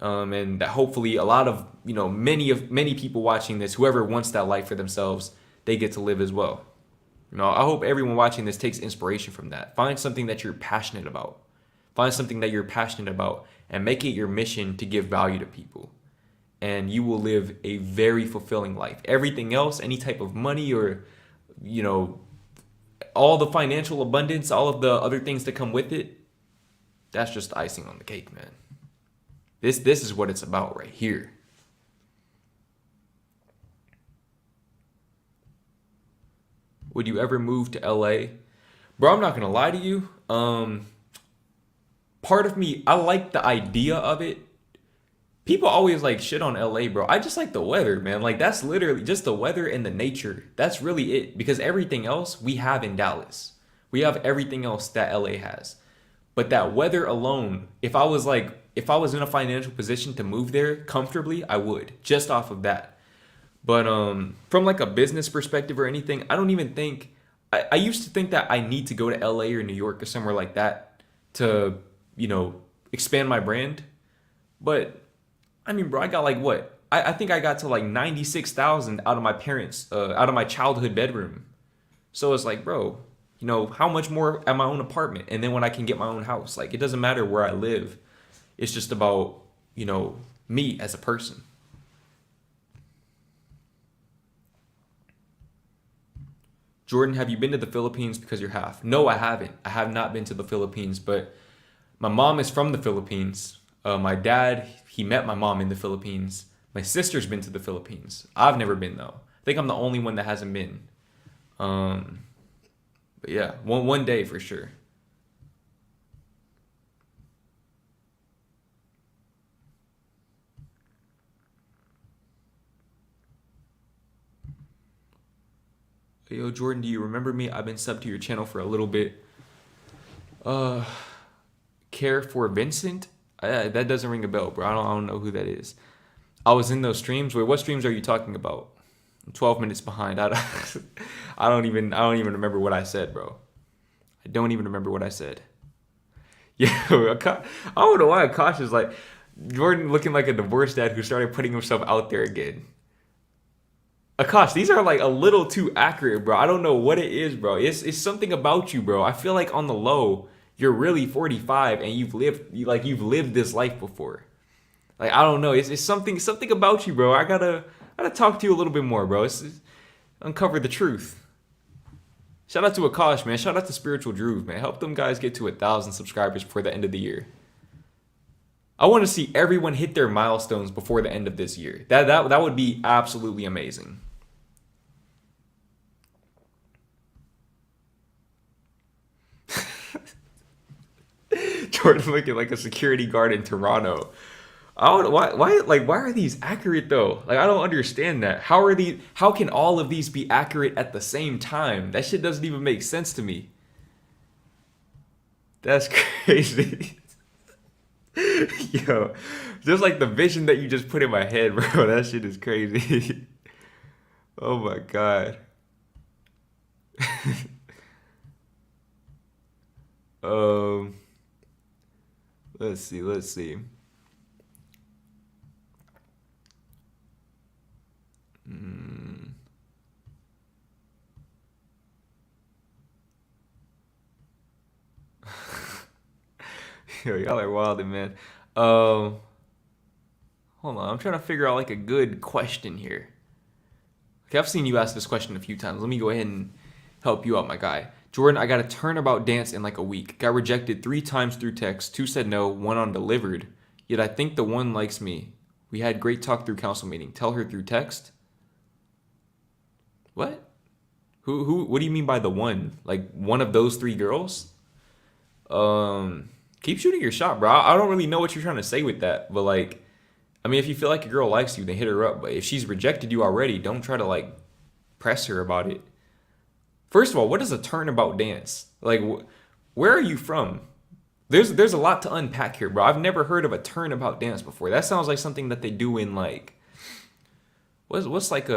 And that hopefully a lot of many people watching this, whoever wants that life for themselves, they get to live as well. I hope everyone watching this takes inspiration from that. Find something that you're passionate about. Find something that you're passionate about, and make it your mission to give value to people. And you will live a very fulfilling life. Everything else, any type of money or, all the financial abundance, all of the other things that come with it, that's just icing on the cake, man. This is what it's about right here. Would you ever move to LA? Bro, I'm not gonna lie to you. Part of me, I like the idea of it. People always like shit on LA, bro. I just like the weather, man. Like that's literally just the weather and the nature. That's really it. Because everything else we have in Dallas. We have everything else that LA has. But that weather alone, if I was in a financial position to move there comfortably, I would. Just off of that. But from like a business perspective or anything, I don't even think I used to think that I need to go to LA or New York or somewhere like that to, expand my brand. But I mean, bro, I got like what? I think I got to like 96,000 out of my parents, out of my childhood bedroom. So it's like, bro, how much more at my own apartment? And then when I can get my own house, like it doesn't matter where I live. It's just about, me as a person. Jordan, have you been to the Philippines because you're half? No, I haven't. I have not been to the Philippines, but my mom is from the Philippines. My dad, he met my mom in the Philippines. My sister's been to the Philippines. I've never been though. I think I'm the only one that hasn't been. But yeah, one day for sure. Yo, Jordan, do you remember me? I've been subbed to your channel for a little bit. Uh, Care for Vincent? That doesn't ring a bell, bro. I don't know who that is. I was in those streams. Wait, what streams are you talking about? I'm 12 minutes behind. I don't even remember what I said, bro. I don't even remember what I said. Yeah, I don't know why Akash is like Jordan looking like a divorced dad who started putting himself out there again. Akash, these are like a little too accurate, bro. I don't know what it is, bro. It's something about you, bro. I feel like on the low, you're really 45 and you've lived this life before. Like I don't know, it's something about you, bro. I gotta talk to you a little bit more, bro. It's uncover the truth. Shout out to Akash, man. Shout out to Spiritual Groove, man. Help them guys get to 1,000 subscribers before the end of the year. I want to see everyone hit their milestones before the end of this year. That would be absolutely amazing. Jordan looking like a security guard in Toronto. Why are these accurate though? Like I don't understand that. How can all of these be accurate at the same time? That shit doesn't even make sense to me. That's crazy. Yo, just like the vision that you just put in my head, bro. That shit is crazy. Oh my god. Um, let's see. Mm. Yo, y'all are wildin', man. Um, Hold on, I'm trying to figure out like a good question here. Okay, I've seen you ask this question a few times. Let me go ahead and help you out, my guy. Jordan, I got a turnabout dance in like a week. Got rejected 3 times through text. 2 said no, 1 undelivered. Yet I think the 1 likes me. We had great talk through council meeting. Tell her through text. What? What do you mean by the 1? Like one of those 3 girls? Keep shooting your shot, bro. I don't really know what you're trying to say with that, but like, I mean, if you feel like a girl likes you, then hit her up. But if she's rejected you already, don't try to like press her about it. First of all, what is a turnabout dance? Like, where are you from? There's a lot to unpack here, bro. I've never heard of a turnabout dance before. That sounds like something that they do in like, what's like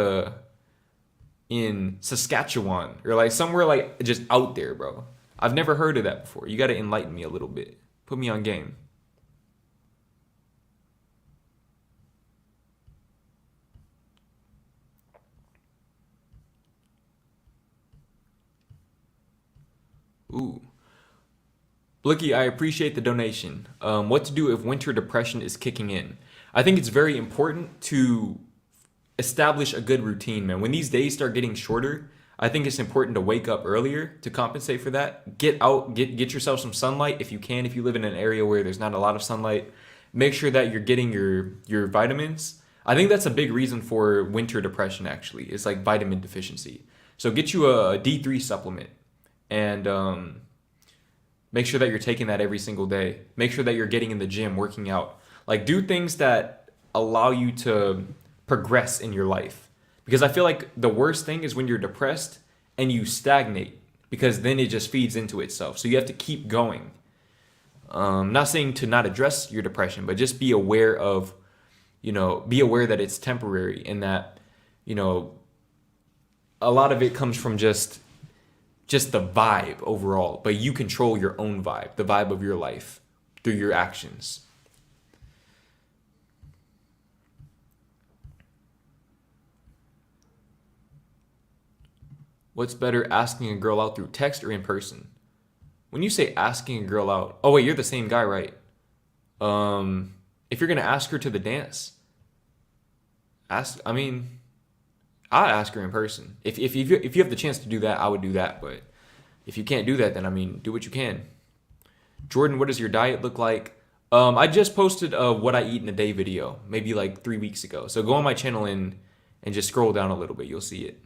in Saskatchewan or like somewhere like just out there, bro. I've never heard of that before. You got to enlighten me a little bit. Put me on game. Ooh. Blicky, I appreciate the donation. What to do if winter depression is kicking in? I think it's very important to establish a good routine, man. When these days start getting shorter, I think it's important to wake up earlier to compensate for that. Get out, get yourself some sunlight if you can. If you live in an area where there's not a lot of sunlight, make sure that you're getting your vitamins. I think that's a big reason for winter depression. Actually, it's like vitamin deficiency. So get you a D3 supplement and make sure that you're taking that every single day. Make sure that you're getting in the gym, working out. Like do things that allow you to progress in your life. Because I feel like the worst thing is when you're depressed and you stagnate, because then it just feeds into itself. So you have to keep going. Not saying to not address your depression, but just be aware of, be aware that it's temporary and that, a lot of it comes from just the vibe overall, but you control your own vibe, the vibe of your life through your actions. What's better, asking a girl out through text or in person? When you say asking a girl out, oh wait, you're the same guy, right? If you're gonna ask her to the dance, I'll ask her in person. If you have the chance to do that, I would do that. But if you can't do that, then do what you can. Jordan, what does your diet look like? I just posted a what I eat in a day video, maybe like 3 weeks ago. So go on my channel and just scroll down a little bit. You'll see it.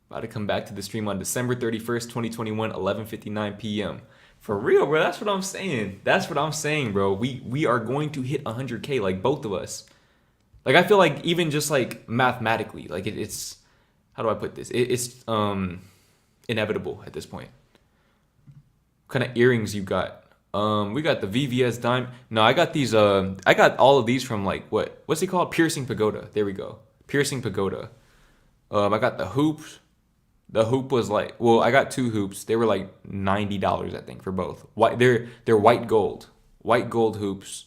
About to come back to the stream on December 31st, 2021, 11:59 p.m. For real, bro. That's what I'm saying. That's what I'm saying, bro. We are going to hit 100K, like both of us. Like I feel like even just like mathematically, like it's how do I put this? It's inevitable at this point. What kind of earrings you got? We got the VVS dime. No, I got these. I got all of these from like what's it called? Piercing Pagoda. There we go. Piercing Pagoda. I got the hoops. The hoop was like, well, I got 2 hoops. They were like $90, I think, for both. They're white gold hoops.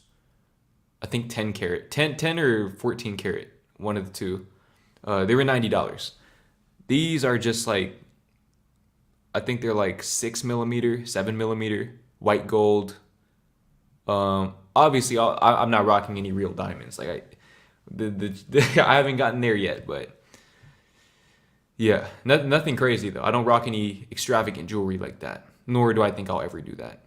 I think 10 karat, 10 or 14 karat, one of the two. They were $90. These are just like, I think they're like 6mm, 7mm, white gold. Obviously, I'm not rocking any real diamonds. Like I haven't gotten there yet, but. Yeah, nothing crazy though. I don't rock any extravagant jewelry like that, nor do I think I'll ever do that.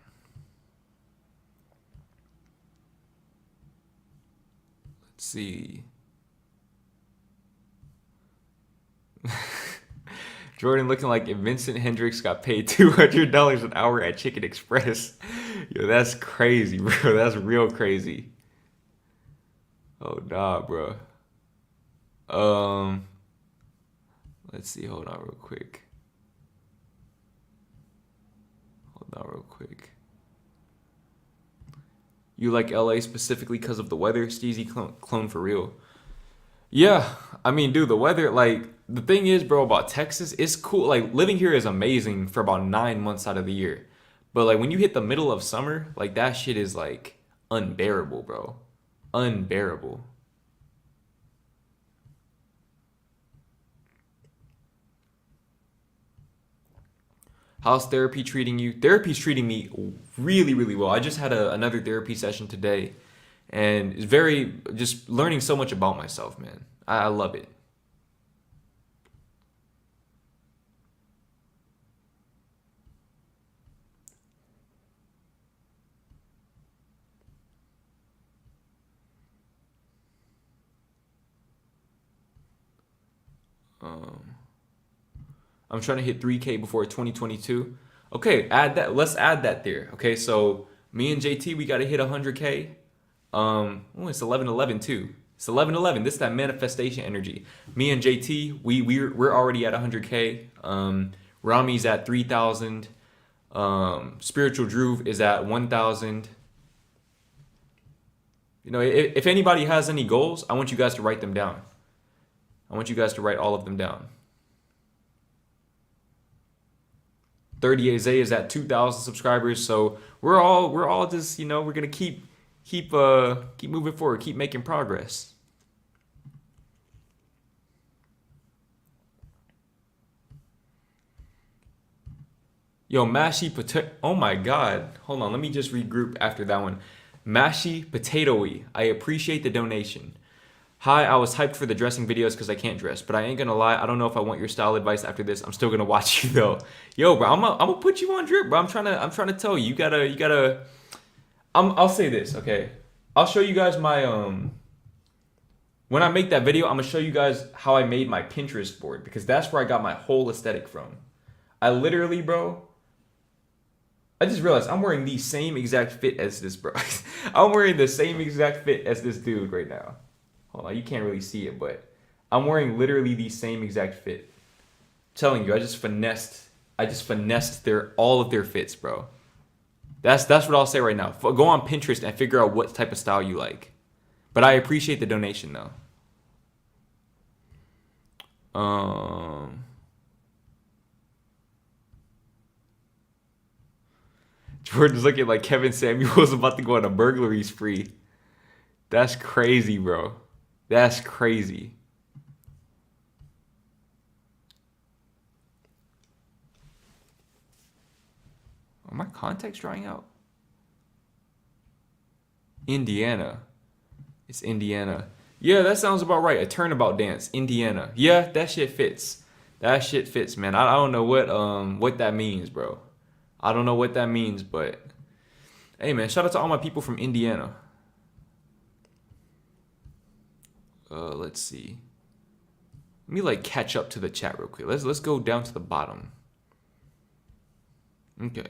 Let's see. Jordan looking like if Vincent Hendricks got paid $200 an hour at Chicken Express. Yo, that's crazy, bro. That's real crazy. Oh, nah, bro. Let's see. Hold on real quick. You like LA specifically because of the weather? Steezy clone for real. Yeah, I mean, dude, the weather, like, the thing is, bro, about Texas, it's cool. Like, living here is amazing for about 9 months out of the year. But, like, when you hit the middle of summer, like, that shit is, like, unbearable, bro. Unbearable. How's therapy treating you? Therapy's treating me really, really well. I just had another therapy session today, and it's very just learning so much about myself, man. I love it. Um, I'm trying to hit 3K before 2022. Okay, add that. Let's add that there. Okay, so me and JT, we got to hit 100K. It's 11:11 too. It's 11:11. This is that manifestation energy. Me and JT, we're already at 100K. Rami's at 3,000. Spiritual Droove is at 1,000. You know, if anybody has any goals, I want you guys to write them down. I want you guys to write all of them down. 38 Zay is at 2,000 subscribers, so we're all just, you know, we're gonna keep moving forward, keep making progress. Yo, mashy potato. Oh my God. Hold on. Let me just regroup after that one. Mashy potatoey. I appreciate the donation. Hi, I was hyped for the dressing videos because I can't dress, but I ain't gonna lie, I don't know if I want your style advice after this. I'm still gonna watch you though. Yo, bro, I'm gonna put you on drip, bro. I'm trying to tell you, you gotta. I'll say this, okay? I'll show you guys my when I make that video, I'm gonna show you guys how I made my Pinterest board because that's where I got my whole aesthetic from. I literally, bro. I just realized I'm wearing the same exact fit as this, bro. I'm wearing the same exact fit as this dude right now. Hold on, you can't really see it, but I'm wearing literally the same exact fit. I'm telling you, I just finessed all of their fits, bro. That's what I'll say right now. Go on Pinterest and figure out what type of style you like. But I appreciate the donation though. Jordan's looking like Kevin Samuels about to go on a burglary spree. That's crazy, bro. That's crazy. Are my contacts drying out? Indiana. It's Indiana. Yeah, that sounds about right. A turnabout dance, Indiana. Yeah, that shit fits. That shit fits, man. I don't know what that means, bro. I don't know what that means, but hey, man, shout out to all my people from Indiana. Let's see. Let me like catch up to the chat real quick. Let's go down to the bottom. Okay.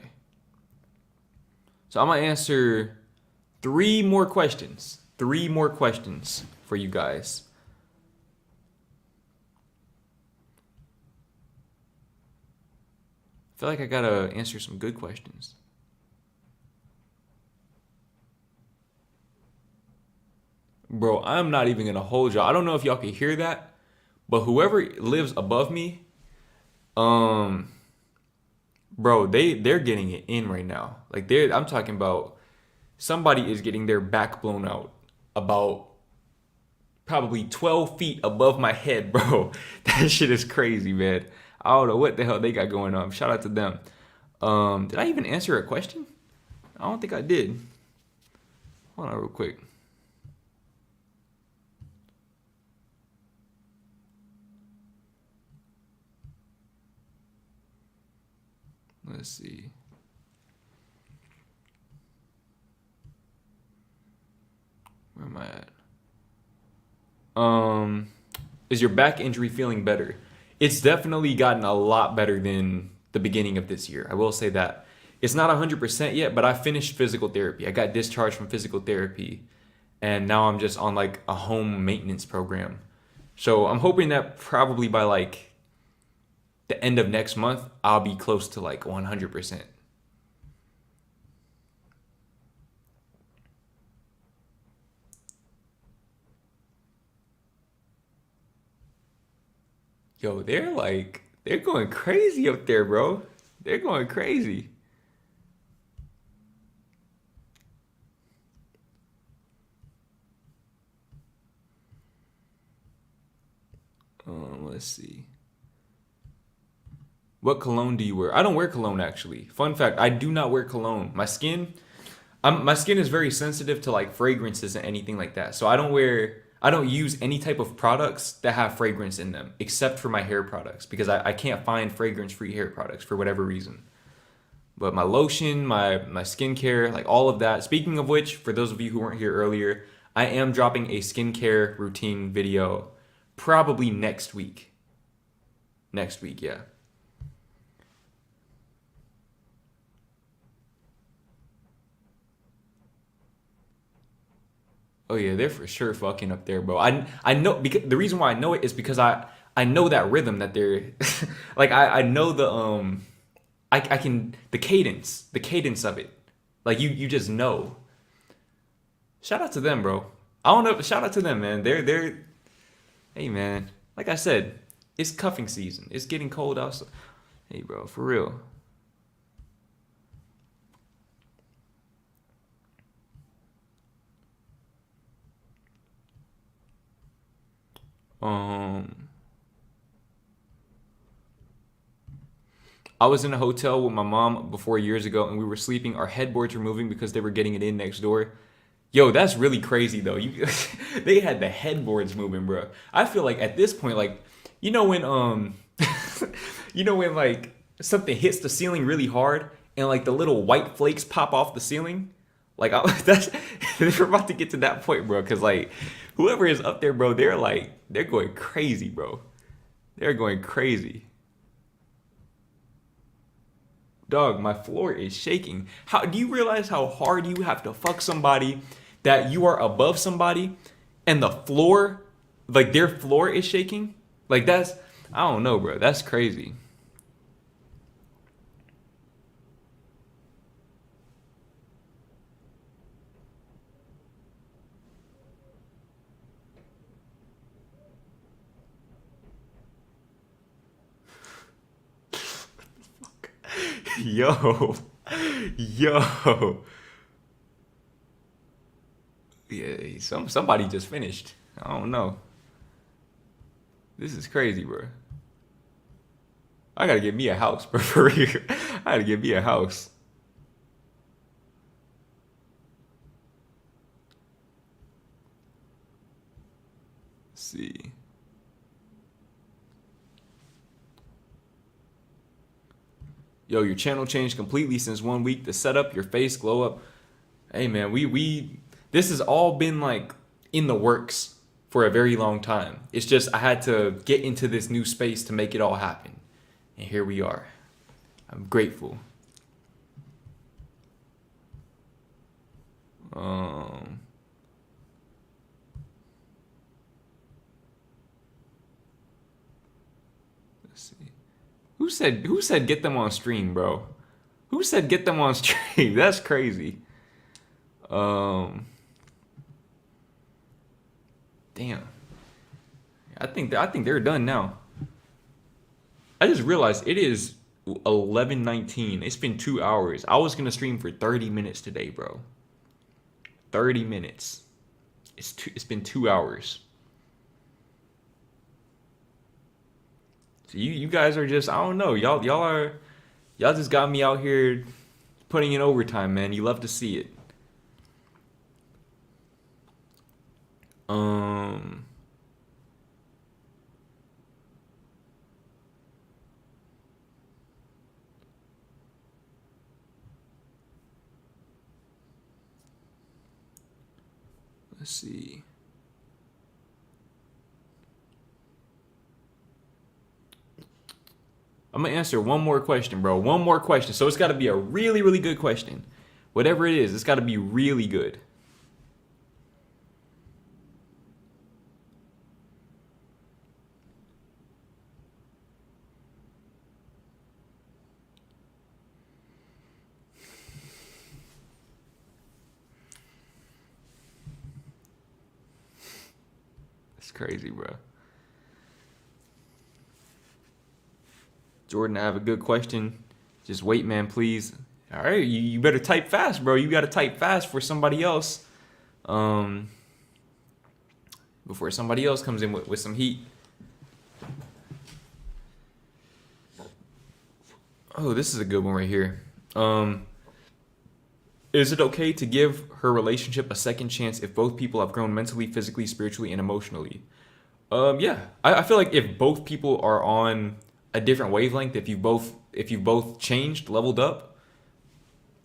So I'm gonna answer 3 more questions. 3 more questions for you guys. I feel like I gotta answer some good questions. Bro, I'm not even gonna hold y'all. I don't know if y'all can hear that, but whoever lives above me, bro, they're getting it in right now. Like I'm talking about somebody is getting their back blown out about probably 12 feet above my head, bro. That shit is crazy, man. I don't know what the hell they got going on. Shout out to them. Did I even answer a question? I don't think I did. Hold on real quick. Let's see. Where am I at? Is your back injury feeling better? It's definitely gotten a lot better than the beginning of this year. I will say that. It's not 100% yet, but I finished physical therapy. I got discharged from physical therapy, and now I'm just on like a home maintenance program. So I'm hoping that probably by like the end of next month, I'll be close to like 100%. Yo, they're going crazy up there, bro. They're going crazy. Let's see. What cologne do you wear? I don't wear cologne actually. Fun fact, I do not wear cologne. My skin is very sensitive to like fragrances and anything like that. So I don't use any type of products that have fragrance in them except for my hair products because I can't find fragrance-free hair products for whatever reason. But my lotion, my skincare, like all of that. Speaking of which, for those of you who weren't here earlier, I am dropping a skincare routine video probably next week. Next week, yeah. Oh yeah, they're for sure fucking up there, bro. I know because the reason why I know it is because I know that rhythm that they're like I know the I can the cadence of it. Like you just know. Shout out to them, bro. I don't know. Shout out to them, man. They're hey man. Like I said, it's cuffing season. It's getting cold outside. Hey, bro, for real. Um, I was in a hotel with my mom before years ago, and we were sleeping. Our headboards were moving because they were getting it in next door. Yo, that's really crazy though. You, they had the headboards moving, bro. I feel like at this point, like, you know when you know when like something hits the ceiling really hard and like the little white flakes pop off the ceiling. Like that's we're about to get to that point, bro. Cause like whoever is up there, bro, they're going crazy, bro. They're going crazy. Dog, my floor is shaking. How do you realize how hard you have to fuck somebody that you are above somebody and the floor, like their floor is shaking? Like that's, I don't know, bro. That's crazy. Yo, yo. Yeah, somebody just finished. I don't know. This is crazy, bro. I gotta get me a house, bro. For real. I gotta get me a house. Let's see. Yo, your channel changed completely since 1 week. The setup, your face glow up. Hey man, we this has all been like in the works for a very long time. It's just I had to get into this new space to make it all happen. And here we are. I'm grateful. Um let's see. Who said get them on stream, bro? Who said get them on stream? That's crazy. Um Damn. I think they're done now. I just realized it is 11:19. It's been 2 hours. I was gonna stream for 30 minutes today, bro. 30 minutes. It's been 2 hours. So you guys are just I don't know. Y'all just got me out here putting in overtime, man. You love to see it. Um let's see. I'm gonna answer one more question, bro. One more question. So it's got to be a really, really good question. Whatever it is, it's got to be really good. It's crazy, bro. Jordan, I have a good question. Just wait, man, please. All right, you better type fast, bro. You got to type fast for somebody else. Um, Before somebody else comes in with some heat. Oh, this is a good one right here. Um, is it okay to give her relationship a second chance if both people have grown mentally, physically, spiritually, and emotionally? Yeah, I feel like if both people are on a different wavelength, if you both changed, leveled up,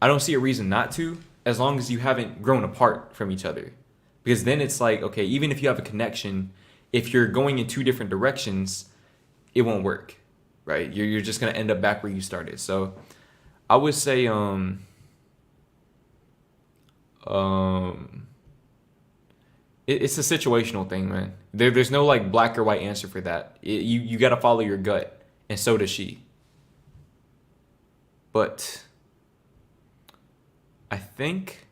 I don't see a reason not to, as long as you haven't grown apart from each other. Because then it's like, okay, even if you have a connection, if you're going in two different directions, it won't work, right? You're just gonna end up back where you started. So I would say, um, it's a situational thing, man. There's no like black or white answer for that. You got to follow your gut, and so does she. But I think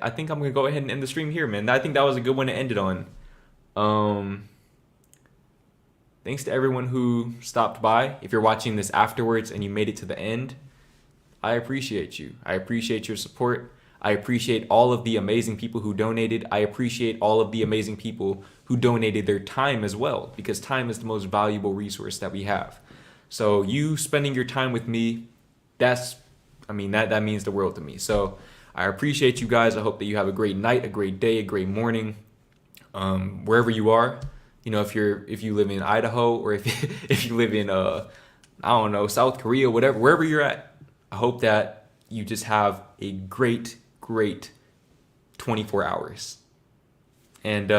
I think I'm gonna go ahead and end the stream here, man. I think that was a good one to end it on. Um, Thanks to everyone who stopped by. If you're watching this afterwards and you made it to the end, I appreciate you. I appreciate your support. I appreciate all of the amazing people who donated. I appreciate all of the amazing people who donated their time as well, because time is the most valuable resource that we have. So you spending your time with me, that means the world to me. So I appreciate you guys. I hope that you have a great night, a great day, a great morning, wherever you are. You know, if you live in Idaho, or if if you live in I don't know, South Korea, whatever, wherever you're at. I hope that you just have a great, great 24 hours. And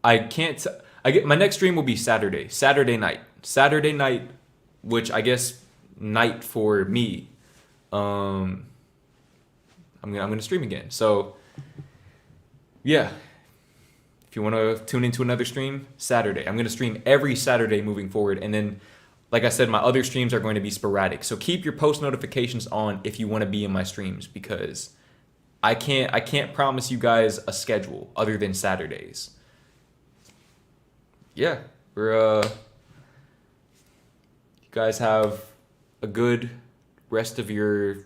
I can't. I get my next stream will be Saturday night, which I guess night for me. Um, I'm gonna stream again. So yeah, if you want to tune into another stream, Saturday. I'm gonna stream every Saturday moving forward, and then, like I said, my other streams are going to be sporadic. So keep your post notifications on if you want to be in my streams, because I can't promise you guys a schedule other than Saturdays. Yeah, you guys have a good rest of your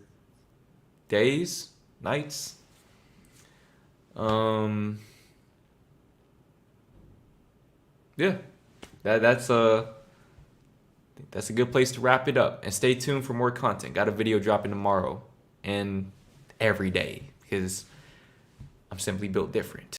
days, nights. Um yeah. That's a good place to wrap it up. And stay tuned for more content. Got a video dropping tomorrow and every day, because I'm simply built different.